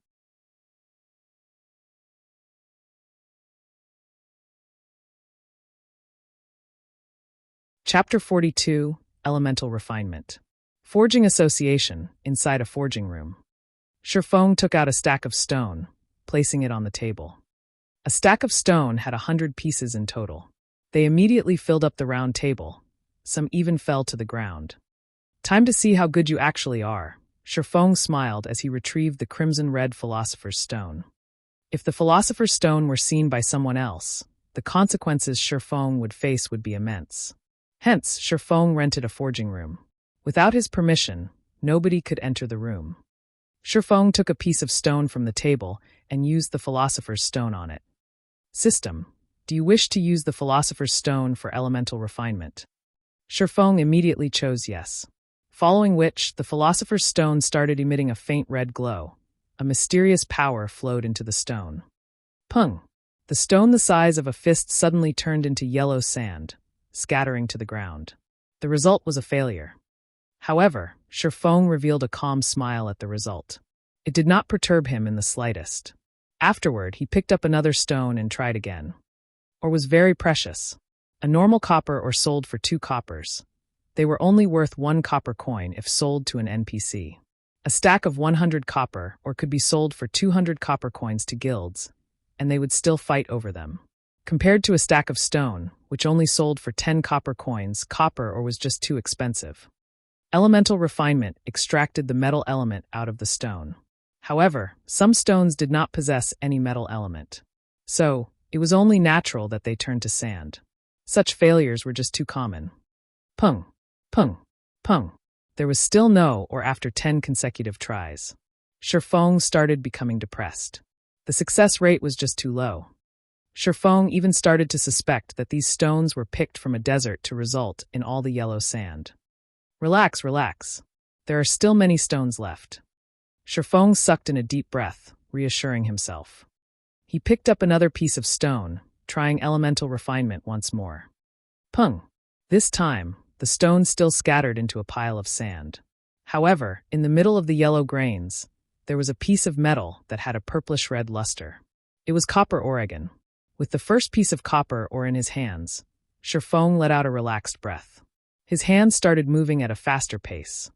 Speaker 1: Chapter 42, Elemental Refinement. Forging Association, inside a forging room. Feng took out a stack of stone, placing it on the table. A stack of stone had 100 pieces in total. They immediately filled up the round table. Some even fell to the ground. "Time to see how good you actually are," Feng smiled as he retrieved the crimson-red Philosopher's Stone. If the Philosopher's Stone were seen by someone else, the consequences Feng would face would be immense. Hence, Feng rented a forging room. Without his permission, nobody could enter the room. Feng took a piece of stone from the table and used the Philosopher's Stone on it. "System, do you wish to use the Philosopher's Stone for elemental refinement?" Feng immediately chose yes. Following which, the Philosopher's Stone started emitting a faint red glow. A mysterious power flowed into the stone. Pung! The stone the size of a fist suddenly turned into yellow sand, scattering to the ground. The result was a failure. However, Feng revealed a calm smile at the result. It did not perturb him in the slightest. Afterward, he picked up another stone and tried again. Or was very precious. A normal copper or sold for 2 coppers. They were only worth 1 copper coin if sold to an NPC. A stack of 100 copper or could be sold for 200 copper coins to guilds, and they would still fight over them. Compared to a stack of stone, which only sold for 10 copper coins, copper or was just too expensive. Elemental refinement extracted the metal element out of the stone. However, some stones did not possess any metal element. So, it was only natural that they turned to sand. Such failures were just too common. Pung, pung, pung. There was still no or after 10 consecutive tries. Feng started becoming depressed. The success rate was just too low. Feng even started to suspect that these stones were picked from a desert to result in all the yellow sand. Relax, relax. There are still many stones left. Feng sucked in a deep breath, reassuring himself. He picked up another piece of stone, trying elemental refinement once more. Pung! This time, the stone still scattered into a pile of sand. However, in the middle of the yellow grains, there was a piece of metal that had a purplish-red luster. It was copper Oregon. With the first piece of copper ore in his hands, Feng let out a relaxed breath. His hands started moving at a faster pace.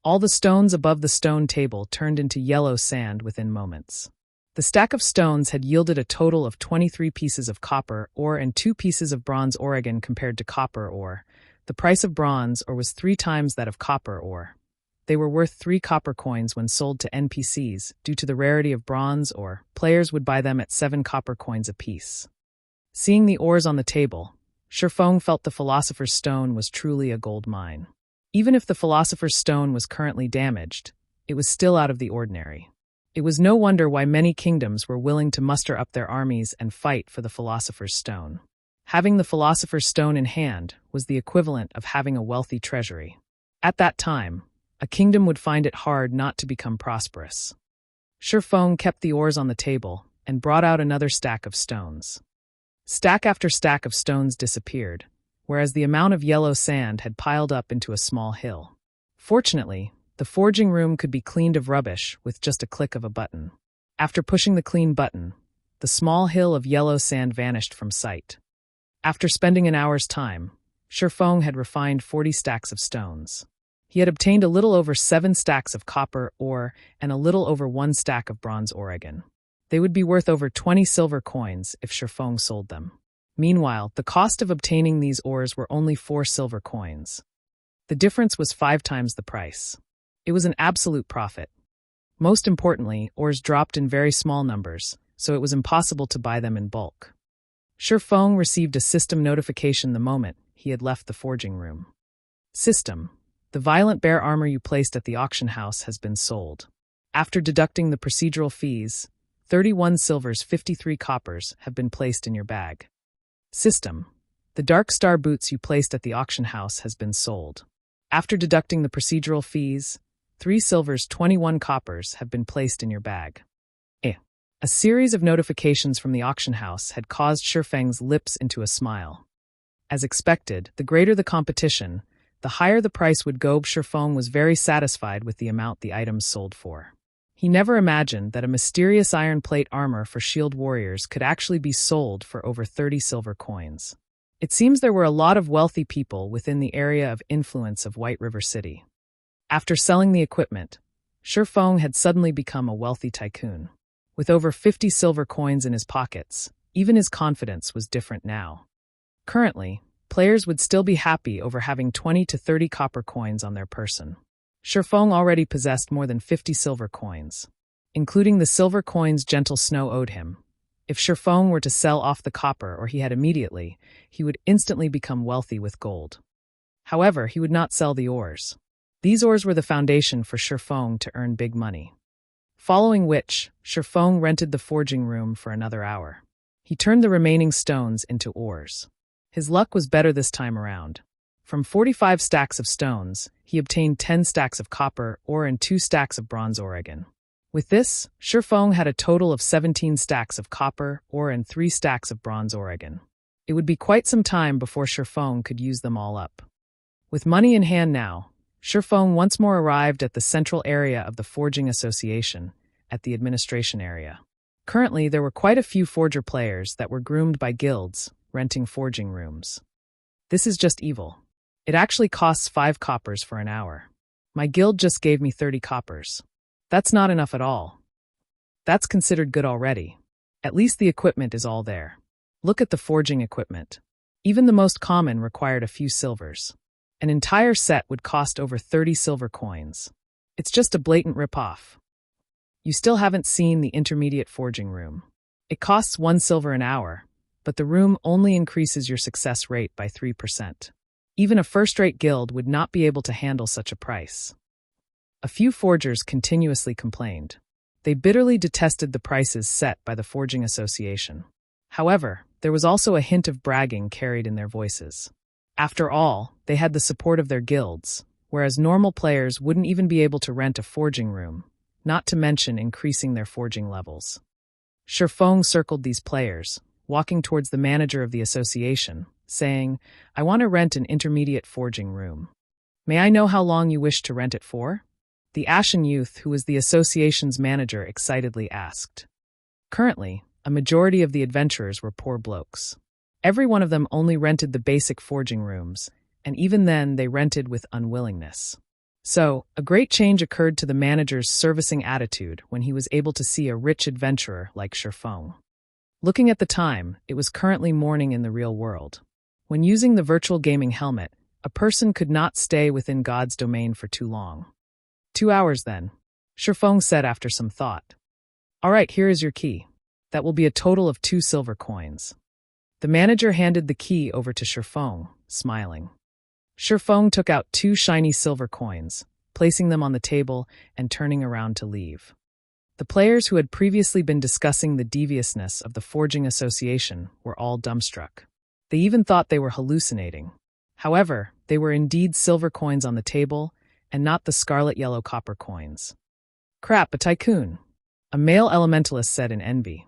Speaker 1: All the stones above the stone table turned into yellow sand within moments. The stack of stones had yielded a total of 23 pieces of copper ore and 2 pieces of bronze Oregon compared to copper ore. The price of bronze ore was 3 times that of copper ore. They were worth 3 copper coins when sold to NPCs. Due to the rarity of bronze ore, players would buy them at 7 copper coins apiece. Seeing the ores on the table, Feng felt the Philosopher's Stone was truly a gold mine. Even if the Philosopher's Stone was currently damaged, it was still out of the ordinary. It was no wonder why many kingdoms were willing to muster up their armies and fight for the Philosopher's Stone. Having the Philosopher's Stone in hand was the equivalent of having a wealthy treasury. At that time, a kingdom would find it hard not to become prosperous. Feng kept the ores on the table and brought out another stack of stones. Stack after stack of stones disappeared, whereas the amount of yellow sand had piled up into a small hill. Fortunately, the forging room could be cleaned of rubbish with just a click of a button. After pushing the clean button, the small hill of yellow sand vanished from sight. After spending an hour's time, Feng had refined 40 stacks of stones. He had obtained a little over 7 stacks of copper ore and a little over 1 stack of bronze Oregon. They would be worth over 20 silver coins if Feng sold them. Meanwhile, the cost of obtaining these ores were only 4 silver coins. The difference was 5 times the price. It was an absolute profit. Most importantly, ores dropped in very small numbers, so it was impossible to buy them in bulk. Feng received a system notification the moment he had left the forging room. System: the violent bear armor you placed at the auction house has been sold. After deducting the procedural fees, 31 silvers 53 coppers have been placed in your bag. System: the dark star boots you placed at the auction house has been sold. After deducting the procedural fees, 3 silvers 21 coppers have been placed in your bag. A series of notifications from the auction house had caused Feng's lips into a smile. As expected, the greater the competition, the higher the price would go. Feng was very satisfied with the amount the items sold for. He never imagined that a mysterious iron plate armor for shield warriors could actually be sold for over 30 silver coins. It seems there were a lot of wealthy people within the area of influence of White River City. After selling the equipment, Feng had suddenly become a wealthy tycoon. With over 50 silver coins in his pockets, even his confidence was different now. Currently, players would still be happy over having 20 to 30 copper coins on their person. Feng already possessed more than 50 silver coins, including the silver coins Gentle Snow owed him. If Feng were to sell off the copper or he had immediately, he would instantly become wealthy with gold. However, he would not sell the ores. These ores were the foundation for Feng to earn big money. Following which, Feng rented the forging room for another hour. He turned the remaining stones into ores. His luck was better this time around. From 45 stacks of stones, he obtained 10 stacks of copper ore and 2 stacks of bronze Oregon. With this, Feng had a total of 17 stacks of copper ore and 3 stacks of bronze Oregon. It would be quite some time before Feng could use them all up. With money in hand now, Feng once more arrived at the central area of the Forging Association, at the administration area. Currently, there were quite a few forger players that were groomed by guilds, renting forging rooms. This is just evil. It actually costs 5 coppers for an hour. My guild just gave me 30 coppers. That's not enough at all. That's considered good already. At least the equipment is all there. Look at the forging equipment. Even the most common required a few silvers. An entire set would cost over 30 silver coins. It's just a blatant rip-off. You still haven't seen the intermediate forging room. It costs 1 silver an hour, but the room only increases your success rate by 3%. Even a first-rate guild would not be able to handle such a price. A few forgers continuously complained. They bitterly detested the prices set by the Forging Association. However, there was also a hint of bragging carried in their voices. After all, they had the support of their guilds, whereas normal players wouldn't even be able to rent a forging room, not to mention increasing their forging levels. Feng circled these players, walking towards the manager of the association, saying, "I want to rent an intermediate forging room. May I know how long you wish to rent it for?" The ashen youth, who was the association's manager, excitedly asked. Currently, a majority of the adventurers were poor blokes. Every one of them only rented the basic forging rooms, and even then they rented with unwillingness. So, a great change occurred to the manager's servicing attitude when he was able to see a rich adventurer like Feng. Looking at the time, it was currently morning in the real world. When using the virtual gaming helmet, a person could not stay within God's domain for too long. 2 hours then, Feng said after some thought. "All right, here is your key. That will be a total of 2 silver coins." The manager handed the key over to Feng, smiling. Feng took out 2 shiny silver coins, placing them on the table and turning around to leave. The players who had previously been discussing the deviousness of the Forging Association were all dumbstruck. They even thought they were hallucinating. However, they were indeed silver coins on the table, and not the scarlet-yellow copper coins. "Crap, a tycoon," a male elementalist said in envy.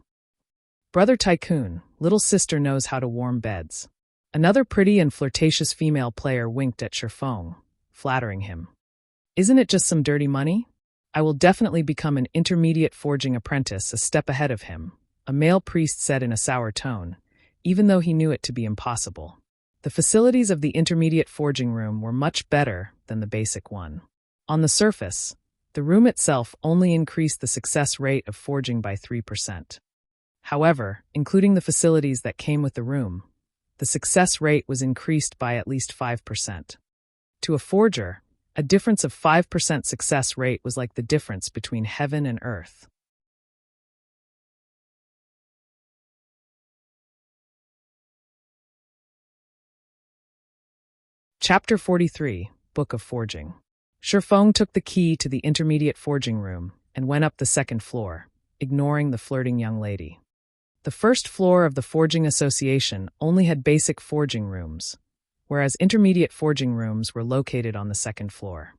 Speaker 1: "Brother Tycoon, little sister knows how to warm beds." Another pretty and flirtatious female player winked at Feng, flattering him. "Isn't it just some dirty money? I will definitely become an intermediate forging apprentice a step ahead of him," a male priest said in a sour tone, even though he knew it to be impossible. The facilities of the intermediate forging room were much better than the basic one. On the surface, the room itself only increased the success rate of forging by 3%. However, including the facilities that came with the room, the success rate was increased by at least 5%. To a forger, a difference of 5% success rate was like the difference between heaven and earth. Chapter 43, Book of Forging. Feng took the key to the intermediate forging room and went up the second floor, ignoring the flirting young lady. The first floor of the Forging Association only had basic forging rooms, whereas intermediate forging rooms were located on the second floor.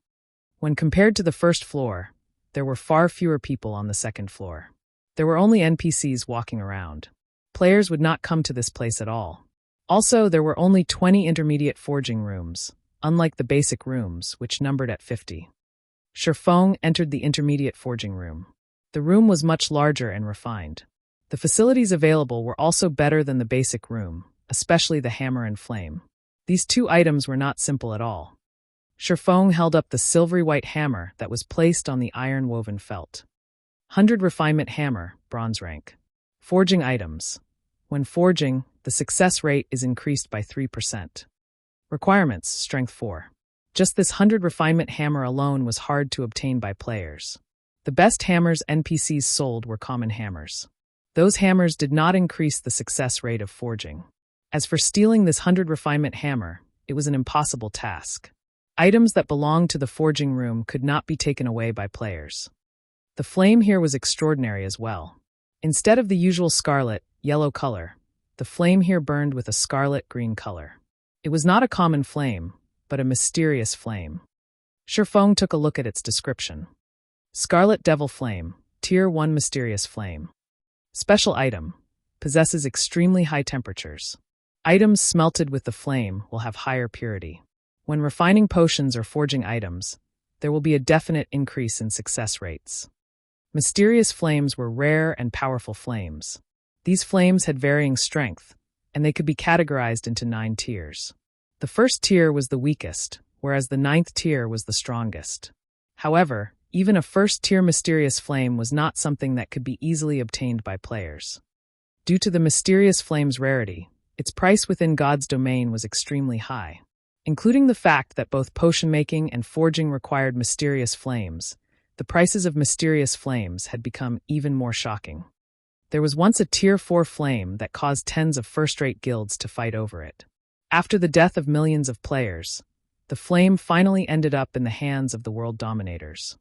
Speaker 1: When compared to the first floor, there were far fewer people on the second floor. There were only NPCs walking around. Players would not come to this place at all. Also, there were only 20 intermediate forging rooms, unlike the basic rooms, which numbered at 50. Feng entered the intermediate forging room. The room was much larger and refined. The facilities available were also better than the basic room, especially the hammer and flame. These 2 items were not simple at all. Feng held up the silvery white hammer that was placed on the iron-woven felt. 100 Refinement Hammer, bronze rank. Forging items. When forging, the success rate is increased by 3%. Requirements, strength 4. Just this 100 Refinement Hammer alone was hard to obtain by players. The best hammers NPCs sold were common hammers. Those hammers did not increase the success rate of forging. As for stealing this 100 Refinement Hammer, it was an impossible task. Items that belonged to the forging room could not be taken away by players. The flame here was extraordinary as well. Instead of the usual scarlet, yellow color, the flame here burned with a scarlet-green color. It was not a common flame, but a mysterious flame. Feng took a look at its description. Scarlet Devil Flame, Tier 1 Mysterious Flame. Special item. Possesses extremely high temperatures. Items smelted with the flame will have higher purity. When refining potions or forging items, there will be a definite increase in success rates. Mysterious flames were rare and powerful flames. These flames had varying strength, and they could be categorized into 9 tiers. The first tier was the weakest, whereas the 9th tier was the strongest. However, even a first-tier mysterious flame was not something that could be easily obtained by players. Due to the mysterious flame's rarity, its price within God's domain was extremely high. Including the fact that both potion-making and forging required mysterious flames, the prices of mysterious flames had become even more shocking. There was once a Tier 4 flame that caused tens of first-rate guilds to fight over it. After the death of millions of players, the flame finally ended up in the hands of the world dominators.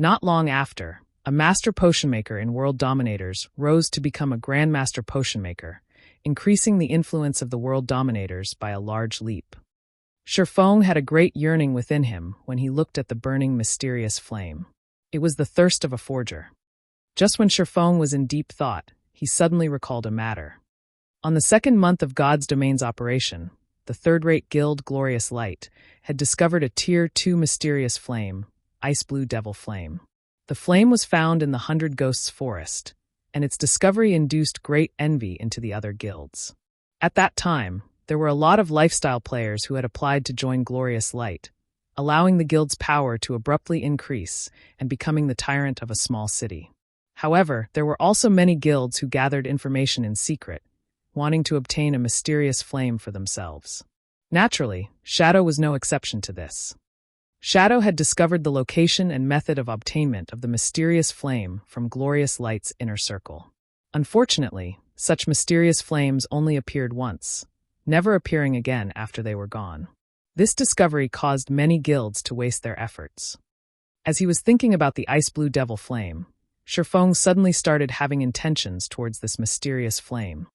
Speaker 1: Not long after, a master potion maker in World Dominators rose to become a Grandmaster Potion Maker, increasing the influence of the World Dominators by a large leap. Feng had a great yearning within him when he looked at the burning mysterious flame. It was the thirst of a forger. Just when Feng was in deep thought, he suddenly recalled a matter. On the second month of God's Domain's operation, the third-rate guild Glorious Light had discovered a Tier 2 mysterious flame, Ice Blue Devil Flame. The flame was found in the 100 Ghosts Forest, and its discovery induced great envy into the other guilds. At that time, there were a lot of lifestyle players who had applied to join Glorious Light, allowing the guild's power to abruptly increase and becoming the tyrant of a small city. However, there were also many guilds who gathered information in secret, wanting to obtain a mysterious flame for themselves. Naturally, Shadow was no exception to this. Shadow had discovered the location and method of obtainment of the mysterious flame from Glorious Light's inner circle. Unfortunately, Such mysterious flames only appeared once, never appearing again after they were gone. This discovery caused many guilds to waste their efforts. As he was thinking about the ice blue devil flame, Feng suddenly started having intentions towards this mysterious flame.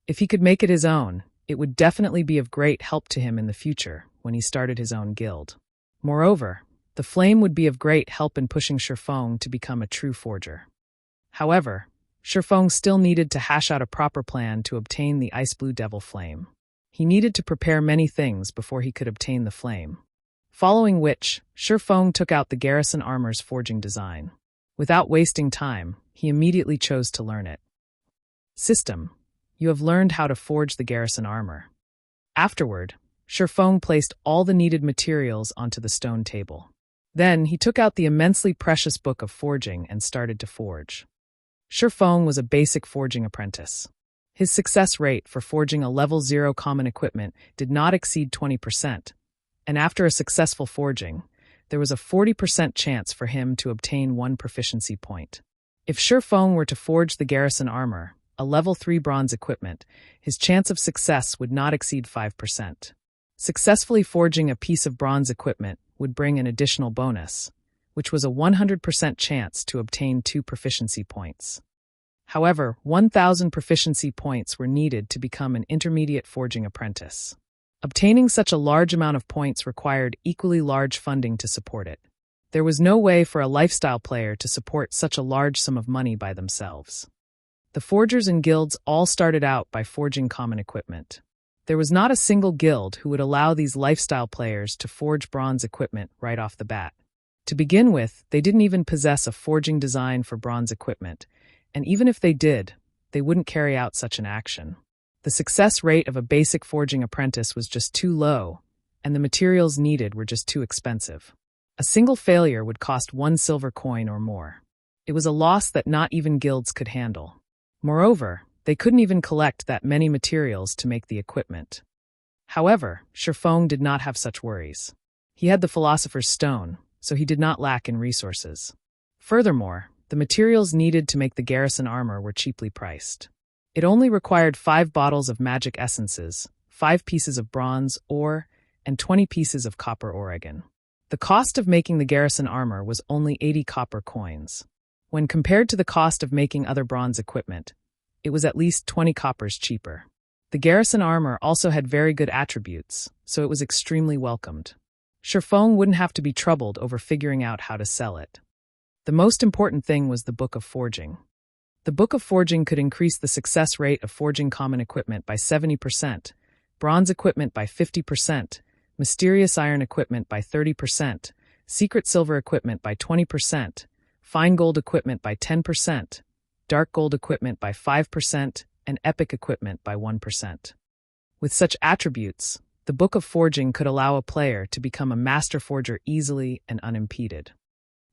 Speaker 1: If he could make it his own, it would definitely be of great help to him in the future when he started his own guild. Moreover, the flame would be of great help in pushing Feng to become a true forger. However, Feng still needed to hash out a proper plan to obtain the ice blue devil flame. He needed to prepare many things before he could obtain the flame. Following which, Feng took out the garrison armor's forging design. Without wasting time, he immediately chose to learn it. System: you have learned how to forge the garrison armor. Afterward, Feng placed all the needed materials onto the stone table. Then he took out the immensely precious book of forging and started to forge. Feng was a basic forging apprentice. His success rate for forging a level 0 common equipment did not exceed 20%, and after a successful forging, there was a 40% chance for him to obtain 1 proficiency point. If Feng were to forge the garrison armor, a level 3 bronze equipment, his chance of success would not exceed 5%. Successfully forging a piece of bronze equipment would bring an additional bonus, which was a 100% chance to obtain 2 proficiency points. However, 1,000 proficiency points were needed to become an intermediate forging apprentice. Obtaining such a large amount of points required equally large funding to support it. There was no way for a lifestyle player to support such a large sum of money by themselves. The forgers and guilds all started out by forging common equipment. There was not a single guild who would allow these lifestyle players to forge bronze equipment right off the bat. To begin with, they didn't even possess a forging design for bronze equipment, and even if they did, they wouldn't carry out such an action. The success rate of a basic forging apprentice was just too low, and the materials needed were just too expensive. A single failure would cost 1 silver coin or more. It was a loss that not even guilds could handle. Moreover, they couldn't even collect that many materials to make the equipment. However, Feng did not have such worries. He had the Philosopher's Stone, so he did not lack in resources. Furthermore, the materials needed to make the garrison armor were cheaply priced. It only required 5 bottles of magic essences, 5 pieces of bronze ore, and 20 pieces of copper Oregon. The cost of making the garrison armor was only 80 copper coins. When compared to the cost of making other bronze equipment, it was at least 20 coppers cheaper. The garrison armor also had very good attributes, so it was extremely welcomed. Feng wouldn't have to be troubled over figuring out how to sell it. The most important thing was the Book of Forging. The Book of Forging could increase the success rate of forging common equipment by 70%, bronze equipment by 50%, mysterious iron equipment by 30%, secret silver equipment by 20%, fine gold equipment by 10%, dark gold equipment by 5%, and epic equipment by 1%. With such attributes, the Book of Forging could allow a player to become a master forger easily and unimpeded.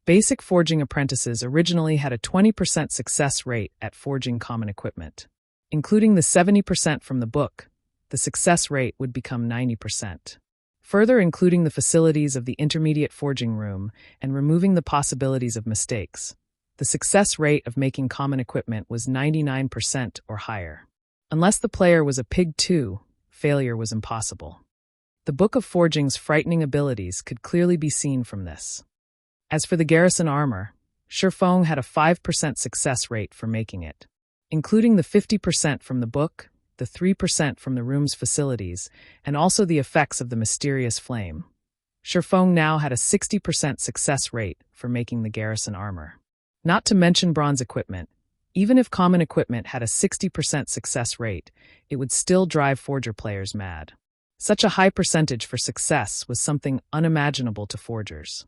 Speaker 1: Basic forging apprentices originally had a 20% success rate at forging common equipment. Including the 70% from the book, the success rate would become 90%. Further including the facilities of the intermediate forging room and removing the possibilities of mistakes, the success rate of making common equipment was 99% or higher. Unless the player was a pig too, failure was impossible. The Book of Forging's frightening abilities could clearly be seen from this. As for the garrison armor, Feng had a 5% success rate for making it. Including the 50% from the book, the 3% from the room's facilities, and also the effects of the mysterious flame, Feng now had a 60% success rate for making the garrison armor. Not to mention bronze equipment, even if common equipment had a 60% success rate, it would still drive forger players mad. Such a high percentage for success was something unimaginable to forgers.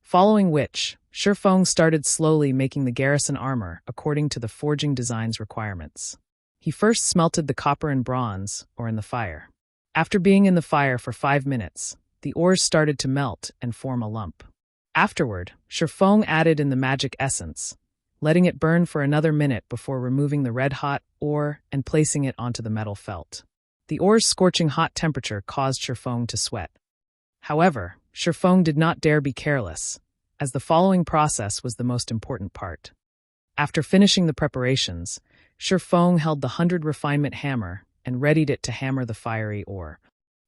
Speaker 1: Following which, Feng started slowly making the garrison armor according to the forging design's requirements. He first smelted the copper and bronze, or in the fire. After being in the fire for 5 minutes, the ores started to melt and form a lump. Afterward, Feng added in the magic essence, letting it burn for another minute before removing the red-hot ore and placing it onto the metal felt. The ore's scorching hot temperature caused Feng to sweat. However, Feng did not dare be careless, as the following process was the most important part. After finishing the preparations, Feng held the 100 refinement hammer and readied it to hammer the fiery ore.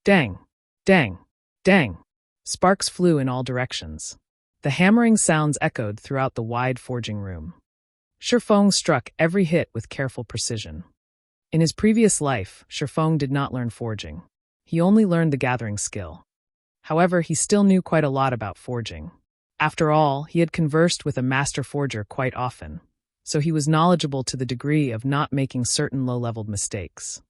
Speaker 1: Dang! Dang! Dang! Sparks flew in all directions. The hammering sounds echoed throughout the wide forging room. Feng struck every hit with careful precision. In his previous life, Feng did not learn forging. He only learned the gathering skill. However, he still knew quite a lot about forging. After all, he had conversed with a master forger quite often, so he was knowledgeable to the degree of not making certain low-leveled mistakes.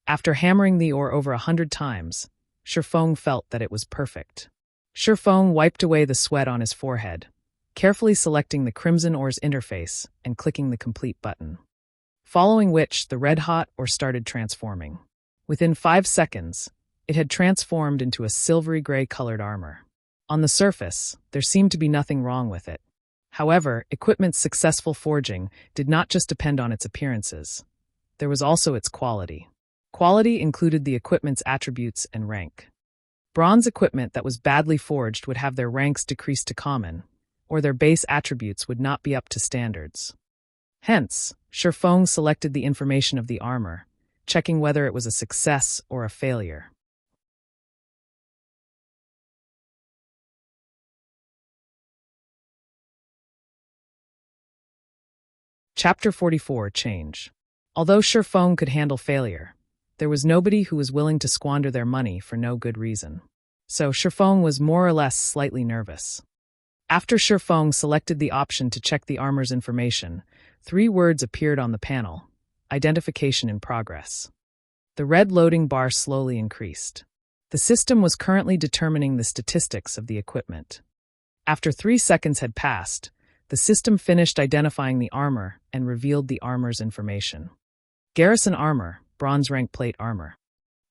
Speaker 1: After hammering the ore over 100 times, Feng felt that it was perfect. Feng wiped away the sweat on his forehead, carefully selecting the crimson ore's interface and clicking the complete button. Following which, the red-hot ore started transforming. Within 5 seconds, it had transformed into a silvery gray-colored armor. On the surface, there seemed to be nothing wrong with it. However, equipment's successful forging did not just depend on its appearances. There was also its quality. Quality included the equipment's attributes and rank. Bronze equipment that was badly forged would have their ranks decreased to common, or their base attributes would not be up to standards. Hence, Feng selected the information of the armor, checking whether it was a success or a failure. Chapter 44 Change. Although Feng could handle failure, there was nobody who was willing to squander their money for no good reason. So Feng was more or less slightly nervous. After Feng selected the option to check the armor's information, 3 words appeared on the panel: identification in progress. The red loading bar slowly increased. The system was currently determining the statistics of the equipment. After 3 seconds had passed, the system finished identifying the armor and revealed the armor's information. Garrison armor, bronze rank plate armor.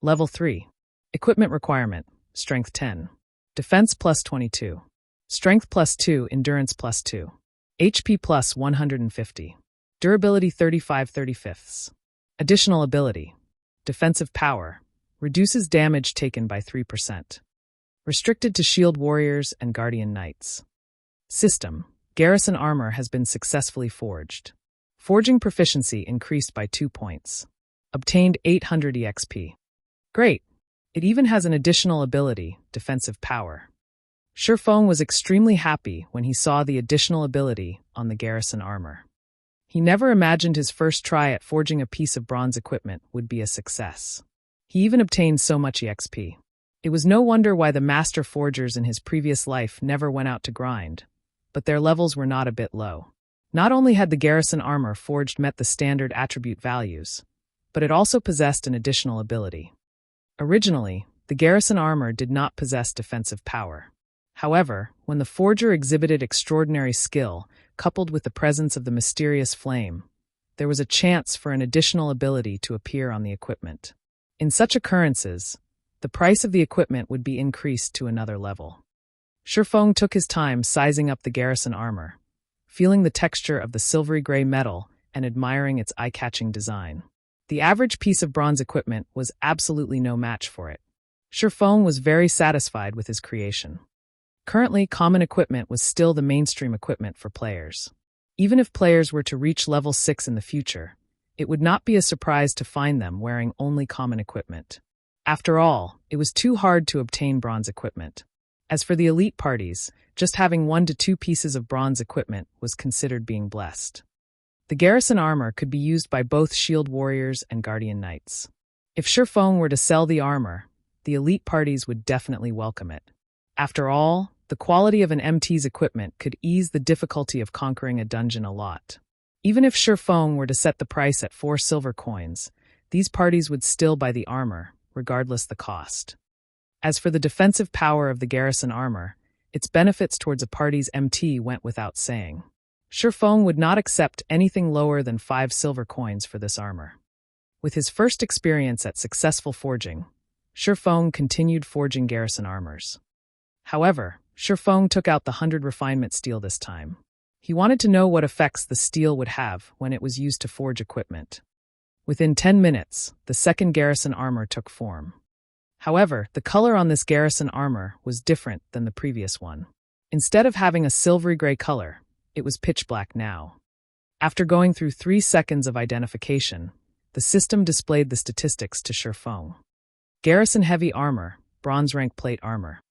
Speaker 1: Level 3. Equipment requirement, strength 10. Defense plus 22. Strength plus 2, endurance plus 2. HP plus 150. Durability 35/35. Additional ability. Defensive power. Reduces damage taken by 3%. Restricted to shield warriors and guardian knights. System. Garrison armor has been successfully forged. Forging proficiency increased by 2 points. Obtained 800 EXP. Great! It even has an additional ability, defensive power. Feng was extremely happy when he saw the additional ability on the garrison armor. He never imagined his first try at forging a piece of bronze equipment would be a success. He even obtained so much EXP. It was no wonder why the master forgers in his previous life never went out to grind, but their levels were not a bit low. Not only had the garrison armor forged met the standard attribute values, but it also possessed an additional ability. Originally, the garrison armor did not possess defensive power. However, when the forger exhibited extraordinary skill, coupled with the presence of the mysterious flame, there was a chance for an additional ability to appear on the equipment. In such occurrences, the price of the equipment would be increased to another level. Feng took his time sizing up the garrison armor, feeling the texture of the silvery gray metal and admiring its eye-catching design. The average piece of bronze equipment was absolutely no match for it. Feng was very satisfied with his creation. Currently, common equipment was still the mainstream equipment for players. Even if players were to reach level 6 in the future, it would not be a surprise to find them wearing only common equipment. After all, it was too hard to obtain bronze equipment. As for the elite parties, just having 1 to 2 pieces of bronze equipment was considered being blessed. The garrison armor could be used by both shield warriors and guardian knights. If Feng were to sell the armor, the elite parties would definitely welcome it. After all, the quality of an MT's equipment could ease the difficulty of conquering a dungeon a lot. Even if Feng were to set the price at 4 silver coins, these parties would still buy the armor, regardless the cost. As for the defensive power of the garrison armor, its benefits towards a party's MT went without saying. Feng would not accept anything lower than 5 silver coins for this armor. With his first experience at successful forging, Feng continued forging garrison armors. However, Feng took out the 100 refinement steel this time. He wanted to know what effects the steel would have when it was used to forge equipment. Within 10 minutes, the second garrison armor took form. However, the color on this garrison armor was different than the previous one. Instead of having a silvery gray color, it was pitch black now. After going through 3 seconds of identification, the system displayed the statistics to Feng. Garrison Heavy Armor, Bronze Rank Plate Armor.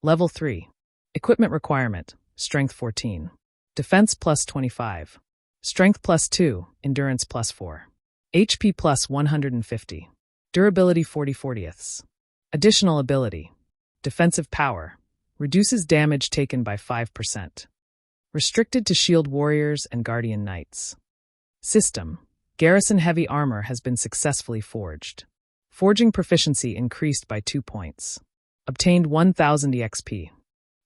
Speaker 1: Level 3. Equipment Requirement, Strength 14. Defense plus 25. Strength plus 2, Endurance plus 4. HP plus 150. Durability 40/40ths. Additional ability. Defensive Power. Reduces damage taken by 5%. Restricted to Shield Warriors and Guardian Knights. System. Garrison Heavy Armor has been successfully forged. Forging proficiency increased by 2 points. Obtained 1000 EXP.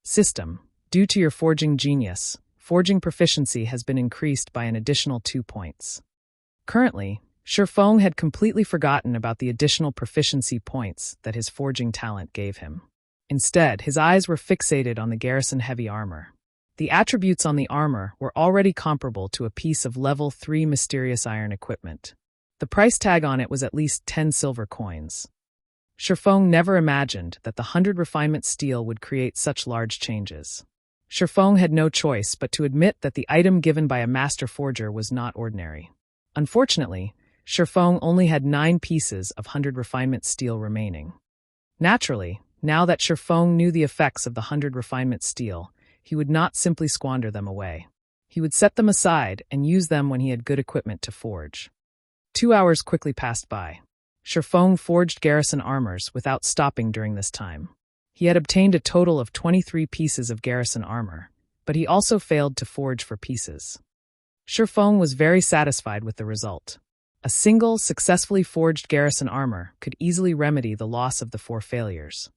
Speaker 1: System. Due to your forging genius, forging proficiency has been increased by an additional 2 points. Currently, Feng had completely forgotten about the additional proficiency points that his forging talent gave him. Instead, his eyes were fixated on the Garrison Heavy Armor. The attributes on the armor were already comparable to a piece of level 3 mysterious iron equipment. The price tag on it was at least 10 silver coins. Feng never imagined that the 100 refinement steel would create such large changes. Feng had no choice but to admit that the item given by a master forger was not ordinary. Unfortunately, Feng only had 9 pieces of 100 refinement steel remaining. Naturally, now that Feng knew the effects of the 100 refinement steel, he would not simply squander them away. He would set them aside and use them when he had good equipment to forge. 2 hours quickly passed by. Feng forged garrison armors without stopping during this time. He had obtained a total of 23 pieces of garrison armor, but he also failed to forge for pieces. Feng was very satisfied with the result. A single, successfully forged garrison armor could easily remedy the loss of the 4 failures.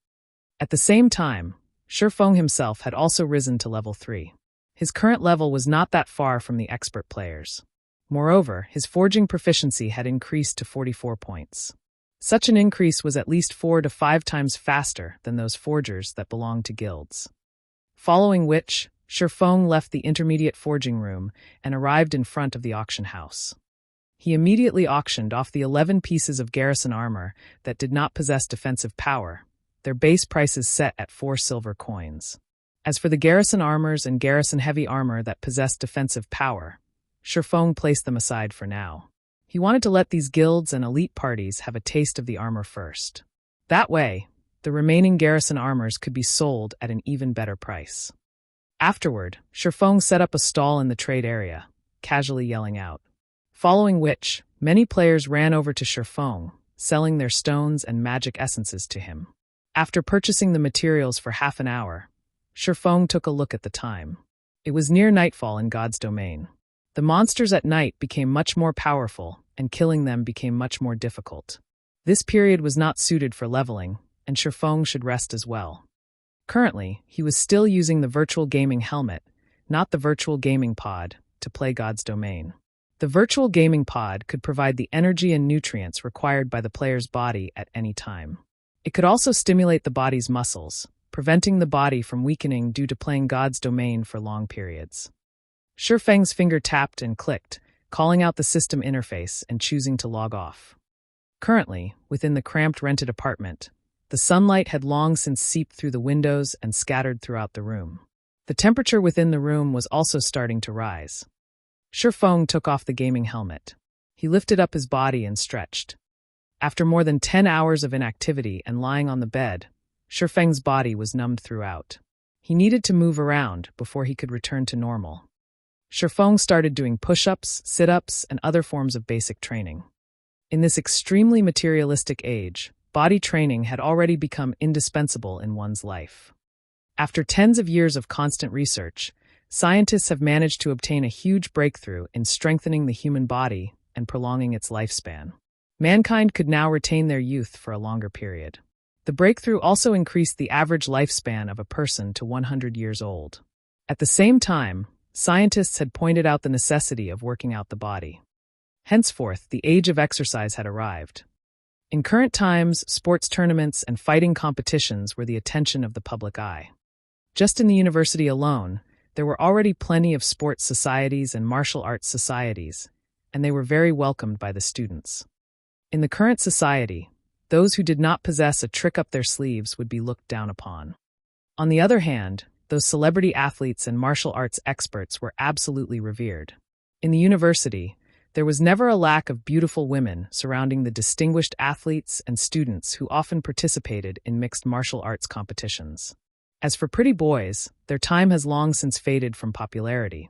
Speaker 1: At the same time, Feng himself had also risen to level 3. His current level was not that far from the expert players. Moreover, his forging proficiency had increased to 44 points. Such an increase was at least 4 to 5 times faster than those forgers that belonged to guilds. Following which, Feng left the intermediate forging room and arrived in front of the auction house. He immediately auctioned off the 11 pieces of garrison armor that did not possess defensive power, their base prices set at 4 silver coins. As for the garrison armors and garrison heavy armor that possessed defensive power, Feng placed them aside for now. He wanted to let these guilds and elite parties have a taste of the armor first. That way, the remaining garrison armors could be sold at an even better price. Afterward, Feng set up a stall in the trade area, casually yelling out. Following which, many players ran over to Feng, selling their stones and magic essences to him. After purchasing the materials for half an hour, Feng took a look at the time. It was near nightfall in God's domain. The monsters at night became much more powerful, and killing them became much more difficult. This period was not suited for leveling, and Feng should rest as well. Currently, he was still using the virtual gaming helmet, not the virtual gaming pod, to play God's domain. The virtual gaming pod could provide the energy and nutrients required by the player's body at any time. It could also stimulate the body's muscles, preventing the body from weakening due to playing God's domain for long periods. Feng's finger tapped and clicked, calling out the system interface and choosing to log off. Currently, within the cramped rented apartment, the sunlight had long since seeped through the windows and scattered throughout the room. The temperature within the room was also starting to rise. Feng took off the gaming helmet. He lifted up his body and stretched. After more than 10 hours of inactivity and lying on the bed, Feng's body was numbed throughout. He needed to move around before he could return to normal. Feng started doing push-ups, sit-ups, and other forms of basic training. In this extremely materialistic age, body training had already become indispensable in one's life. After tens of years of constant research, scientists have managed to obtain a huge breakthrough in strengthening the human body and prolonging its lifespan. Mankind could now retain their youth for a longer period. The breakthrough also increased the average lifespan of a person to 100 years old. At the same time, scientists had pointed out the necessity of working out the body. Henceforth, the age of exercise had arrived. In current times, sports tournaments and fighting competitions were the attention of the public eye. Just in the university alone, there were already plenty of sports societies and martial arts societies, and they were very welcomed by the students. In the current society, those who did not possess a trick up their sleeves would be looked down upon. On the other hand, those celebrity athletes and martial arts experts were absolutely revered. In the university, there was never a lack of beautiful women surrounding the distinguished athletes and students who often participated in mixed martial arts competitions. As for pretty boys, their time has long since faded from popularity.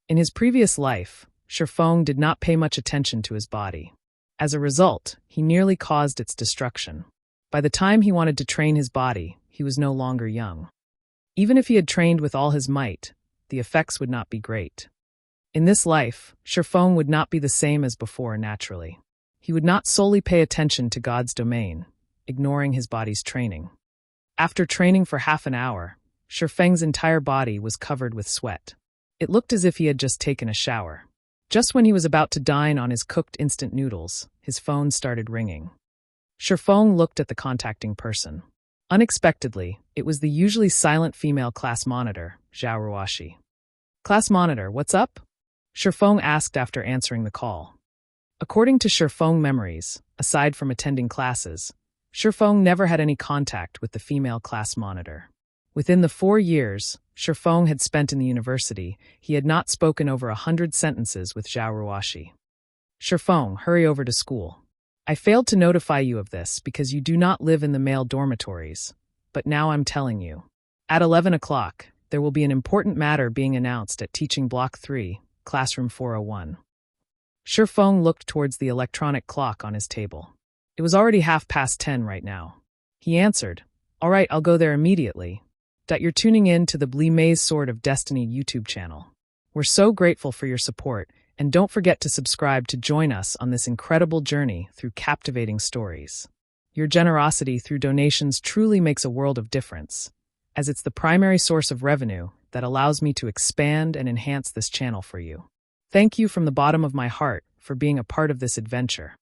Speaker 1: In his previous life, Feng did not pay much attention to his body. As a result, he nearly caused its destruction. By the time he wanted to train his body, he was no longer young. Even if he had trained with all his might, the effects would not be great. In this life, Feng would not be the same as before naturally. He would not solely pay attention to God's domain, ignoring his body's training. After training for half an hour, Feng's entire body was covered with sweat. It looked as if he had just taken a shower. Just when he was about to dine on his cooked instant noodles, his phone started ringing. Feng looked at the contacting person. Unexpectedly, it was the usually silent female class monitor, Zhao Ruoshi. "Class monitor, what's up?" Feng asked after answering the call. According to Feng memories, aside from attending classes, Feng never had any contact with the female class monitor. Within the 4 years Feng had spent in the university, he had not spoken over 100 sentences with Zhao Ruoshi. "Feng, hurry over to school. I failed to notify you of this because you do not live in the male dormitories, but now I'm telling you. At 11 o'clock, there will be an important matter being announced at Teaching Block 3, Classroom 401. Feng looked towards the electronic clock on his table. It was already 10:30 right now. He answered, "All right, I'll go there immediately. You're tuning in to the Bli Mei's Sword of Destiny YouTube channel. We're so grateful for your support, and don't forget to subscribe to join us on this incredible journey through captivating stories. Your generosity through donations truly makes a world of difference, as it's the primary source of revenue that allows me to expand and enhance this channel for you. Thank you from the bottom of my heart for being a part of this adventure."